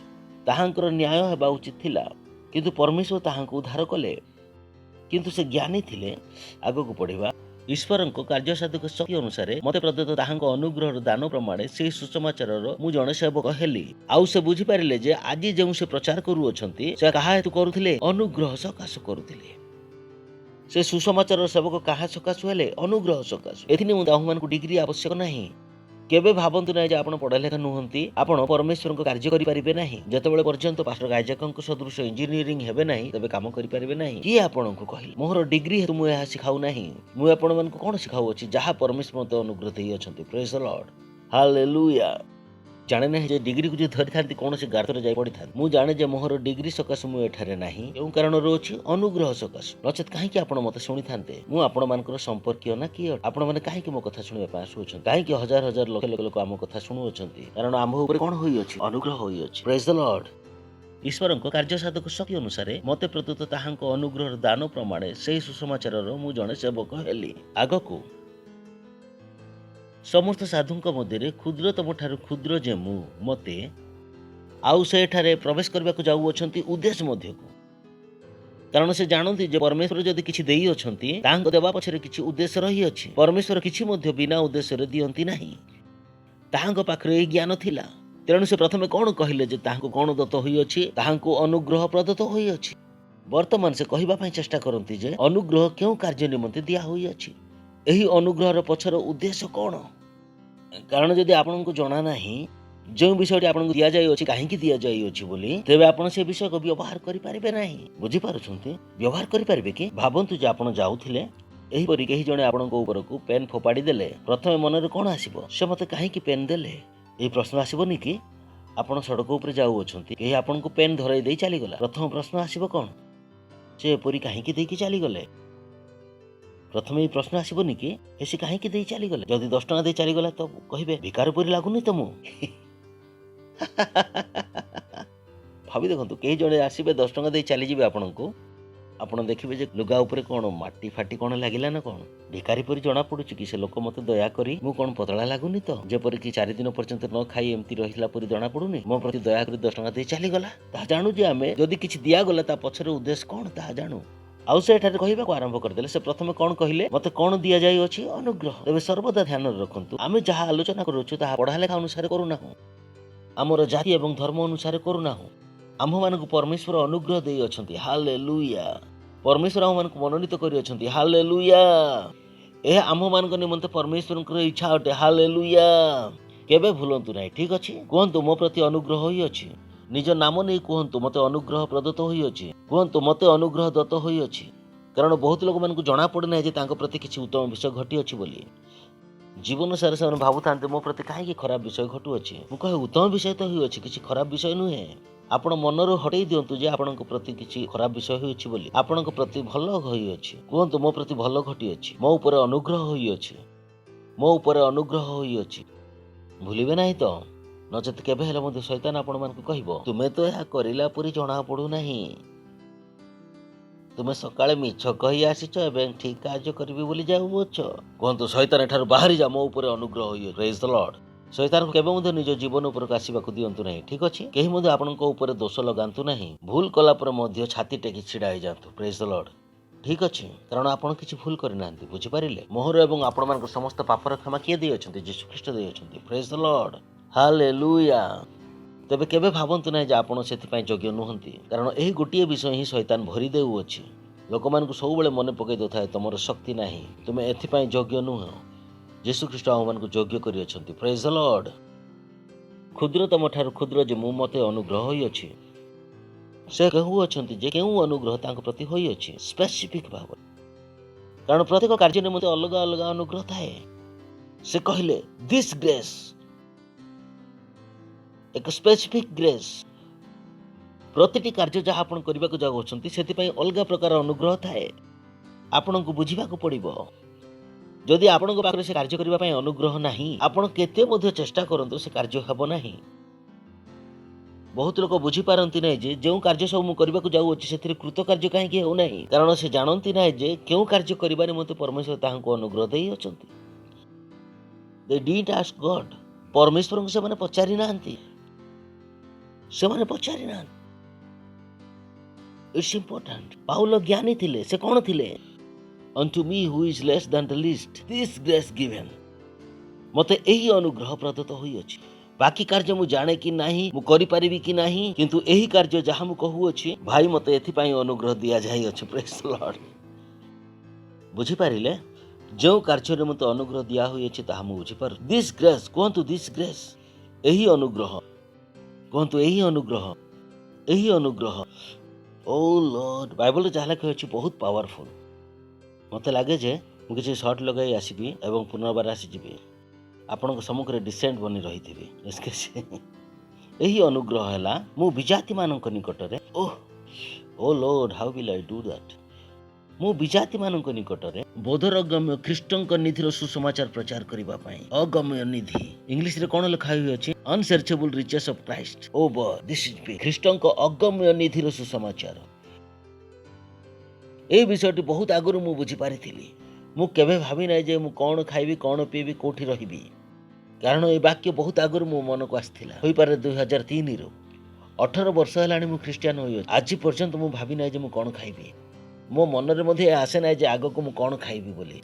ତାହାଙ୍କର ନ୍ୟାୟ ହେବା ଉଚିତ ଥିଲା କିନ୍ତୁ ପରମେଶ୍ୱର ତାହାଙ୍କୁ ଉଦ୍ଧାର କଲେ କିନ୍ତୁ ସେ ଜ୍ଞାନୀ ଥିଲେ ଆଗକୁ ପଢ଼ିବା ଈଶ୍ୱରଙ୍କ କାର୍ଯ୍ୟସାଧକ ଶକ୍ତି ଅନୁସାରେ ମୋତେ ପ୍ରଦତ୍ତ ତାହାଙ୍କ ଅନୁଗ୍ରହର ଦାନ ପ୍ରମାଣେ ସେହି ସୁସମାଚାରର ମୁଁ ଜଣେ ସେବକ ହେଲି ଆଉ ସେ ବୁଝିପାରିଲେ ଯେ ଆଜି ଯେଉଁ ସେ ପ୍ରଚାର କରୁଅଛନ୍ତି ସେ କାହା ହେତୁ କରୁଥିଲେ ଅନୁଗ୍ରହ ସକାଶୁ କରୁଥିଲେ ସେ ସୁସମାଚାରର ସେବକ କାହା ସକାଶୁ ହେଲେ ଅନୁଗ୍ରହ ସକାଶୁ ଏଥିନିମନ୍ତେ ଆମ୍ଭମାନଙ୍କୁ ଡିଗ୍ରୀ ଆବଶ୍ୟକ ନାହିଁ କେବେ ଭାବନ୍ତୁ ନାହିଁ ଯେ ଆପଣ ପଢ଼ାଲେଖା ନୁହନ୍ତି ଆପଣ ପରମେଶ୍ୱରଙ୍କ କାର୍ଯ୍ୟ କରିପାରିବେ ନାହିଁ ଯେତେବେଳେ ପର୍ଯ୍ୟନ୍ତ ପାଷ୍ଟର ଗାଇଜାକଙ୍କ ସଦୃଶ ଇଞ୍ଜିନିୟରିଂ ହେବେ ନାହିଁ ତେବେ କାମ କରିପାରିବେ ନାହିଁ କିଏ ଆପଣଙ୍କୁ କହିଲେ ମୋର ଡିଗ୍ରୀ ହେତୁ ମୁଁ ଏହା ଶିଖାଉ ନାହିଁ ମୁଁ ଆପଣମାନଙ୍କୁ କ'ଣ ଶିଖାଉଅଛି ଯାହା ପରମେଶ୍ୱର ମୋତେ ଅନୁଗ୍ରହ ଦେଇଅଛନ୍ତି ପ୍ରେଜ୍ ଦ ଲର୍ଡ ହାଲେଲୁୟା ଜାଣେ ନାହିଁ ଯେ ଡିଗ୍ରୀକୁ ଯଦି ଧରିଥାନ୍ତି କୌଣସି ଗାତରେ ଯାଇ ପଡ଼ିଥାନ୍ତି ମୁଁ ଜାଣେ ଯେ ମୋର ଡିଗ୍ରୀ ସକାଶୁ ମୁଁ ଏଠାରେ ନାହିଁ କେଉଁ କାରଣରୁ ଅଛି ଅନୁଗ୍ରହ ସକାଶୁ ନଚେତ୍ କାହିଁକି ଆପଣ ମୋତେ ଶୁଣିଥାନ୍ତେ ମୁଁ ଆପଣମାନଙ୍କର ସମ୍ପର୍କୀୟ ନା କିଏ ଆପଣମାନେ କାହିଁକି ମୋ କଥା ଶୁଣିବା ପାଇଁ ଆସୁଅଛନ୍ତି କାହିଁକି ହଜାର ହଜାର ଲକ୍ଷ ଲକ୍ଷ ଲୋକ ଆମ କଥା ଶୁଣୁଅଛନ୍ତି କାରଣ ଆମ ଉପରେ କ'ଣ ହୋଇଅଛି ଅନୁଗ୍ରହ ହୋଇଅଛି ପ୍ରେଜ୍ ଦ ଲର୍ଡ ଈଶ୍ୱରଙ୍କ କାର୍ଯ୍ୟସାଧକ ଶକ୍ତି ଅନୁସାରେ ମୋତେ ପ୍ରଦତ୍ତ ତାହାଙ୍କ ଅନୁଗ୍ରହର ଦାନ ପ୍ରମାଣେ ସେହି ସୁସମାଚାରର ମୁଁ ଜଣେ ସେବକ ହେଲି ଆଗକୁ ସମସ୍ତ ସାଧୁଙ୍କ ମଧ୍ୟରେ କ୍ଷୁଦ୍ରତମ ଠାରୁ କ୍ଷୁଦ୍ର ଯେ ମୁଁ ମୋତେ ଆଉ ସେଠାରେ ପ୍ରବେଶ କରିବାକୁ ଯାଉଅଛନ୍ତି ଉଦ୍ଦେଶ୍ୟ ମଧ୍ୟକୁ କାରଣ ସେ ଜାଣନ୍ତି ଯେ ପରମେଶ୍ୱର ଯଦି କିଛି ଦେଇଅଛନ୍ତି ତାହାଙ୍କ ଦେବା ପଛରେ କିଛି ଉଦ୍ଦେଶ୍ୟ ରହିଅଛି ପରମେଶ୍ୱର କିଛି ମଧ୍ୟ ବିନା ଉଦ୍ଦେଶ୍ୟରେ ଦିଅନ୍ତି ନାହିଁ ତାହାଙ୍କ ପାଖରେ ଏହି ଜ୍ଞାନ ଥିଲା ତେଣୁ ସେ ପ୍ରଥମେ କ'ଣ କହିଲେ ଯେ ତାହାଙ୍କୁ କ'ଣ ଦତ୍ତ ହୋଇଅଛି ତାହାଙ୍କୁ ଅନୁଗ୍ରହ ପ୍ରଦତ୍ତ ହୋଇଅଛି ବର୍ତ୍ତମାନ ସେ କହିବା ପାଇଁ ଚେଷ୍ଟା କରନ୍ତି ଯେ ଅନୁଗ୍ରହ କେଉଁ କାର୍ଯ୍ୟ ନିମନ୍ତେ ଦିଆ ହୋଇଅଛି ଏହି ଅନୁଗ୍ରହର ପଛର ଉଦ୍ଦେଶ୍ୟ କ'ଣ କାରଣ ଯଦି ଆପଣଙ୍କୁ ଜଣା ନାହିଁ ଯେଉଁ ବିଷୟଟି ଆପଣଙ୍କୁ ଦିଆଯାଇଅଛି କାହିଁକି ଦିଆଯାଇଅଛି ବୋଲି ତେବେ ଆପଣ ସେ ବିଷୟକୁ ବ୍ୟବହାର କରିପାରିବେ ନାହିଁ ବୁଝିପାରୁଛନ୍ତି ବ୍ୟବହାର କରିପାରିବେ କି ଭାବନ୍ତୁ ଯେ ଆପଣ ଯାଉଥିଲେ ଏହିପରି କେହି ଜଣେ ଆପଣଙ୍କ ଉପରକୁ ପେନ୍ ଫୋପାଡ଼ି ଦେଲେ ପ୍ରଥମେ ମନରେ କ'ଣ ଆସିବ ସେ ମୋତେ କାହିଁକି ପେନ୍ ଦେଲେ ଏହି ପ୍ରଶ୍ନ ଆସିବନି କି ଆପଣ ସଡ଼କ ଉପରେ ଯାଉଅଛନ୍ତି କେହି ଆପଣଙ୍କୁ ପେନ୍ ଧରାଇ ଦେଇ ଚାଲିଗଲା ପ୍ରଥମ ପ୍ରଶ୍ନ ଆସିବ କ'ଣ ସେ ଏପରି କାହିଁକି ଦେଇକି ଚାଲିଗଲେ ପ୍ରଥମେ ଏହି ପ୍ରଶ୍ନ ଆସିବନି କି ସେ କାହିଁକି ଦେଇ ଚାଲିଗଲେ ଯଦି 10 ଟଙ୍କା ଦେଇ ଚାଲିଗଲା ତ କହିବେ ଭିକାର ପରି ଲାଗୁନି ତ ମୁଁ ଭାବି ଦେଖନ୍ତୁ କେହି ଜଣେ ଆସିବେ 10 ଟଙ୍କା ଦେଇ ଚାଲିଯିବେ ଆପଣଙ୍କୁ ଆପଣ ଦେଖିବେ ଯେ ଲୁଗା ଉପରେ କ'ଣ ମାଟି ଫାଟି କ'ଣ ଲାଗିଲା ନା କ'ଣ ଭିକାରୀ ପରି ଜଣା ପଡୁଛି କି ସେ ଲୋକ ମୋତେ ଦୟାକରି ମୁଁ କ'ଣ ପତଳା ଲାଗୁନି ତ ଯେପରିକି 4 ଦିନ ପର୍ଯ୍ୟନ୍ତ ନ ଖାଇ ଏମିତି ରହିଲା ପରି ଜଣା ପଡୁନି ମୋ ପ୍ରତି ଦୟାକରି 10 ଟଙ୍କା ଦେଇ ଚାଲିଗଲା ତାହା ଜାଣୁ ଯେ ଆମେ ଯଦି କିଛି ଦିଆଗଲା ତା ପଛରେ ଉଦ୍ଦେଶ୍ୟ କ'ଣ ତାହା ଜାଣୁ आउ से एठारे कहबाक आरंभ करदेले से प्रथमे कौन कहले मते कौन दिया जाई अछि अनुग्रह। तेबे सर्वदा ध्यान रखंतु आमे जहा आलोचना करूछु ताहा पढ़ा लेखा अनुसार करूना हो, आमर जाति एवं धर्म अनुसार करूना हो। आम मानक परमेश्वर अनुग्रह देई अछंती। हालेलुया। परमेश्वर आम मानक मनोनीत करि अछंती। हालेलुया। ए आम मानक निमंते परमेश्वरकर इच्छा अटे। हालेलुया। केबे भूलंतु नाही। ठीक अछि, कहंतु मो प्रति अनुग्रह होई अछि। निज नाम नहीं कहंतु मते अनुग्रह प्रदत्त होई अछि। कहंतु मते अनुग्रह दत्त होई अछि। कारण बहुत लोक मानक जणा पड़े ना जे तांको प्रति किछि उत्तम विषय घटी अछि बोली। जीवन सारा से भावुता मो प्रति कहीं खराब विषय घटू अच्छे। मुझे कहे उत्तम विषय तो हुई किसी खराब विषय नुहे। आपण मनरू हटई दिंतु जे आपण प्रति किसी खराब विषय होइछि बोली। आपण प्रति भल होई अछि। कहंतु मो प्रति भल घटी अछि। मो ऊपर अनुग्रह होई अछि। मो ऊपर अनुग्रह होई अछि। भूलिबे नाही तो नचेत केबे हेले मधे शैतान आपण मानकु कहइबो तुमे तो या करिला परी जणा पडू नाही। तुमे सकाळे मिछ कहि आसीछ एवं ठीक कार्य करबी बोली जाउछ। कहंतु शैतान एठार बाहरी जा मो ऊपर अनुग्रह होई। Praise the Lord. शैतान केबे मधे निज जीवन ऊपर आसीबाकू दियंतु नाही। ठीक अछि, केही मधे आपनक ऊपर दोष लगांतु नाही। भूल कला पर मधे छाती टेकी छिडा हो जांतु। Praise the Lord. ठीक अछि, कारण आपण किछि भूल करि नांती। बुझि पारिले मोहर एवं आपण मानक समस्त पापर क्षमा किए देई अछंती। यीशु ख्रीष्ट देई अछंती। Praise the Lord. हालेलुया। तेबे केबे भाबंतु नाही जे आपण सेति पई योग्य नुहंती, कारण एही गोटिए विषय ही शैतान भरी देउ अछि। लोक मानकु सब बेले मने पकई दउथाय तमरो शक्ति नाही, तुमे एथि पई योग्य नुह। यीशु ख्रीष्ट हम मानकु योग्य करि अछंती। Praise the Lord. क्षुद्रतम ठारू क्षुद्र जे मु मते अनुग्रह होई अछि। से कहू अछंती जे केउ अनुग्रह तांको प्रति होई अछि स्पेसिफिक भाव, कारण प्रत्येक कार्य निमंते अलग अलग अनुग्रह थाए। से कहले दिस ग्रेस एक स्पेसिफिक ग्रेस। प्रतिटी कार्य जहाँ आपण करबाकू जाउछंती सेति पई अलग प्रकार अनुग्रह थाए। आपणको बुझिबाकू पड़िबो। जदि आपणको पाखरे से कार्य करबा पई अनुग्रह नाही, आपण केते मध्ये चेष्टा करंतु से कार्य हेबो नाही। बहुत लोक बुझी पारंती नाही जे जेउ कार्य सब मु करबाकू जाउछि सेथिरे कृत कार्य काहे कि हो नाही, कारण से जानंती नाही जे केउ कार्य करिबारे मते परमेश्वर ताहांको अनुग्रह देई अछंती। They didn't ask God. परमेश्वर को से माने पचारि नांती। से माने पचारि ना। It's important. पाउल ज्ञानी थिले। से कोन थिले? Unto me who is less than the least, this grace given। मते एही अनुग्रह प्रदत्त होई अछि। बाकी कार्य मु जाने कि नाही, मु करि परिबी कि नाही, किंतु एही कार्य जहाँ मु कहू अछि भाई मते एथि पई अनुग्रह दिया जाई अछि। Praise the Lord. बुझी पारिले जो कार्य रे मते अनुग्रह दिया होई अछि ताहा मु बुझी पारु। दिस ग्रेस कहंतु दिस ग्रेस एही अनुग्रह कहंतु एही अनुग्रह एही अनुग्रह। ओ लॉर्ड बाइबल जहाँ लिखा अछि बहुत पावरफुल। मते लागे जे मु किछि शॉर्ट लगाई आसीबी एवं पुनर्बार आसीजिबी आपनक सम्मुखरे डिसेंट बनी रहिथिबी। इसके एही अनुग्रह हैला मु विजाति मानक निकटरे O Lord how will I do that. मु विजाति मानक निकटरे बोधर अगम्य ख्रीष्टंक निधिर सुसमाचार प्रचार करिबा पई। अगम्य निधि इंग्लिश रे कोन लिखा होई अछि? Unsearchable riches of Christ. O boy this is big. ख्रीष्टंक अगम्य निधिर सुसमाचार। ए विषयटी बहुत आगुरु मु बुझी पारिथिली। मु केबे भाबी नाही जे मु कोन खाइबी कोन पीबी कोठी रहिबी, कारण ए वाक्य बहुत आगुरु मो मन को आस्थिला। होई पारे 2003 रो 18 वर्ष हेलाणी मु ख्रीस्टियन होई। आज पर्यंत मु भाबी नाही जे मु कोन खाइबी। मो मन रे मध्ये आसे नाही जे आगो को मु कोन खाइबी बोली।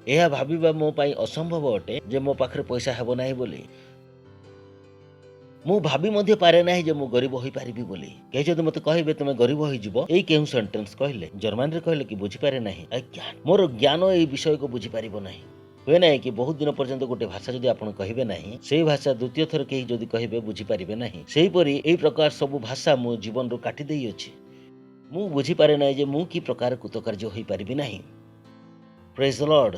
एहा भाबीबा मो पई असंभव अटे जे मो पाखरे पैसा हेबो नाही बोली। मु भाबी मध्ये पारे नाही जे मु गरीब होई पारिबी बोली। केहि जदि मते कहिबे तुमे गरीब होई जिवो, एई केहु सेंटेंस कहले जर्मन रे कहले कि बुझी पारे नाही। मोर ज्ञान एई विषय को बुझी पारिबो नाही। हुए नाही कि बहुत दिन पर्यंत गोटे भाषा जदि आपण कहिबे नाही, सेई भाषा द्वितीय थर केही जदि कहिबे बुझी पारिबे नाही। सेही परी एई प्रकार सब भाषा मो जीवन रो काटी देई अछि। मु बुझी पारे नाही जे मु की प्रकार कृतकार्य होई पारिबी नाही। Praise the Lord.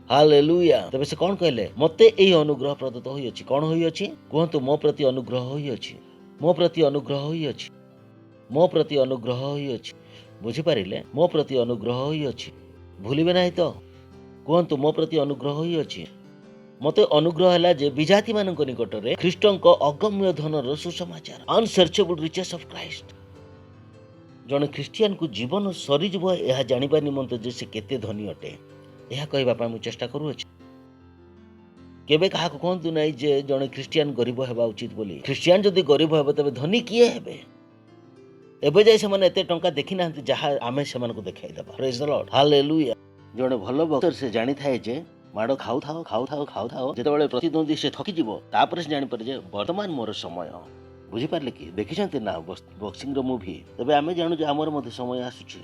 हालेलुया। तबे से कोन कहले? मते एई अनुग्रह प्रदत्त होई अछि। कोन होई अछि? कहंतु मो प्रति अनुग्रह होई अछि। मो प्रति अनुग्रह होई अछि। मो प्रति अनुग्रह होई अछि। बुझी पारिले मो प्रति अनुग्रह होई अछि। भूलिबे नाही तो कहंतु मो प्रति अनुग्रह होई अछि। मते अनुग्रह हैला जे विजाति मानक निकटरे ख्रीष्टंक अगम्य धनर सुसमाचार। अनसर्चेबल रिचेस ऑफ क्राइस्ट। जने ख्रीस्टियन को जीवन सरी जब यह जानिबा निमंते जे से केते धनी अटे यह कहबा पई मु चेष्टा करू अछि। केबे काहा को कहंतु नाही जे जने ख्रीस्टियन गरीब हेबा उचित बोली। ख्रीस्टियन जदि गरीब हेबे तबे धनी किए हेबे? एबे जाय से एते टंका देखि नाहंती जहा आमे सेमानकु देखाई देबा। Praise the Lord, hallelujah. जणे भलो बक्सर से जानि थाए जे माड़ खाऊ थाओ जेतेबेले प्रतिद्वंदी से थकी जीवो तापर से जानि पारे जे वर्तमान मोर समय बुझी पारले कि देखिछन्ते ना बॉक्सिंग रो मूवी। तबे आमे जानु जे हमर मध्ये समय आसुची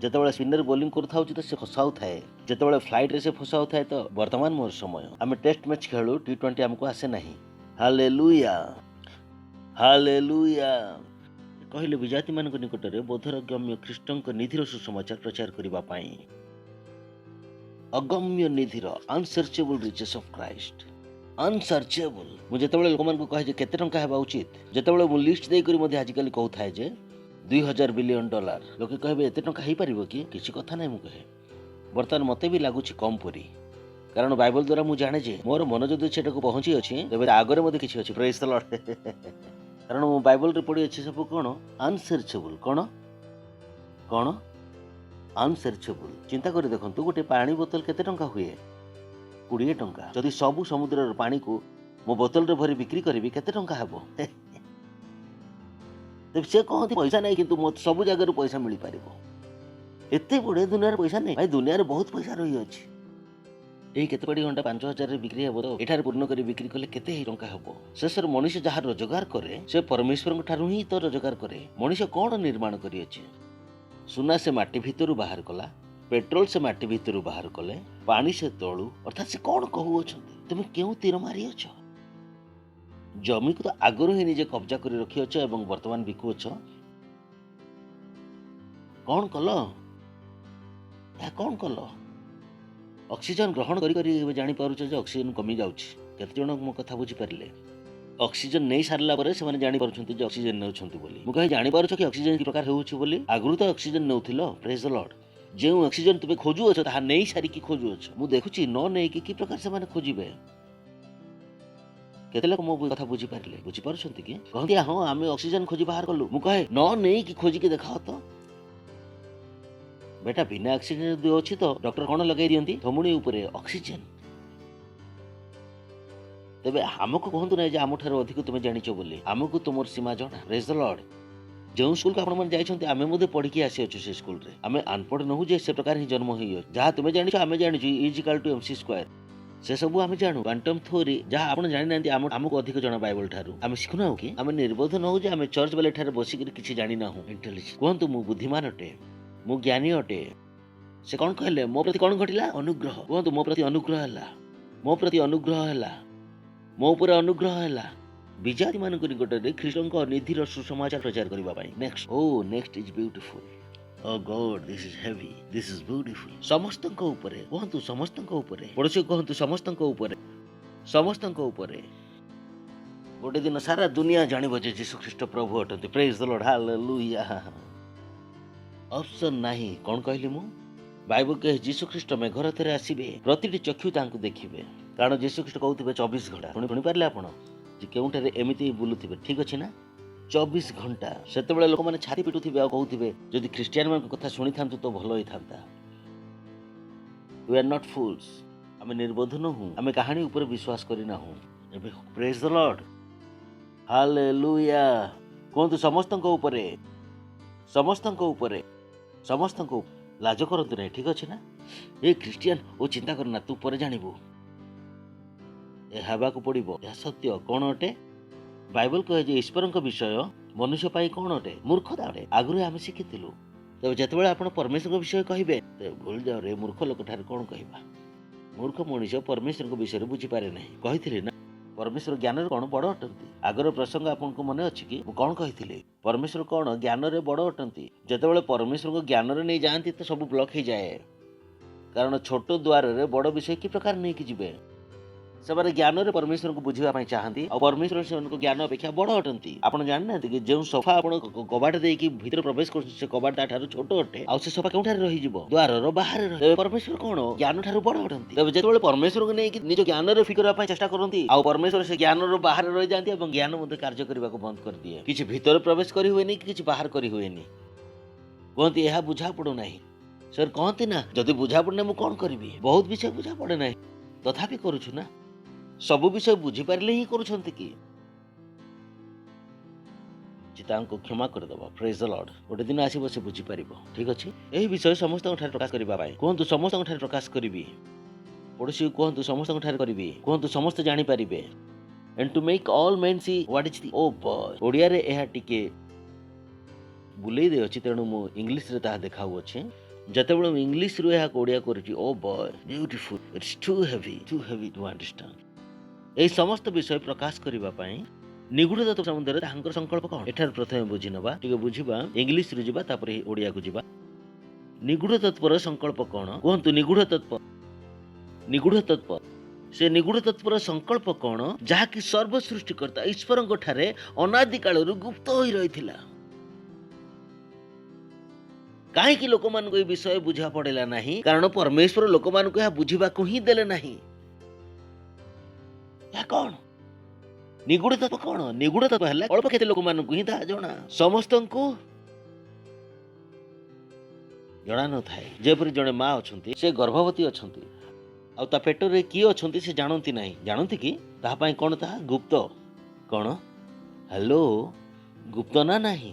जेतेबेले स्पिनर बॉलिंग करथाउ त से फसाउ थाए, जेतेबेले फ्लाइट रे से फसाउ थाए तो वर्तमान मोर समय। आमे टेस्ट मैच खेलु T20 हमको आसे नहीं। Hallelujah hallelujah. कहले विजाति मानक निकट रे बोधर गम्य ख्रीष्टंक निधिर सुसमाचार प्रचार करिबा पाई। अगम्य निधिर अनसर्चेबल रिचेस ऑफ क्राइस्ट। अनसर्चेबल मु जेतेबेले लोक मान को कहे जे केते टंका हेबा उचित, जेतेबेले मु लिस्ट देई करी मध्ये आजिकली कहू थाए जे $2000 बिलियन लोके कहबे एते टंका हेई परिबो कि किछि कथा नै। मु कहे वर्तमान मते भी लागुछि कम परी, कारण बाइबल द्वारा मु जाने जे मोर मन जदि सेटाको पहुंची अछि तेबे आगरे मध्ये किछि अछि। Praise the Lord. कारण मु बाइबल रे पढि अछि सब कोन अनसर्चेबल कोन अनसर्चेबल। चिंता करी देखंतु गोटे पानी बोतल केते टंका हुए 20 टंका। जदि सबु समुद्र रो पानी को मो बोतल रे भरी बिक्री करबी केते टंका हेबो। तब से कहती पैसा नहीं किंतु मत सब जगह रो पैसा मिल पारिबो। एते बड़े दुनिया रे पैसा नहीं भाई, दुनिया रे बहुत पैसा रही अछि। एही केते बड़ी घंटा 5000 रे बिक्री हेबो तो एठार पूर्ण करी बिक्री कले केते ही टंका हेबो। शेषर मनुष्य जहा रोजगार करे से परमेश्वर को ठारू ही तो रोजगार करे। मनुष्य कोन निर्माण करी अछि? सुना से माटी भितरु बाहर कला, पेट्रोल से माटी भितरु बाहर कले, पानी से तळु। अर्थात से कोन कहू अछंती तुम केउ तीर मारी अछ? जमी को तो आगरु ही निजे कब्जा करी रखी अछ एवं वर्तमान बिकु अछ। कोन कलो या कोन कलो? ऑक्सीजन ग्रहण करी करी जानि पारुछ जे ऑक्सीजन कमी जाउछि। केते जण मो कथा बुझी पारिले? ऑक्सीजन नहीं सारला परे से माने जानि पारुछंती जे ऑक्सीजन नेउछंती बोली। मु कहि जानि पारुछ कि ऑक्सीजन की प्रकार हेउछि बोली? आगरु तो ऑक्सीजन नेउथिलो। Praise the Lord. जेउ ऑक्सीजन तुबे खोजु अछ ताहा नहीं सारी की खोजु अछ। मु देखुछि न नहीं की प्रकार से माने खोजिबे। केते लोक मो कथा बुझी पारिले? बुझी पारुछंती कि कहंती हां आमे ऑक्सीजन खोजी बाहर करलु। मु कहे न नहीं की खोजी के देखाओ तो बेटा। बिना ऑक्सीजन दे अछि तो डॉक्टर कोन लगाई दियंती थमुनी ऊपरे ऑक्सीजन। तबे हमको कहंतु नै जे हमठार अधिक तुमे जानिचो बोली। हमको तुमर सीमा जणा। Praise the Lord. जो स्कूल का आपण मन जाइछंती आमे मध्ये पढी के आसी अछि से स्कूल रे। आमे अनपढ़ नहु जे से प्रकार ही जन्म होई अछि। जहा तुमे जानिछो आमे जानिछु = mc² से सब आमे जानु। क्वांटम थ्योरी जहा आपण जानि नांती हमको अधिक जणा बाइबल ठारू। आमे सिखुनाउ कि आमे निर्बोध नहु जे आमे चर्च वाले ठारे बसी के किछि जानि नाहु। इंटेलिजेंट कहंतु मु बुद्धिमान अटे, मु ज्ञानी अटे। से कोन कहले मो प्रति कोन घटिला? अनुग्रह। कहंतु मो प्रति अनुग्रह हैला, मो प्रति अनुग्रह हैला, मो ऊपर अनुग्रह हैला। विजाति मानक निकट रे ख्रीष्टंक निधिर सुसमाचार प्रचार करिबा पई। Next is beautiful. O God this is heavy, this is beautiful. समस्तंक ऊपर कहंतु, समस्तंक ऊपर पड़ोसी कहंतु, समस्तंक ऊपर, समस्तंक ऊपर। गोटे दिन सारा दुनिया जानिबो जे यीशु ख्रीष्ट प्रभु अटंती। Praise the Lord, hallelujah. Option नाही कोन कहली मु? बाइबल कहे यीशु ख्रीष्ट मेघरथरे आसीबे, प्रतिटी चक्षु तांको देखिबे। कारण यीशु ख्रीष्ट कहउथिबे 24 घंटा। सुनि पारले आपण जे केउठारे एमिति बुलुथिबे। ठीक अछि ना? 24 घंटा। सेतेबेले लोक माने छाती पिटुथिबे आ कहउथिबे जदि ख्रिस्टियन मान कथा सुनि थांतु तो भलो होई थांता। वी आर नॉट फूल्स। आमे निर्बोध नहु, आमे कहानी ऊपर विश्वास करि नाहु। एबे प्रेज द लॉर्ड, हालेलुया। कहंतु समस्तंक ऊपर, समस्तंक ऊपर, समस्तंक ऊपर। लाज करतु नहीं। ठीक अछि ना? ए क्रिश्चियन ओ चिंता करना, तू पर जानिबो। ए हवा को पड़िबो। या सत्य कोन अटे? बाइबल कहे जे ईश्वरक विषय मनुष्य पाई कोन अटे? मूर्खता अटे। आगुरे आमे सिखिथिलु। तबे जेतेबेले आपण परमेश्वर विषय कहिबे ते भूल जाओ रे मूर्ख लोक ठार कोन कहिबा। मूर्ख मनुष्य परमेश्वर विषय बुझी पारे नहीं। कहिथिले ना परमेश्वर ज्ञान रे कोन बड़ अटंती। आगर प्रसंग आपन को मने अछि कि मु कोन कहिथिले? परमेश्वर कोन ज्ञान रे बड़ अटंती। जेतेबेले परमेश्वर को ज्ञान रे नै जानती तो सब ब्लॉक हो जाए। कारण छोट द्वार रे बड़ विषय की प्रकार नै कि जिवे। से ज्ञान रे परमेश्वर को बुझिबा पई चाहंती और परमेश्वर से उनको ज्ञान अपेक्षा बड़ अटंती। आपण जानना कि जो सोफा आपण कबाट दे कि भीतर प्रवेश कर से कबाट ताठारु छोट अटे आ से सोफा केउठार रही जिवो? द्वार रो बाहर रहे। परमेश्वर कोन ज्ञान ठारु बड़ अटंती। तबे जेतेबेले परमेश्वर को नै कि निज ज्ञान रे फिकरबा पई चेष्टा करंती आ परमेश्वर से ज्ञान रो बाहर रहि जानती एवं ज्ञान मध्ये कार्य करबा को बंद कर दिए। किछि भीतर प्रवेश करी होएनी कि किछि बाहर करी होएनी। कहंती एहा बुझा पडो नाही। सर कहंती ना जदि बुझा पडने मु कोन करबी? बहुत विषय बुझा पडे नाही तथापि करूछु ना। सब विषय बुझी पारले ही करूछंती कि चिताଙ୍କୁ କ୍ଷମା କରିଦେବ। ପ୍ରେଜ୍ ଦ ଲର୍ଡ। ଗୋଟେ ଦିନ ଆସିବ ସେ ବୁଝିପାରିବ। ଠିକ୍ ଅଛି। ଏହି ବିଷୟ ସମସ୍ତଙ୍କ ଠାରେ ପ୍ରକାଶ କରିବା ପାଇଁ କୁହନ୍ତୁ, ସମସ୍ତଙ୍କ ଠାରେ ପ୍ରକାଶ କରିବି। ପଡ଼ୋଶୀ କୁହନ୍ତୁ, ସମସ୍ତଙ୍କ ଠାରେ କରିବି। କୁହନ୍ତୁ, ସମସ୍ତେ ଜାଣିପାରିବେ। and to make all men see what is the oh boy। ଓଡ଼ିଆରେ ଏହା ଟିକେ ବୁଲେଇ ଦେଇଅଛି, ତେଣୁ ମୁଁ ଇଂଲିଶରେ ତାହା ଦେଖାଉଅଛି। ଯେତେବେଳେ ମୁଁ ଇଂଲିଶରୁ ଏହାକୁ ଓଡ଼ିଆ କରୁଛି, O boy beautiful, it's too heavy to understand. ଏହି ସମସ୍ତ ବିଷୟ ପ୍ରକାଶ କରିବା ପାଇଁ ନିଗୁଢ଼ ତତ୍ତ୍ୱ ସମ୍ବନ୍ଧରେ ତାହାଙ୍କର ସଂକଳ୍ପ କ'ଣ? ଏଠାରେ ପ୍ରଥମେ ବୁଝିନେବା, ଟିକେ ବୁଝିବା, ଇଂଲିଶରୁ ଯିବା, ତାପରେ ଓଡ଼ିଆକୁ ଯିବା। ନିଗୁଢ଼ ତତ୍ତ୍ୱର ସଂକଳ୍ପ କ'ଣ? କୁହନ୍ତୁ, ନିଗୁଢ଼ ତତ୍ତ୍ୱ। ନିଗୁଢ଼ ତତ୍ତ୍ୱ, ସେ ନିଗୁଢ଼ ତତ୍ତ୍ୱର ସଂକଳ୍ପ କ'ଣ? ଯାହାକି ସର୍ବ ସୃଷ୍ଟିକର୍ତ୍ତା ଈଶ୍ୱରଙ୍କ ଠାରେ ଅନାଦି କାଳରୁ ଗୁପ୍ତ ହୋଇ ରହିଥିଲା। କାହିଁକି ଲୋକମାନଙ୍କୁ ଏହି ବିଷୟ ବୁଝା ପଡ଼ିଲା ନାହିଁ? କାରଣ ପରମେଶ୍ୱର ଲୋକମାନଙ୍କୁ ଏହା ବୁଝିବାକୁ ହିଁ ଦେଲେ ନାହିଁ। ଏହା କ'ଣ? ନିଗୁଢ଼ ତତ୍ତ୍ୱ କ'ଣ? ନିଗୁଢ଼ ତତ୍ତ୍ୱ ହେଲା ଅଳ୍ପ କେତେ ଲୋକମାନଙ୍କୁ ହିଁ ତାହା ଜଣା, ସମସ୍ତଙ୍କୁ ଜଣା ନଥାଏ। ଯେପରି ଜଣେ ମା ଅଛନ୍ତି, ସେ ଗର୍ଭବତୀ ଅଛନ୍ତି, ଆଉ ତା ପେଟରେ କିଏ ଅଛନ୍ତି ସେ ଜାଣନ୍ତି ନାହିଁ। ଜାଣନ୍ତି କି? ତାହା ପାଇଁ କ'ଣ ତାହା ଗୁପ୍ତ? କ'ଣ? ହ୍ୟାଲୋ, ଗୁପ୍ତ ନା ନାହିଁ?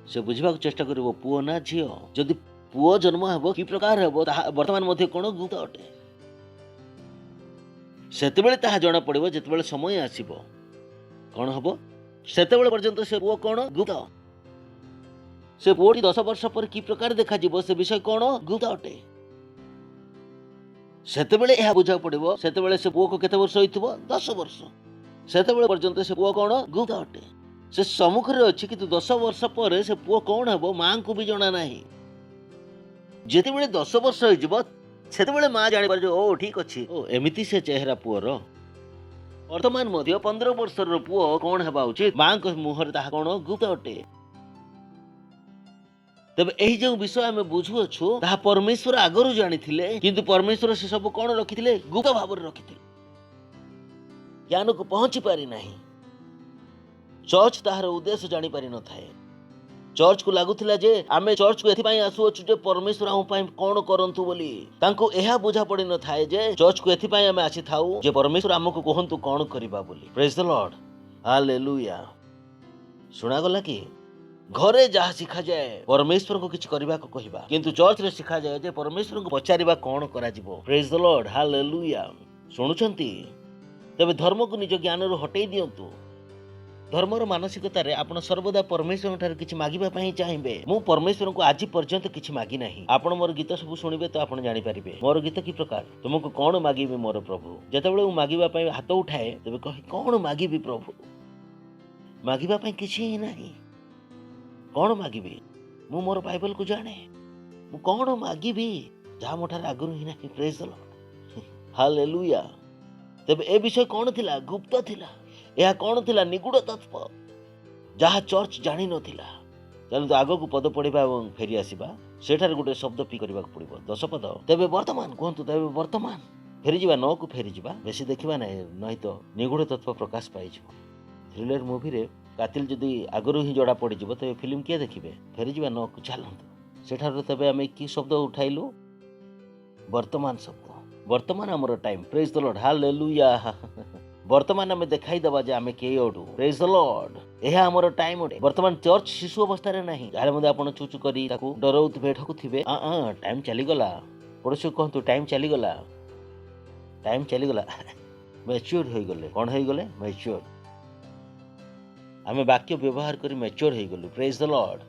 ସେ ବୁଝିବାକୁ ଚେଷ୍ଟା କରିବ, ପୁଅ ନା ଝିଅ। ଯଦି ପୁଅ ଜନ୍ମ ହେବ, କି ପ୍ରକାର ହେବ ତାହା ବର୍ତ୍ତମାନ ମଧ୍ୟ କ'ଣ ଗୁପ୍ତ ଅଟେ। ସେତେବେଳେ ତାହା ଜଣା ପଡ଼ିବ ଯେତେବେଳେ ସମୟ ଆସିବ। କ'ଣ ହେବ? ସେତେବେଳେ ପର୍ଯ୍ୟନ୍ତ ସେ ପୁଅ କ'ଣ ଗୁପ୍ତ। ସେ ପୁଅଟି 10 ବର୍ଷ ପରେ କି ପ୍ରକାର ଦେଖାଯିବ ସେ ବିଷୟ କ'ଣ ଗୁପ୍ତ ଅଟେ। ସେତେବେଳେ ଏହା ବୁଝାକୁ ପଡ଼ିବ, ସେତେବେଳେ ସେ ପୁଅକୁ କେତେ ବର୍ଷ ହୋଇଥିବ? 10 ବର୍ଷ। ସେତେବେଳେ ପର୍ଯ୍ୟନ୍ତ ସେ ପୁଅ କ'ଣ ଗୁପ୍ତ ଅଟେ। ସେ ସମ୍ମୁଖରେ ଅଛି, କିନ୍ତୁ 10 ବର୍ଷ ପରେ ସେ ପୁଅ କ'ଣ ହେବ ମାଙ୍କୁ ବି ଜଣା ନାହିଁ। ଯେତେବେଳେ 10 ବର୍ଷ ହେଇଯିବ, ସେତେବେଳେ ମା ଜାଣିପାରେ ଯେ ଓ ଠିକ୍ ଅଛି, ଓ ଏମିତି ସେ ଚେହେରା ପୁଅର। ବର୍ତ୍ତମାନ ମଧ୍ୟ 15 ବର୍ଷର ପୁଅ କ'ଣ ହେବା ଉଚିତ, ମାଙ୍କ ମୁହଁରେ ତାହା କ'ଣ ଗୁପ୍ତ ଅଟେ। ତେବେ ଏହି ଯେଉଁ ବିଷୟ ଆମେ ବୁଝୁଅଛୁ, ତାହା ପରମେଶ୍ୱର ଆଗରୁ ଜାଣିଥିଲେ, କିନ୍ତୁ ପରମେଶ୍ୱର ସେ ସବୁ କ'ଣ ରଖିଥିଲେ? ଗୁପ୍ତ ଭାବରେ ରଖିଥିଲେ। ଜ୍ଞାନକୁ ପହଞ୍ଚି ପାରିନାହିଁ। ଚର୍ଚ୍ଚ ତାହାର ଉଦ୍ଦେଶ୍ୟ ଜାଣିପାରିନଥାଏ। ଚର୍ଚ୍ଚକୁ ଲାଗୁଥିଲା ଯେ ଆମେ ଚର୍ଚ୍ଚକୁ ଏଥିପାଇଁ ଆସୁଅଛୁ ଯେ ପରମେଶ୍ୱର ଆମ ପାଇଁ କ'ଣ କରନ୍ତୁ ବୋଲି। ତାଙ୍କୁ ଏହା ବୁଝା ପଡ଼ିନଥାଏ ଯେ ଚର୍ଚ୍ଚକୁ ଏଥିପାଇଁ ଆମେ ଆସିଥାଉ ଯେ ପରମେଶ୍ୱର ଆମକୁ କୁହନ୍ତୁ କ'ଣ କରିବା ବୋଲି। ପ୍ରେଜ୍ ଦ ଲର୍ଡ, ହାଲେଲୁୟା। ଶୁଣାଗଲା କି? ଘରେ ଯାହା ଶିଖାଯାଏ ପରମେଶ୍ୱରଙ୍କୁ କିଛି କରିବାକୁ କହିବା, କିନ୍ତୁ ଚର୍ଚ୍ଚରେ ଶିଖାଯାଏ ଯେ ପରମେଶ୍ୱରଙ୍କୁ ପଚାରିବା କ'ଣ କରାଯିବ। ପ୍ରେଜ୍ ଦ ଲର୍ଡ, ହାଲେଲୁୟା। ଶୁଣୁଛନ୍ତି? ତେବେ ଧର୍ମକୁ ନିଜ ଜ୍ଞାନରୁ ହଟେଇ ଦିଅନ୍ତୁ। ଧର୍ମର ମାନସିକତାରେ ଆପଣ ସର୍ବଦା ପରମେଶ୍ୱରଙ୍କ ଠାରୁ କିଛି ମାଗିବା ପାଇଁ ଚାହିଁବେ। ମୁଁ ପରମେଶ୍ୱରଙ୍କୁ ଆଜି ପର୍ଯ୍ୟନ୍ତ କିଛି ମାଗି ନାହିଁ। ଆପଣ ମୋର ଗୀତ ସବୁ ଶୁଣିବେ ତ ଆପଣ ଜାଣିପାରିବେ ମୋର ଗୀତ କି ପ୍ରକାର। ତୁମକୁ କ'ଣ ମାଗିବି ମୋର ପ୍ରଭୁ? ଯେତେବେଳେ ମୁଁ ମାଗିବା ପାଇଁ ହାତ ଉଠାଏ, ତେବେ କହେ କ'ଣ ମାଗିବି ପ୍ରଭୁ? ମାଗିବା ପାଇଁ କିଛି ହିଁ ନାହିଁ। କ'ଣ ମାଗିବି? ମୁଁ ମୋର ବାଇବଲକୁ ଜାଣେ। ମୁଁ କ'ଣ ମାଗିବି ଯାହା ମୋ ଠାରେ ଆଗରୁ ହିଁ ନାହିଁ। ପ୍ରେଜ୍ ଦ ଲର୍ଡ, ହାଲେଲୁୟା। ତେବେ ଏ ବିଷୟ କ'ଣ ଥିଲା? ଗୁପ୍ତ ଥିଲା। ଏହା କ'ଣ ଥିଲା? ନିଗୁଢ଼ ତତ୍ତ୍ୱ, ଯାହା ଚର୍ଚ୍ଚ ଜାଣିନଥିଲା। ଚାଲନ୍ତୁ ଆଗକୁ ପଦ ପଢ଼ିବା ଏବଂ ଫେରି ଆସିବା। ସେଠାରେ ଗୋଟେ ଶବ୍ଦ ପି କରିବାକୁ ପଡ଼ିବ, 10 ପଦ। ତେବେ ବର୍ତ୍ତମାନ କୁହନ୍ତୁ, ତେବେ ବର୍ତ୍ତମାନ ଫେରିଯିବା, 9କୁ ଫେରିଯିବା। ବେଶୀ ଦେଖିବା ନାହିଁ, ନାହିଁ ତ ନିଗୁଢ଼ ତତ୍ତ୍ୱ ପ୍ରକାଶ ପାଇଯିବ। ଥ୍ରିଲର ମୁଭିରେ କାତିଲ ଯଦି ଆଗରୁ ହିଁ ଜଣା ପଡ଼ିଯିବ, ତେବେ ଫିଲ୍ମ କିଏ ଦେଖିବେ? ଫେରିଯିବା 9କୁ, ଚାଲନ୍ତୁ। ସେଠାରୁ ତେବେ ଆମେ କି ଶବ୍ଦ ଉଠାଇଲୁ? ବର୍ତ୍ତମାନ ଶବ୍ଦ। ବର୍ତ୍ତମାନ ଆମର ଟାଇମ୍। ପ୍ରେଜ୍ ଦ ଲର୍ଡ, ହାଲେଲୁୟା। ବର୍ତ୍ତମାନ ଆମେ ଦେଖାଇଦେବା ଯେ ଆମେ କିଏ ଅଟୁ। ପ୍ରେଜ୍ ଦ ଲର୍ଡ, ଏହା ଆମର ଟାଇମ୍ ଅଟେ। ବର୍ତ୍ତମାନ ଚର୍ଚ୍ଚ ଶିଶୁ ଅବସ୍ଥାରେ ନାହିଁ, ଯାହାର ମଧ୍ୟ ଆପଣ ଚୁଚୁ କରି ତାକୁ ଡରଉଥିବେ, ଠକୁଥିବେ। ଟାଇମ୍ ଚାଲିଗଲା। ପଡ଼ୋଶୀ କୁହନ୍ତୁ, ଟାଇମ୍ ଚାଲିଗଲା। ଟାଇମ୍ ଚାଲିଗଲା। ମ୍ୟାଚ୍ୟୁର୍ଡ ହୋଇଗଲେ। କ'ଣ ହୋଇଗଲେ? ମ୍ୟାଚ୍ୟୁର୍ଡ। ଆମେ ବାକ୍ୟ ବ୍ୟବହାର କରି ମ୍ୟାଚ୍ୟୁର୍ଡ ହୋଇଗଲୁ। ପ୍ରେଜ୍ ଦ ଲର୍ଡ।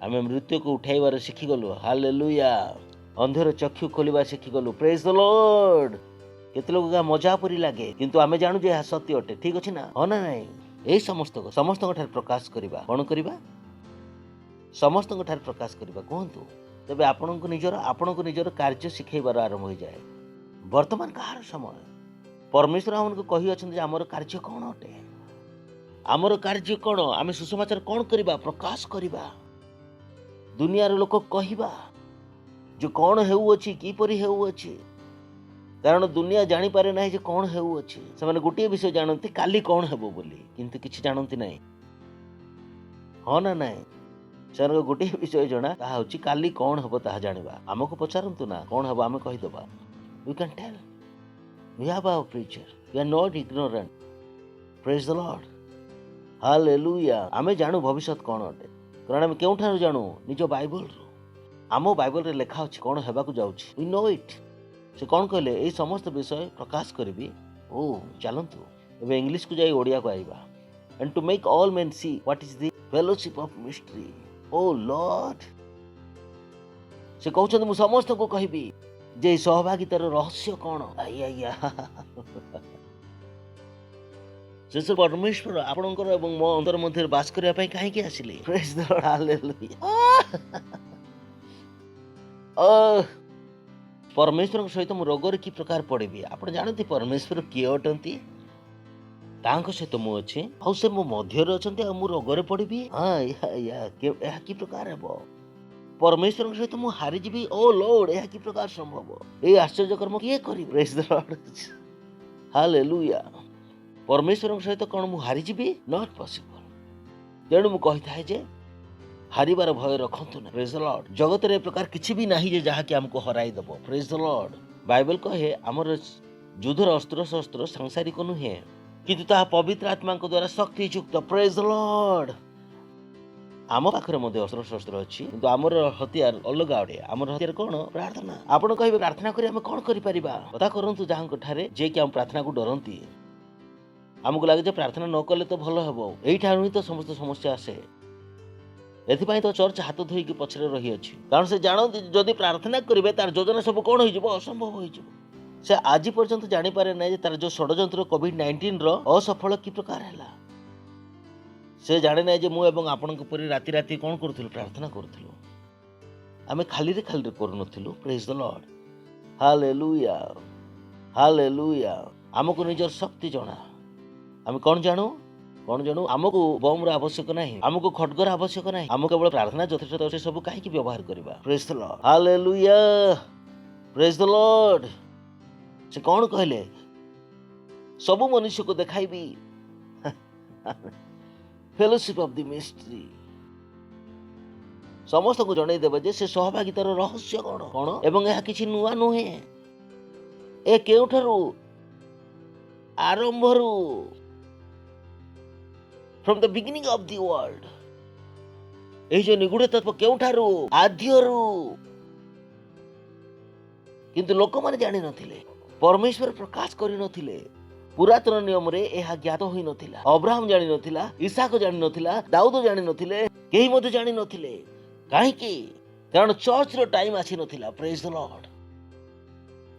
ଆମେ ମୃତ୍ୟୁକୁ ଉଠାଇବାର ଶିଖିଗଲୁ। ହାଲେଲୁୟା। ଅନ୍ଧର ଚକ୍ଷୁ ଖୋଲିବା ଶିଖିଗଲୁ। ପ୍ରେଜ୍ ଦ ଲର୍ଡ। କେତେ ଲୋକ ମଜା ପରି ଲାଗେ, କିନ୍ତୁ ଆମେ ଜାଣୁ ଯେ ଏହା ସତ୍ୟ ଅଟେ। ଠିକ୍ ଅଛି ନା? ହଁ ନା ନାହିଁ? ଏହି ସମସ୍ତଙ୍କ ଠାରେ ପ୍ରକାଶ କରିବା। କ'ଣ କରିବା? ସମସ୍ତଙ୍କ ଠାରେ ପ୍ରକାଶ କରିବା। କୁହନ୍ତୁ, ତେବେ ଆପଣଙ୍କୁ ନିଜର କାର୍ଯ୍ୟ ଶିଖେଇବାର ଆରମ୍ଭ ହୋଇଯାଏ। ବର୍ତ୍ତମାନ କାହାର ସମୟ? ପରମେଶ୍ୱର ଆମକୁ କହିଅଛନ୍ତି ଯେ ଆମର କାର୍ଯ୍ୟ କ'ଣ ଅଟେ। ଆମର କାର୍ଯ୍ୟ କ'ଣ? ଆମେ ସୁସମାଚାର କ'ଣ କରିବା? ପ୍ରକାଶ କରିବା। ଦୁନିଆର ଲୋକ କହିବା ଯେ କ'ଣ ହେଉଅଛି, କିପରି ହେଉଅଛି। କାରଣ ଦୁନିଆ ଜାଣିପାରେ ନାହିଁ ଯେ କ'ଣ ହେଉଅଛି। ସେମାନେ ଗୋଟିଏ ବିଷୟ ଜାଣନ୍ତି, କାଲି କ'ଣ ହେବ ବୋଲି, କିନ୍ତୁ କିଛି ଜାଣନ୍ତି ନାହିଁ। ହଁ ନା ନାହିଁ? ସେମାନଙ୍କ ଗୋଟିଏ ବିଷୟ ଜଣା, ତାହା ହେଉଛି କାଲି କ'ଣ ହେବ ତାହା ଜାଣିବା। ଆମକୁ ପଚାରନ୍ତୁ ନା କ'ଣ ହେବ, ଆମେ କହିଦେବା। You can tell. We have our preacher, we are not ignorant. Praise the Lord, hallelujah आमे जानू भविष्य कौन अटे कारण आमे केउठारु जानू निज बाइबल रो आम बाइबल रे लेखा अछि कोन हेबाकू जाउछि वी नो इट से कोन कहले एई समस्त विषय प्रकाश करबी ओ चलंतु एबे इंग्लिश को जाई ओडिया को आइबा and to make all men see what is the fellowship of mystery O Lord से कहउछन मु समस्त को कहबी जे सहभागितार रहस्य कोन आया से परमेश्वर आपणकर एवं मो अंतर मध्य बास करिया पई काहे के आसिले प्रेज द लॉर्ड हालेलुया परमेश्वर सहित मु रोगर की प्रकार पड़ेबी आप जानती परमेश्वर किए अटंती तांको सहित मु अच्छे आउ से मो मध्य अछंती आ मु रोगर पड़ेबी हां या की प्रकार हेबो परमेश्वर सहित मु हारि जीवी ओ लॉर्ड या की प्रकार संभव ए आश्चर्य कर्म किए करी प्रेज द लॉर्ड हालेलुया परमेश्वर सहित कौन मु हारि जीवी नॉट पॉसिबल तेणु मु कहि थाए जे हारिबार भय रखंतु ना प्रेज द लॉर्ड जगत रे प्रकार किछि भी नाही जे जहा कि हमको हराई दबो प्रेज द लॉर्ड बाइबल कहे हमर युद्धर अस्त्र शस्त्र सांसारिक नुहे किंतु ता पवित्र आत्मा को द्वारा शक्ति युक्त प्रेज द लॉर्ड आम पाखरे मध्ये अस्त्र शस्त्र अछि किंतु हमर हथियार अलग आडे हमर हथियार कोन प्रार्थना आपण कहिबे प्रार्थना करी हम कोन करि परिबा पता करंतु जहां ठारे जे कि हम प्रार्थना को डरंती हमको लागे जे प्रार्थना न कले तो भलो हेबो एई ठारु ही तो समस्त समस्या आसे एथिपाई तो चर्च हाथ धोई के पछरे रही अछि कारण से जानନ୍ତି जदि प्रार्थना करिवे तार योजना सब कोन होई जबो असंभव होई जबो से आज पर्यंत जानि पारे नै जे तार जो षडयंत्र कोविड-19 रो असफल की प्रकार हैला से जाने नै जे मु एवं आपन को परि राति राति कोन करथुल प्रार्थना करथुल आमे खाली रे करनथुलु praise the Lord hallelujah hallelujah हमको निजर शक्ति जणा आमे कोन जानू हमको बम रो आवश्यक नहीं हमको खड्गर आवश्यक नहीं हमको केवल प्रार्थना यथेष्ट से सब काहे की व्यवहार करबा praise the Lord hallelujah praise the Lord से कौन कहले सब मनुष्य को देखाइबी फेलोशिप ऑफ द मिस्ट्री समस्त को जणाई देबे जे से सहभागितार रहस्य कोन एवं यह किछि नुआ नुहे ए केउठरू आरंभरू from the beginning of the world एही जो निगुढ़ तत्व केउठारू आद्यरू किंतु लोक माने जानि नथिले परमेश्वर प्रकाश करि नथिले पुरातन नियम रे एहा ज्ञात होई नथिला अब्राहम जानि नथिला इसहाक जानि नथिला दाऊद जानि नथिले केही मध्ये जानि नथिले काहे कि कारण चर्च रो टाइम आसी नथिला प्रेज द लॉर्ड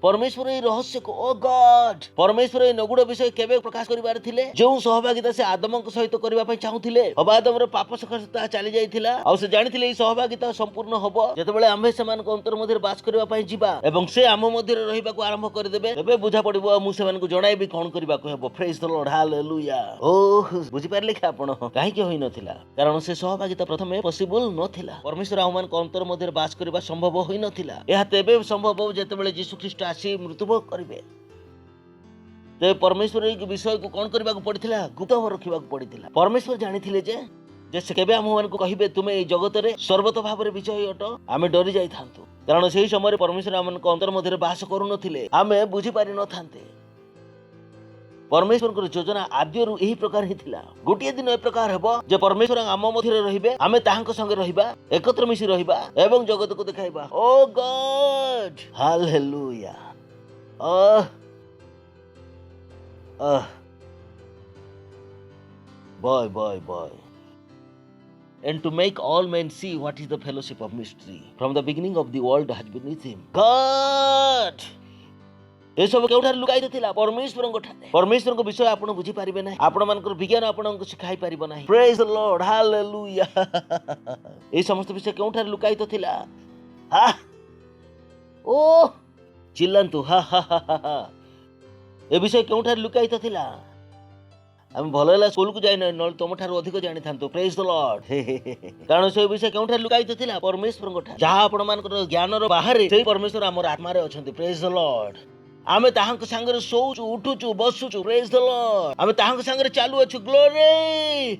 परमेश्वर ए रहस्य को ओ गॉड परमेश्वर ए नगुड़ विषय केबे प्रकाश करिबार थिले जो सहभागिता से आदम को सहित करबा पई चाहुथिले अब आदम रो पाप सखता चली जाइथिला आ से जानिथिले ई सहभागिता संपूर्ण होबो जेतेबेले आम्हे समान को अंतर मध्य बास करबा पई जिबा एवं से आम मध्य रहिबा को आरंभ कर देबे एबे बुझा पड़िबो मु समान को जणाइबी कोन करबा को हेबो प्रेज द लॉर्ड हालेलुया ओ बुझि पारले कि आपण काहे के होई नथिला कारण से सहभागिता प्रथमे पॉसिबल नथिला परमेश्वर आमान को अंतर मध्य बास करबा संभव होई नथिला एहा तेबे संभव जेतेबेले यीशु ख्रीष्ट आसी मृत्युभोग करिवे ते परमेश्वर ए विषय को कोन करबा को पड़िथिला गुप्त रखिबा को पड़िथिला परमेश्वर जानिथिले जे से केबे हम मान को कहिबे तुमे ए जगत रे सर्वत भाव रे विजय अट आमे डरी जाई थांतु कारण सेही समय परमेश्वर आमन को अंतर मध्य बास करू नथिले आमे बुझी पारि न थांते परमेश्वर को योजना आद्यरू एही प्रकार ही थिला गोटिए दिन ए प्रकार हेबो जे परमेश्वर आम मध्य रहिबे आमे ताहांक संगे रहिबा एकत्र मिसी रहिबा एवं जगत को देखाइबा O God hallelujah boy and to make all men see what is the fellowship of mystery from the beginning of the world has been with him God ए सब केउठार लुकाई थिला परमेश्वर को विषय आपण बुझी पारिबे नाही आपण मानकर विज्ञान आपण को सिखाई पारिबो नाही प्रेज द लॉर्ड हालेलुया ए समस्त विषय केउठार लुकाई थिला हा ओ चिल्लांतु हा हा हा ए विषय केउठार लुकाई थिला हम भलो स्कूल को जाई न तुम ठार अधिक जानी थांतो प्रेज द लॉर्ड कारण से विषय केउठार लुकाई थिला परमेश्वर को जहा आपण मानकर ज्ञान रो बाहर से परमेश्वर हमर आत्मा रे अछंती प्रेज द लॉर्ड आमे ताहांक संगे सोचु उठुचु बसुचु प्रेज द लॉर्ड आमे ताहांक संगे चालू अछु ग्लोरी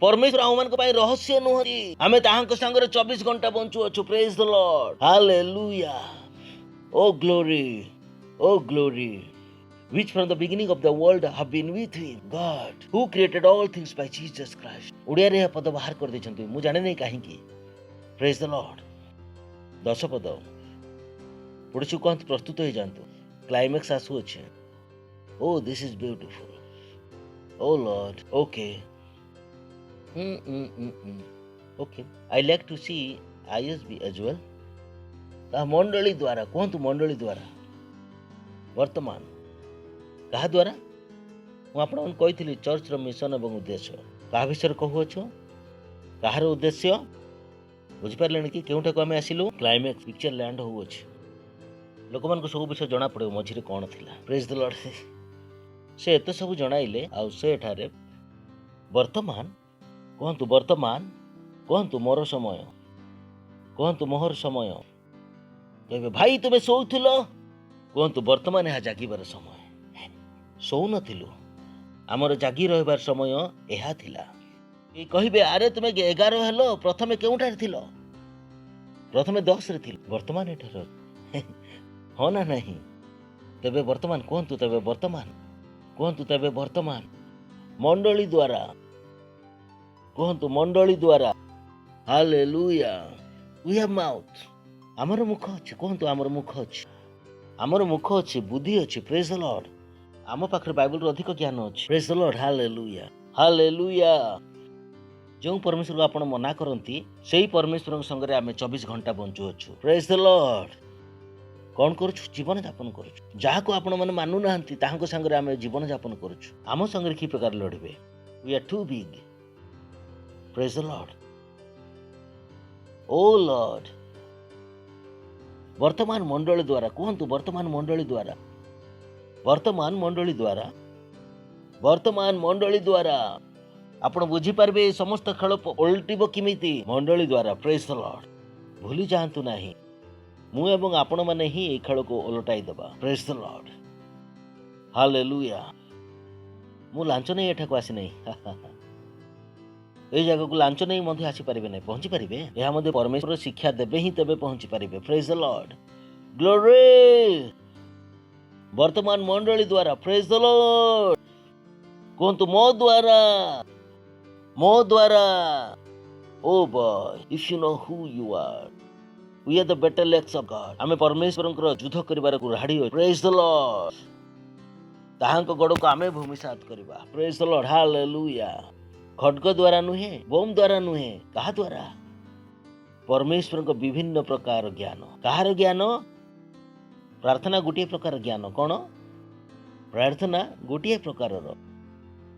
परमेश्वर आमान को पाई रहस्य नहरी आमे ताहांक संगे 24 घंटा बंचु अछु praise the Lord hallelujah O glory which from the beginning of the world have been with him, God, who created all things by Jesus Christ. Odia रे पद बाहर कर देछंतु मु जाने नहीं काहे की. Praise the Lord. 10 पद पढछु कोन प्रस्तुत हो जानतु. क्लाइमैक्स आसु अछि. Oh, this is beautiful. Oh Lord. Okay. Okay. I like to see ISB as well. मंडली द्वारा कहतु मंडली द्वारा वर्तमान क्या द्वारा मुझे चर्च मिशन और उद्देश्य क्या विषय कहूछ कहार उद्देश्य बुझिपारे कि केउठाक आम आसिलु क्लाइमैक्स पिक्चर लैंड हो लोक मान सब विषय जना पड़े मझे कौन थी. Praise the Lord. से एत सब जणाइले आ से ठारे वर्तमान कहतु मोर समय कहतु मोहर समय कहबे भाई तुमे शोउथिलो कहतु वर्तमान यहाँ जागिबार समय शोउ नथिलु आमर जागी रहबार समय एहा थिला. कहबे अरे तुमे 11 हेलो प्रथमे केउठार थिलो प्रथमे 10 रे थिल वर्तमान एठार हो ना नहीं. तबे वर्तमान कहतु तबे वर्तमान मंडली द्वारा कहतु मंडली द्वारा. हालेलुया. वी हैव माउथ आमर मुख अच्छे कहतु आमर मुख अच्छे बुद्धि अच्छे. Praise the Lord. आम पाखरे बाइबल रो अधिक ज्ञान अच्छे. Praise the Lord. Hallelujah. Hallelujah. जो परमेश्वर को आपण मना करती से परमेश्वर संगे आम 24 घंटा बंचु अच्छु. Praise the Lord. कौन करुछु जीवन यापन करुछु जहाँ को आपण माने मानु नाहंती ताहांको संगे आम जीवन यापन करुछु. आम संगे कि प्रकार लड़बे. We are too big. Praise the Lord. O Lord. वर्तमान मंडली द्वारा कहतु वर्तमान मंडली द्वारा आपण बुझीपारे समस्त खेल ओल्टिब किमिति मंडली द्वारा. Praise the Lord. भूली जातु नहीं मु एवं आपण माने ही ए खेल को ओलटाई दबा. Praise the Lord. हालेलुया. मु लांच नहीं एठा को आसी नहीं ए जगह को लांच नहीं मध्य आसी पारिबे नहीं पहुंची पारिबे यह मध्य परमेश्वर शिक्षा देबे ही तबे पहुंची पारिबे. Praise the Lord. ग्लोरी. वर्तमान मंडली द्वारा. Praise the Lord. कहतु मो द्वारा. O boy if you know who you are we are the battle axe of God. आमे परमेश्वर युद्ध करिबार को राडी हो. Praise the Lord. ताहांको गड़ को आमे भूमिसात करिबा. Praise the Lord. हालेलुया. खड्ग द्वारा नुहे बोम द्वारा नुहे कहा द्वारा परमेश्वर को विभिन्न प्रकार ज्ञान. कहार ज्ञान. प्रार्थना गोटे प्रकार ज्ञान. कौन प्रार्थना गोटे प्रकार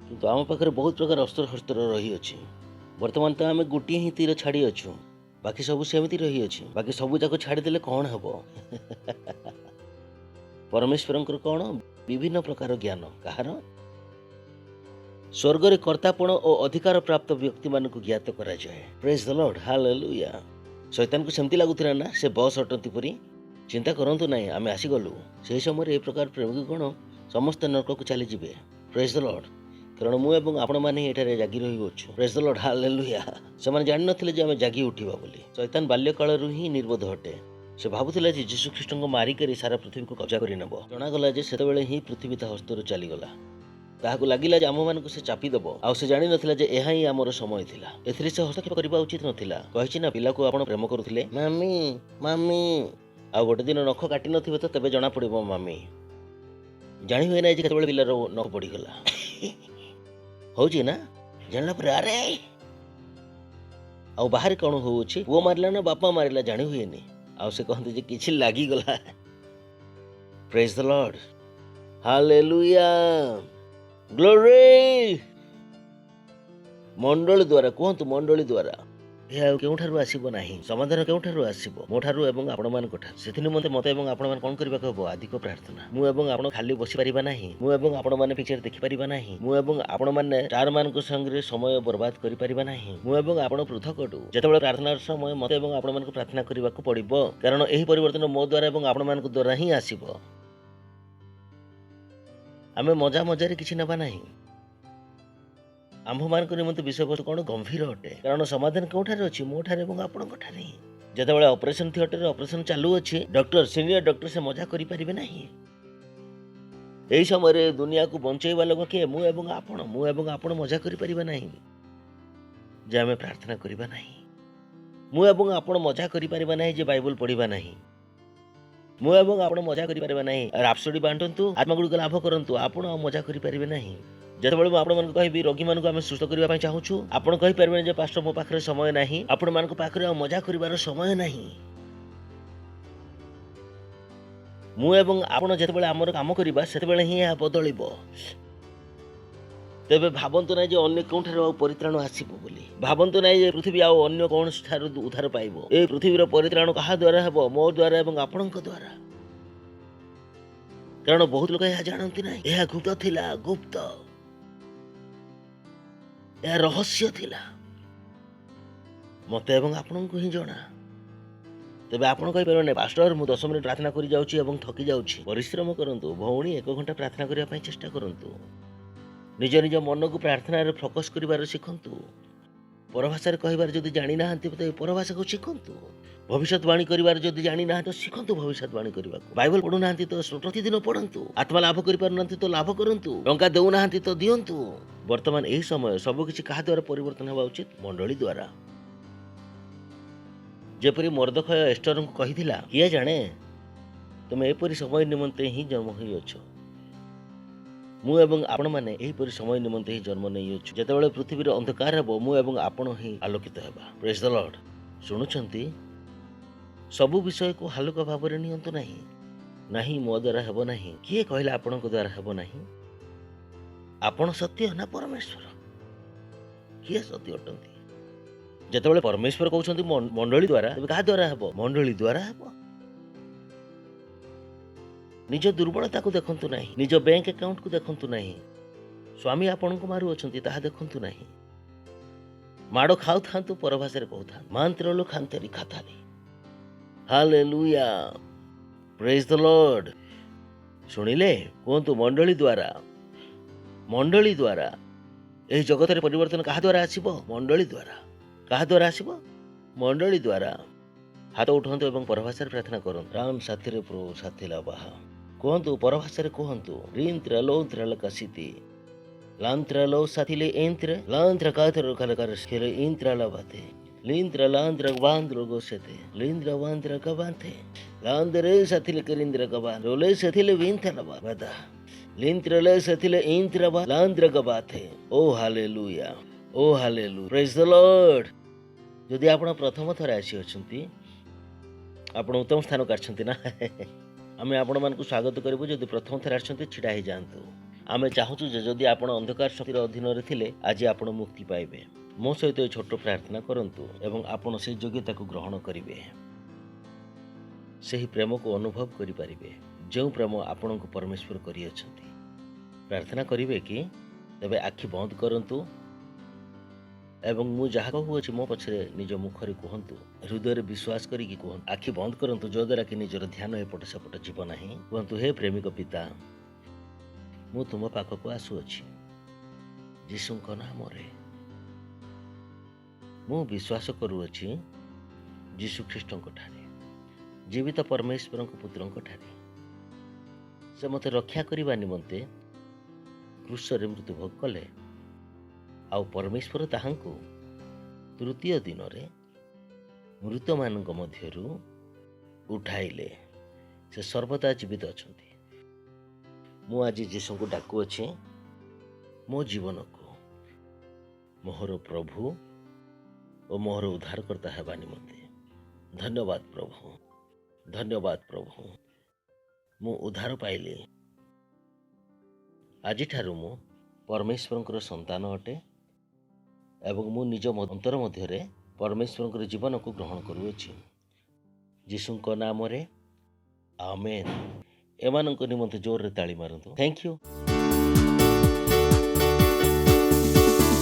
किंतु आम पाखे बहुत प्रकार अस्त्र शस्त्र रही अछि. वर्तमान तो आम गोटे ही तीर छाड़ी अच्छु बाकी सब सेमती रही अछि. बाकी सब जाक छाड़देले कौन हम परमेश्वर कौन विभिन्न प्रकार ज्ञान. कहार स्वर्ग रे कर्तापण और अधिकार प्राप्त व्यक्ति मान को ज्ञात करा जाए. Praise the Lord. हालेलुया. शैतान को सेमती लागुथिला ना से बस अटंती परी चिंता करंतु नहीं आमे आसी गलु से समय ए प्रकार प्रेम कोण समस्त नरक को चली जिवे. Praise the Lord. कारण मु एवं आपण माने एठारे जागी रही होछु. Praise the Lord. हालेलुया. से माने जानि नथिले जे आमे जागी उठिबा बोली. शैतान बाल्य काल रु ही निर्बोध हटे. से भाबुथिला जे यीशु ख्रीष्ट को मारी करी सारा पृथ्वी को कब्जा करि नबो. जणा गला जे सेते बेले ही पृथ्वी ता हस्तरु चली गला. ताहाको लागिला जे आम मानक से चापी दबो आ से जानि नथिला जे एहा ही हमर समय थिला. एथरे से हस्तक्षेप करबा उचित नथिला. कहिछि ना पिला को आपण प्रेम करूथिले मामी आ गोटे दिन नख काटि नथिबे तो तबे जणा पड़िबो मामी. जानि होय ना जे केतबेले पिलार नख पड़ी गला होछि ना जानला पर अरे आ बाहर कोन होउछि वो मारला ना बापा मारला जानि होयनी आ से कहते जे किछि लागी गला. Praise the Lord. Hallelujah. Glory. मंडली द्वारा कहतु मंडली द्वारा यह केउठारु आसीबो नाही. समाधान केउठारु आसीबो मोठारु एवं आपण मान कोठा. सेथि निमंते मते एवं आपण मान कोन करबा कहबो अधिक प्रार्थना. मु एवं आपण खाली बसी परिबा नाही. मु एवं आपण मान पिक्चर देखि परिबा नाही. मु एवं आपण मान चार मान को संगे समय बर्बाद करि परिबा नाही. मु एवं आपण पृथक अटु जेतेबेले प्रार्थनार समय मते एवं आपण मान को प्रार्थना करबा को पड़िबो. कारण एही परिवर्तन मो द्वारा एवं आपण मान को द्वारा ही आसीबो. आमे मजा मजारे किछि नबा नाही. आम्भ मान निमंते विषय वस्तु कौन गंभीर अटे. कारण समाधान कौठार अच्छी मोठार एवं आपण जितेबाला ऑपरेशन थिएटर ऑपरेशन चालू अच्छी डॉक्टर सीनियर डॉक्टर से मजा करि परिबे नाही. ଏହି ସମୟରେ ଦୁନିଆକୁ ବଞ୍ଚାଇବା ଲୋକ କିଏ? ମୁଁ ଏବଂ ଆପଣ ମଜା କରିପାରିବା ନାହିଁ ଯେ ଆମେ ପ୍ରାର୍ଥନା କରିବା ନାହିଁ। ମୁଁ ଏବଂ ଆପଣ ମଜା କରିପାରିବା ନାହିଁ ଯେ ବାଇବଲ ପଢ଼ିବା ନାହିଁ। ମୁଁ ଏବଂ ଆପଣ ମଜା କରିପାରିବା ନାହିଁ ରାପସୋଡି ବାଣ୍ଟନ୍ତୁ, ଆତ୍ମାଗୁଡ଼ିକ ଲାଭ କରନ୍ତୁ, ଆପଣ ଆଉ ମଜା କରିପାରିବେ ନାହିଁ। ଯେତେବେଳେ ମୁଁ ଆପଣମାନଙ୍କୁ କହିବି ରୋଗୀମାନଙ୍କୁ ଆମେ ସୁସ୍ଥ କରିବା ପାଇଁ ଚାହୁଁଛୁ, ଆପଣ କହିପାରିବେନି ଯେ ପାଷ୍ଟର ମୋ ପାଖରେ ସମୟ ନାହିଁ। ଆପଣମାନଙ୍କ ପାଖରେ ଆଉ ମଜା କରିବାର ସମୟ ନାହିଁ। ମୁଁ ଏବଂ ଆପଣ ଯେତେବେଳେ ଆମର କାମ କରିବା ସେତେବେଳେ ହିଁ ଏହା ବଦଳିବ। ତେବେ ଭାବନ୍ତୁ ନାହିଁ ଯେ ଅନ୍ୟ କେଉଁଠାରୁ ଆଉ ପରିତ୍ରାଣ ଆସିବ ବୋଲି। ଭାବନ୍ତୁ ନାହିଁ ଯେ ପୃଥିବୀ ଆଉ ଅନ୍ୟ କୌଣସି ଠାରୁ ଉଦ୍ଧାର ପାଇବ। ଏହି ପୃଥିବୀର ପରିତ୍ରାଣ କାହା ଦ୍ୱାରା ହେବ? ମୋ ଦ୍ୱାରା ଏବଂ ଆପଣଙ୍କ ଦ୍ୱାରା। କାରଣ ବହୁତ ଲୋକ ଏହା ଜାଣନ୍ତି ନାହିଁ। ଏହା ଗୁପ୍ତ ଥିଲା, ଗୁପ୍ତ, ଏହା ରହସ୍ୟ ଥିଲା, ମତେ ଏବଂ ଆପଣଙ୍କୁ ହିଁ ଜଣା। ତେବେ ଆପଣ କହିପାରିବେ ନାହିଁ ପାଷ୍ଟର ମୁଁ 10 ମିନିଟ୍ ପ୍ରାର୍ଥନା କରି ଯାଉଛି ଏବଂ ଥକି ଯାଉଛି। ପରିଶ୍ରମ କରନ୍ତୁ ଭଉଣୀ, 1 ଘଣ୍ଟା ପ୍ରାର୍ଥନା କରିବା ପାଇଁ ଚେଷ୍ଟା କରନ୍ତୁ। ନିଜ ନିଜ ମନକୁ ପ୍ରାର୍ଥନାରେ ଫୋକସ୍ କରିବାର ଶିଖନ୍ତୁ। ପରଭାଷାରେ କହିବାର ଯଦି ଜାଣିନାହାନ୍ତି ତେବେ ପରଭାଷାକୁ ଶିଖନ୍ତୁ। ଭବିଷ୍ୟତବାଣୀ କରିବାର ଯଦି ଜାଣିନାହାନ୍ତି ତ ଶିଖନ୍ତୁ ଭବିଷ୍ୟତବାଣୀ କରିବାକୁ। ବାଇବଲ ପଢୁନାହାନ୍ତି ତ ପ୍ରତିଦିନ ପଢନ୍ତୁ। ଆତ୍ମା ଲାଭ କରିପାରୁନାହାନ୍ତି ତ ଲାଭ କରନ୍ତୁ। ଟଙ୍କା ଦେଉନାହାନ୍ତି ତ ଦିଅନ୍ତୁ। ବର୍ତ୍ତମାନ ଏହି ସମୟ ସବୁକିଛି କାହା ଦ୍ୱାରା ପରିବର୍ତ୍ତନ ହେବା ଉଚିତ? ମଣ୍ଡଳୀ ଦ୍ୱାରା। ଯେପରି ମର୍ଦ୍ଦଖୟ ଏଷ୍ଟରଙ୍କୁ କହିଥିଲା, କିଏ ଜାଣେ ତୁମେ ଏପରି ସମୟ ନିମନ୍ତେ ହିଁ ଜନ୍ମ ହୋଇଅଛ। ମୁଁ ଏବଂ ଆପଣମାନେ ଏହିପରି ସମୟ ନିମନ୍ତେ ହିଁ ଜନ୍ମ ନେଇଅଛୁ। ଯେତେବେଳେ ପୃଥିବୀର ଅନ୍ଧକାର ହେବ, ମୁଁ ଏବଂ ଆପଣ ହିଁ ଆଲୋକିତ ହେବା। ପ୍ରେଜ୍ ଦ ଲର୍ଡ। ଶୁଣୁଛନ୍ତି? ସବୁ ବିଷୟକୁ ହାଲୁକା ଭାବରେ ନିଅନ୍ତୁ ନାହିଁ। ନାହିଁ ମୋ ଦ୍ୱାରା ହେବ ନାହିଁ। କିଏ କହିଲା ଆପଣଙ୍କ ଦ୍ୱାରା ହେବ ନାହିଁ? ଆପଣ ସତ୍ୟ ନା ପରମେଶ୍ୱର? କିଏ ସତ୍ୟ ଅଟନ୍ତି? ଯେତେବେଳେ ପରମେଶ୍ୱର କହୁଛନ୍ତି ମଣ୍ଡଳୀ ଦ୍ୱାରା, ତେବେ କାହା ଦ୍ୱାରା ହେବ? ମଣ୍ଡଳୀ ଦ୍ୱାରା ହେବ। ନିଜ ଦୁର୍ବଳତାକୁ ଦେଖନ୍ତୁ ନାହିଁ, ନିଜ ବ୍ୟାଙ୍କ ଆକାଉଣ୍ଟକୁ ଦେଖନ୍ତୁ ନାହିଁ, ସ୍ୱାମୀ ଆପଣଙ୍କୁ ମାରୁଅଛନ୍ତି ତାହା ଦେଖନ୍ତୁ ନାହିଁ। ମାଡ଼ ଖାଉଥାନ୍ତୁ, ପରଭାଷାରେ କହୁଥାନ୍ତୁ ମାନ୍ତ୍ରଲୋ ଖାନ୍ତେରି ଖାତାରି। ହାଲେଲୁୟା, ପ୍ରେଜ୍ ଦ ଲର୍ଡ। ଶୁଣିଲେ? କୁହନ୍ତୁ ମଣ୍ଡଳୀ ଦ୍ୱାରା। ମଣ୍ଡଳୀ ଦ୍ୱାରା ଏହି ଜଗତରେ ପରିବର୍ତ୍ତନ କାହା ଦ୍ୱାରା ଆସିବ? ମଣ୍ଡଳୀ ଦ୍ୱାରା। କାହା ଦ୍ୱାରା ଆସିବ? ମଣ୍ଡଳୀ ଦ୍ୱାରା। ହାତ ଉଠାନ୍ତୁ ଏବଂ ପରଭାଷାରେ ପ୍ରାର୍ଥନା କରନ୍ତୁ। ରାମ ସାଥିରେ ପ୍ରୋ ସାଥିଲା ବାହା। କୁହନ୍ତୁ ପରଭାଷାରେ କୁହନ୍ତୁ। ରିନ୍ତ୍ରା ଲୋନ୍ତ୍ରା ଲକାସିତି ଲାନ୍ତ୍ରା ଲୋ ସାଥିଲେ ଏନ୍ତ୍ରା ଲାନ୍ତ୍ରା କାଥର କଲକାର ସ୍କେଲେ ଇନ୍ତ୍ରା ଲବାତେ ଲିନ୍ତ୍ରା ଲାନ୍ତ୍ରା ବାନ୍ଦ୍ର ଗୋସେତେ ଲିନ୍ଦ୍ରା ବାନ୍ଦ୍ରା କବାନ୍ତେ ଲାନ୍ଦ୍ରେ ସାଥିଲେ କରିନ୍ଦ୍ରା କବା ରୋଲେ ସାଥିଲେ વિંથા લબા બદા લિન્દ્રા લે સાथिले ઇન્દ્રા બા લાन्द्રા કબાથે। ଓ ହାଲେଲୁୟା, ଓ ହାଲେଲୁୟା, ପ୍ରେଜ୍ ଦ ଲର୍ଡ। ଯଦି ଆପଣ ପ୍ରଥମ ଥର ଆସିଅଛନ୍ତି, ଆପଣ ଉତ୍ତମ ସ୍ଥାନ କାଢ଼ିଛନ୍ତି ନା। ଆମେ ଆପଣମାନଙ୍କୁ ସ୍ୱାଗତ କରିବୁ। ଯଦି ପ୍ରଥମ ଥର ଆସିଛନ୍ତି ଛିଡ଼ା ହେଇଯାଆନ୍ତୁ। ଆମେ ଚାହୁଁଛୁ ଯେ ଯଦି ଆପଣ ଅନ୍ଧକାର ଶକ୍ତିର ଅଧୀନରେ ଥିଲେ ଆଜି ଆପଣ ମୁକ୍ତି ପାଇବେ। ମୋ ସହିତ ଏ ଛୋଟ ପ୍ରାର୍ଥନା କରନ୍ତୁ ଏବଂ ଆପଣ ସେହି ଯୋଗ୍ୟତାକୁ ଗ୍ରହଣ କରିବେ। ସେହି ପ୍ରେମକୁ ଅନୁଭବ କରିପାରିବେ ଯେଉଁ ପ୍ରେମ ଆପଣଙ୍କୁ ପରମେଶ୍ୱର କରିଅଛନ୍ତି। ପ୍ରାର୍ଥନା କରିବେ କି? ତେବେ ଆଖି ବନ୍ଦ କରନ୍ତୁ ଏବଂ ମୁଁ ଯାହା କହୁଅଛି ମୋ ପଛରେ ନିଜ ମୁଖରେ କୁହନ୍ତୁ। ହୃଦୟରେ ବିଶ୍ୱାସ କରିକି କୁହନ୍ତୁ। ଆଖି ବନ୍ଦ କରନ୍ତୁ ଯଦ୍ୱାରା କି ନିଜର ଧ୍ୟାନ ଏପଟ ସେପଟ ଯିବ ନାହିଁ। କୁହନ୍ତୁ, ହେ ପ୍ରେମିକ ପିତା, ମୁଁ ତୁମ ପାଖକୁ ଆସୁଅଛି ଯୀଶୁଙ୍କ ନାମରେ। ମୁଁ ବିଶ୍ୱାସ କରୁଅଛି ଯୀଶୁ ଖ୍ରୀଷ୍ଟଙ୍କ ଠାରେ, ଜୀବିତ ପରମେଶ୍ୱରଙ୍କ ପୁତ୍ରଙ୍କ ଠାରେ ସେ ମୋତେ ରକ୍ଷା କରିବା ନିମନ୍ତେ କ୍ରୁଶରେ ମୃତ୍ୟୁଭୋଗ କଲେ, ଆଉ ପରମେଶ୍ୱର ତାହାଙ୍କୁ ତୃତୀୟ ଦିନରେ ମୃତମାନଙ୍କ ମଧ୍ୟରୁ ଉଠାଇଲେ। ସେ ସର୍ବଦା ଜୀବିତ ଅଛନ୍ତି। ମୁଁ ଆଜି ଯୀଶୁଙ୍କୁ ଡାକୁଅଛି ମୋ ଜୀବନକୁ ମୋହର ପ୍ରଭୁ ଓ ମୋହର ଉଦ୍ଧାରକର୍ତ୍ତା ହେବା ନିମନ୍ତେ। ଧନ୍ୟବାଦ ପ୍ରଭୁ, ଧନ୍ୟବାଦ ପ୍ରଭୁ। ମୁଁ ଉଦ୍ଧାର ପାଇଲି। ଆଜିଠାରୁ ମୁଁ ପରମେଶ୍ୱରଙ୍କର ସନ୍ତାନ ଅଟେ ଏବଂ ମୁଁ ନିଜ ଅନ୍ତର ମଧ୍ୟରେ ପରମେଶ୍ୱରଙ୍କର ଜୀବନକୁ ଗ୍ରହଣ କରୁଅଛି ଯୀଶୁଙ୍କ ନାମରେ, ଆମେନ୍। ଏମାନଙ୍କ ନିମନ୍ତେ ଜୋରରେ ତାଳି ମାରନ୍ତୁ। Thank you.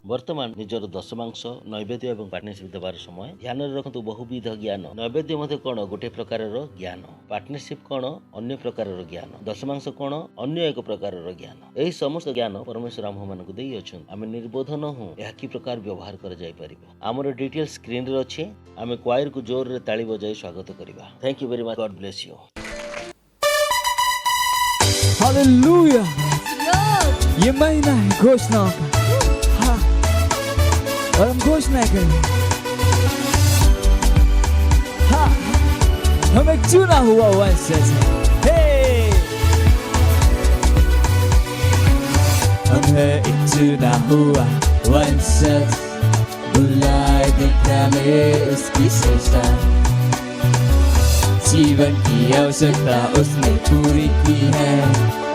ବର୍ତ୍ତମାନ ନିଜର ଦଶମାଂଶ ନୈବେଦ୍ୟ ଏବଂ ପାର୍ଟନରସିପ୍ ଦେବାର ସମୟ। ଧ୍ୟାନରେ ରଖନ୍ତୁ ବହୁବିଧ ଜ୍ଞାନ। ନୈବେଦ୍ୟ ମଧ୍ୟ କ'ଣ? ଗୋଟେ ପ୍ରକାରର ଜ୍ଞାନ। ପାର୍ଟନରସିପ୍ କ'ଣ? ଅନ୍ୟ ପ୍ରକାରର ଜ୍ଞାନ। ଦଶମାଂଶ କ'ଣ? ଅନ୍ୟ ଏକ ପ୍ରକାରର ଜ୍ଞାନ। ଏହି ସମସ୍ତ ଜ୍ଞାନ ପରମେଶ୍ୱର ଆମ୍ଭମାନଙ୍କୁ ଦେଇଅଛନ୍ତି। ଆମେ ନିର୍ବୋଧ ନୋହୁଁ ଏହା କି ପ୍ରକାର ବ୍ୟବହାର କରାଯାଇପାରିବ। ଆମର ଡିଟେଲ୍ସ ସ୍କ୍ରିନରେ ଅଛି। ଆମେ କ୍ୱାୟରକୁ ଜୋରରେ ତାଳି ବଜାଇ ସ୍ୱାଗତ କରିବା। Thank you very much. God bless you. Hallelujah. Lord. ये महीना है घोषणाओं का, हाँ, और हम घोषणा करें, हाँ, हम एक चुना हुआ वंशज है। हे, हम है एक चुना हुआ वंशज, बुलाए दिखाने उसकी श्रेष्ठता, जीवन की आवश्यकता उसने पूरी की है,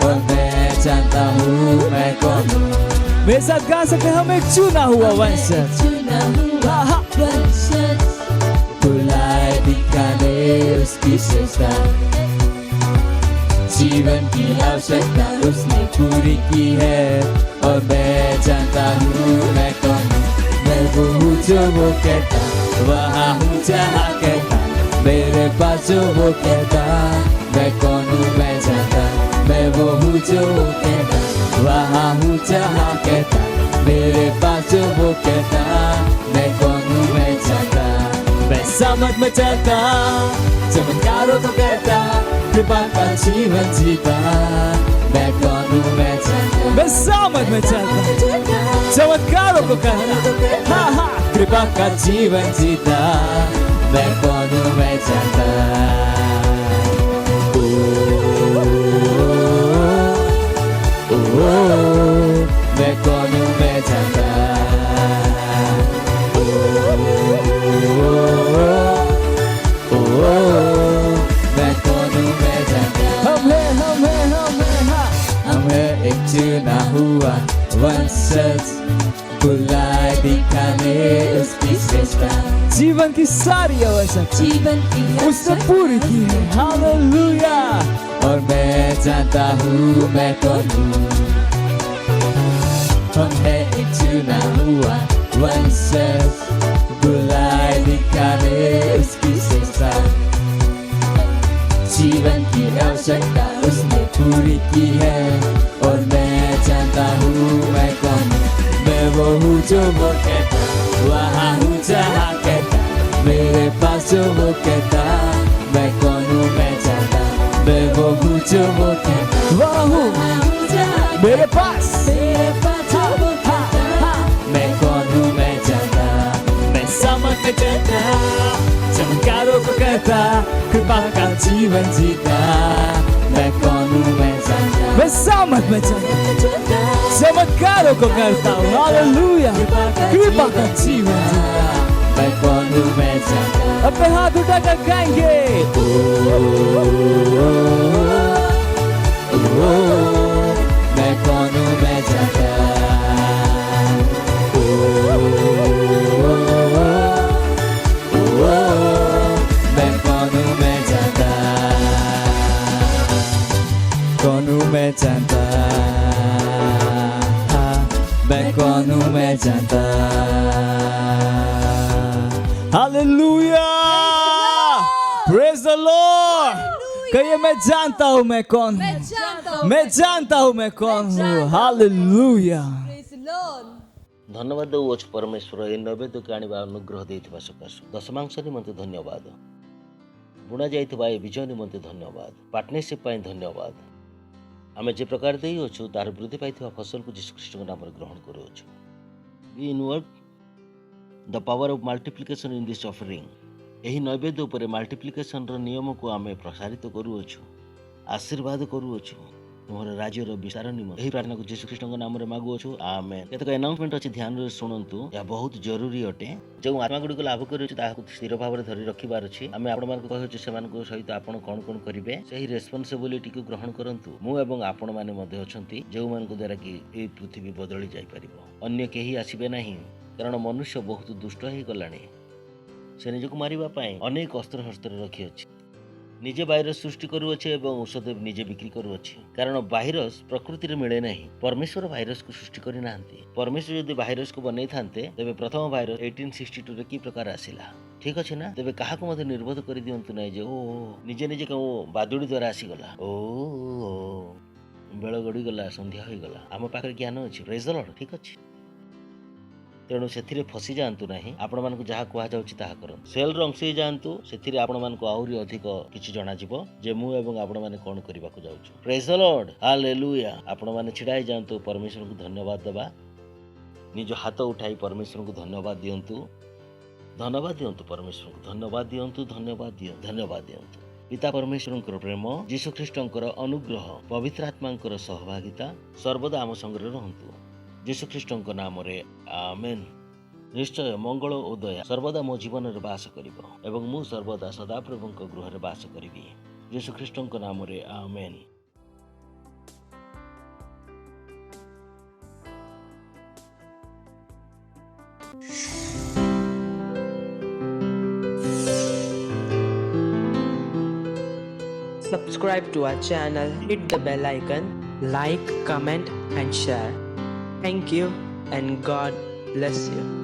और मैं जानता हूँ मैं कौन हूँ। मेरे साथ गा सकते हैं, हम एक चुना हुआ वंशज, चुना हुआ वंशज, बुलाए दिखाने उसकी श्रेष्ठता, जीवन की आवश्यकता उसने पूरी की है, और मैं जानता हूँ मैं कौन हूँ। मैं वो हूँ जो वो कहता, वहाँ हूँ जहाँ कहता, मेरे पास जो वो कहता, मैं कौन हूँ मैं जानता। मैं वो हूँ जो वो कहता, वहाँ हूँ जहाँ कहता, मेरे पास जो वो कहता, मैं कौन हूँ मैं जानता। मैं समझ में चलता, चमत्कारों को कहता, कृपा का जीवन जीता, मैं कौन हूँ मैं जानता। मैं समझ में चलता, चमत्कारों को कहता, हाँ हाँ, कृपा का जीवन जीता, मैं कौन हूँ मैं जानता। मैं कौन हूँ मैं जानता। मैं कौन हूँ मैं जानता। हम है एक चुना हुआ वंशज, बुलाए दिखाने उसकी श्रेष्ठता, जीवन की सारी आवश्यकता जीवन की उसने पूरी की है। हालेलुया। और मैं जानता हूँ मैं कौन हूँ। हम है एक चुना हुआ वंशज, बुलाए दिखाने उसकी श्रेष्ठता, जीवन की आवश्यकता उसने पूरी की है, और मैं जानता हूँ मैं कौन हूँ। मैं वो हूँ जो वो कहता, वहाँ हूँ जहाँ कहता, मेरे पास जो वो कहता, मैं कौन हूँ मैं जानता। मैं वो हूँ जो वो कहता, वहाँ हूँ मेरे पास जो वो कहता, मैं कौन हूँ मैं जानता। मैं समझ में चलता, चमत्कारों को कहता, कृपा का जीवन जीता, मैं कौन हूँ मैं जानता। मैं समझ में चलता, चमत्कारों को करता हूँ, हालेलुया, कृपा का जीवन जीता, मैं कौन हूँ मैं जानता। अपने हाथ उठाकर गाएंगे, मैं कौन हूँ मैं जानता। मैं कौन हूँ मैं जानता। कौन हूँ मैं जानता। मैं कौन हूँ मैं जानता। Hallelujah, praise the Lord. कहिए मैं जानता हूँ मैं कौन हूँ। मैं जानता हूँ मैं कौन हूँ। हालेलुया। Praise the Lord. ଧନ୍ୟବାଦ ଦେଉଅଛୁ ପରମେଶ୍ୱର ଏ ନୈବେଦ୍ୟକୁ ଆଣିବା ଅନୁଗ୍ରହ ଦେଇଥିବା ସକାଶୁ। ଦଶମାଂଶ ନିମନ୍ତେ ଧନ୍ୟବାଦ। ବୁଣା ଯାଇଥିବା ଏ ବିଜୟ ନିମନ୍ତେ ଧନ୍ୟବାଦ। ପାର୍ଟନରସିପ୍ ପାଇଁ ଧନ୍ୟବାଦ। ଆମେ ଯେ ପ୍ରକାର ଦେଇଅଛୁ ତାହାର ବୃଦ୍ଧି ପାଇଥିବା ଫସଲକୁ ଯୀଶୁଖ୍ରୀଷ୍ଟଙ୍କ ନାମରେ ଗ୍ରହଣ କରୁଅଛୁ। We invoke the power of multiplication in this offering. ଏହି ନୈବେଦ୍ୟ ଉପରେ ମଲ୍ଟିପ୍ଲିକେସନର ନିୟମକୁ ଆମେ ପ୍ରସାରିତ କରୁଅଛୁ, ଆଶୀର୍ବାଦ କରୁଅଛୁ। ତୁମର ରାଜ୍ୟର ବିସ୍ତାର ନିମନ୍ତେ ଏହି ପ୍ରାର୍ଥନାକୁ ଯୀଶୁଖ୍ରୀଷ୍ଟଙ୍କ ନାମରେ ମାଗୁଅଛୁ, ଆମେନ୍। କେତେକ ଆନାଉନ୍ସମେଣ୍ଟ ଅଛି, ଧ୍ୟାନରେ ଶୁଣନ୍ତୁ। ଏହା ବହୁତ ଜରୁରୀ ଅଟେ। ଯେଉଁ ଆତ୍ମାଗୁଡ଼ିକୁ ଲାଭ କରିଅଛୁ ତାହାକୁ ସ୍ଥିର ଭାବରେ ଧରି ରଖିବାର ଅଛି। ଆମେ ଆପଣମାନଙ୍କୁ କହିଅଛୁ ସେମାନଙ୍କ ସହିତ ଆପଣ କ'ଣ କ'ଣ କରିବେ, ସେହି ରେସ୍ପନ୍ସିବିଲିଟିକୁ ଗ୍ରହଣ କରନ୍ତୁ। ମୁଁ ଏବଂ ଆପଣମାନେ ମଧ୍ୟ ଅଛନ୍ତି ଯେଉଁମାନଙ୍କ ଦ୍ୱାରା କି ଏହି ପୃଥିବୀ ବଦଳି ଯାଇପାରିବ। ଅନ୍ୟ କେହି ଆସିବେ ନାହିଁ, କାରଣ ମନୁଷ୍ୟ ବହୁତ ଦୁଷ୍ଟ ହେଇଗଲାଣି। ସେ ନିଜକୁ ମାରିବା ପାଇଁ ଅନେକ ଅସ୍ତ୍ର ହସ୍ତରେ ରଖିଅଛି। ନିଜେ ଭାଇରସ୍ ସୃଷ୍ଟି କରୁଅଛି ଏବଂ ଔଷଧ ନିଜେ ବିକ୍ରି କରୁଅଛି, କାରଣ ଭାଇରସ୍ ପ୍ରକୃତିରେ ମିଳେ ନାହିଁ। ପରମେଶ୍ୱର ଭାଇରସକୁ ସୃଷ୍ଟି କରିନାହାନ୍ତି। ପରମେଶ୍ୱର ଯଦି ଭାଇରସକୁ ବନେଇଥାନ୍ତେ ତେବେ ପ୍ରଥମ ଭାଇରସ 1862ରେ କି ପ୍ରକାର ଆସିଲା? ଠିକ ଅଛି ନା? ତେବେ କାହାକୁ ମଧ୍ୟ ନିର୍ಬೋଧ କରିଦିଅନ୍ତୁ ନାହିଁ ଯେ ନିଜେ ନିଜେ କେଉଁ ବାଦୁଡ଼ି ଦ୍ୱାରା ଆସିଗଲା। ବେଳ ଗଡ଼ିଗଲା, ସନ୍ଧ୍ୟା ହୋଇଗଲା, ଆମ ପାଖରେ ଜ୍ଞାନ ଅଛି। ପ୍ରେଜ୍ ଦ ଲର୍ଡ। ଠିକ ଅଛି, तेणु से फसी जातु ना आपण मानक जहाँ कहुच्छी ताहा करନ୍ତୁ सेल रंगसी जातु से आपण मानक आहरी अधिक किछि जणा जिवो जे मु एवं आपण माने कोन करबा को जाउछु। Praise the Lord, hallelujah. आपण माने छिड़ा ही जातु, परमेश्वर को धन्यवाद देबा। निज हाथ उठाई परमेश्वर को धन्यवाद दियंतु, धन्यवाद दियंतु, परमेश्वर को धन्यवाद दियंतु, धन्यवाद दियंतु, धन्यवाद दियंतु। पिता परमेश्वर प्रेम, जीशु ख्रीष्टंकर अनुग्रह, पवित्र आत्मांकर सहभागिता सर्वदा आम संगे रहंतु। जीशु ख्रीष्टंक नाम रे आमेन। निश्चय मंगल और दया सर्वदा मो जीवन रे वास करिवो एवं मु सर्वदा सदाप्रभुंक गृह रे वास करिवि। जीशु ख्रीष्टंक नाम रे आमेन। Subscribe to our channel, hit the bell icon, like, comment and share. Thank you and God bless you.